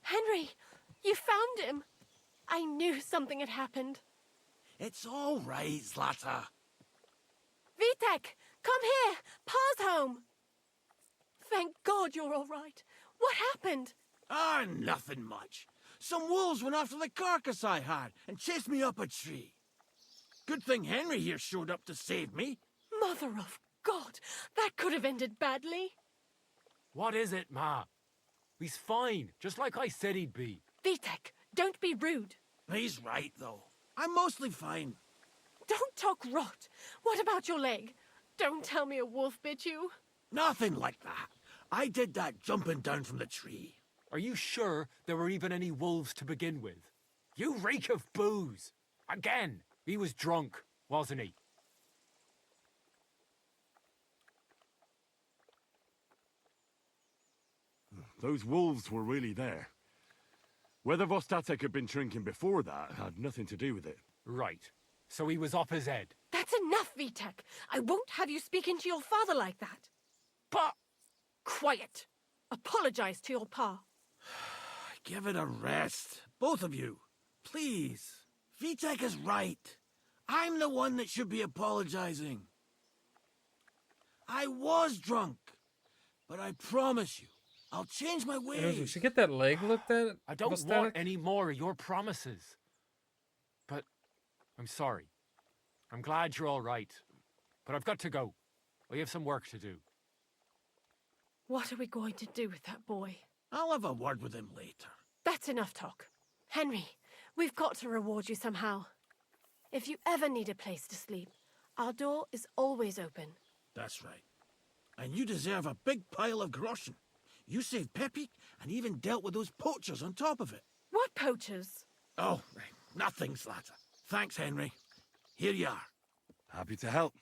Henry, you found him. I knew something had happened. It's all right, Zlata. Vitek, come here. Pa's home. Thank God you're all right. What happened? Ah, nothing much. Some wolves went after the carcass I had and chased me up a tree. Good thing Henry here showed up to save me. Mother of God, that could have ended badly. What is it, Ma? He's fine, just like I said he'd be. Vitek, don't be rude. He's right, though. I'm mostly fine. Don't talk rot. What about your leg? Don't tell me a wolf bit you. Nothing like that. I did that jumping down from the tree. Are you sure there were even any wolves to begin with? You reek of booze. Again, he was drunk, wasn't he? Those wolves were really there. Whether Vostatek had been drinking before that had nothing to do with it. Right. So he was off his head. That's enough, Vitek. I won't have you speaking to your father like that. But... Quiet. Apologize to your pa. Give it a rest. Both of you. Please. Vitek is right. I'm the one that should be apologizing. I was drunk. But I promise you, I'll change my ways. Did she get that leg looked at? I don't want any more of your promises. But I'm sorry. I'm glad you're all right. But I've got to go. We have some work to do. What are we going to do with that boy? I'll have a word with him later. That's enough talk. Henry, we've got to reward you somehow. If you ever need a place to sleep, our door is always open. That's right. And you deserve a big pile of groschen. You saved Pepik and even dealt with those poachers on top of it. What poachers? Oh, nothing, Slatter. Thanks, Henry. Here you are. Happy to help.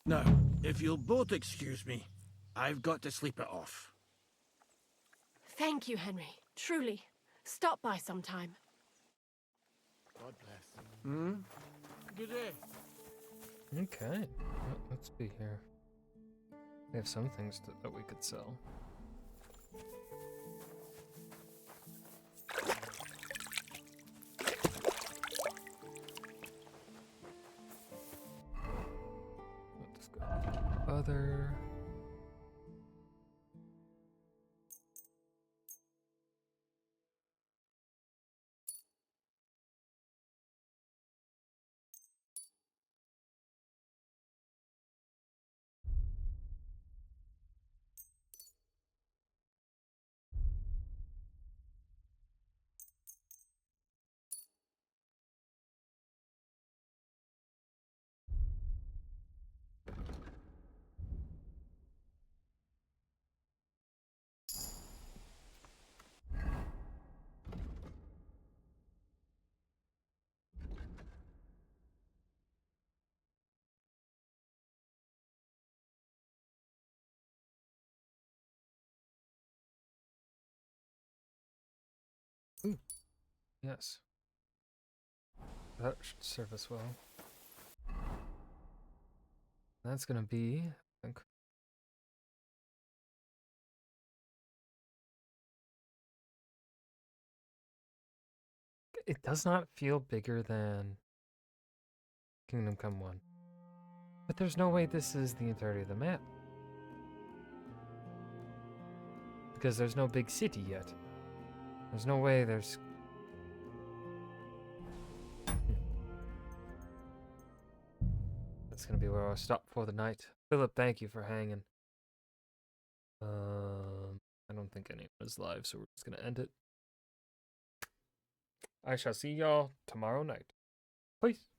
Now, if you'll both excuse me, I've got to sleep it off. Thank you, Henry. Truly. Stop by sometime. God bless. Good day. Okay. Let's be here. We have some things that we could sell. Let's go. Other. Ooh. Yes. That should serve us well. That's gonna be, I think. It does not feel bigger than Kingdom Come 1. But there's no way this is the entirety of the map. Because there's no big city yet. There's no way there's... That's gonna be where I'll stop for the night. Philip, thank you for hanging. I don't think anyone is live, so we're just gonna end it. I shall see y'all tomorrow night. Peace.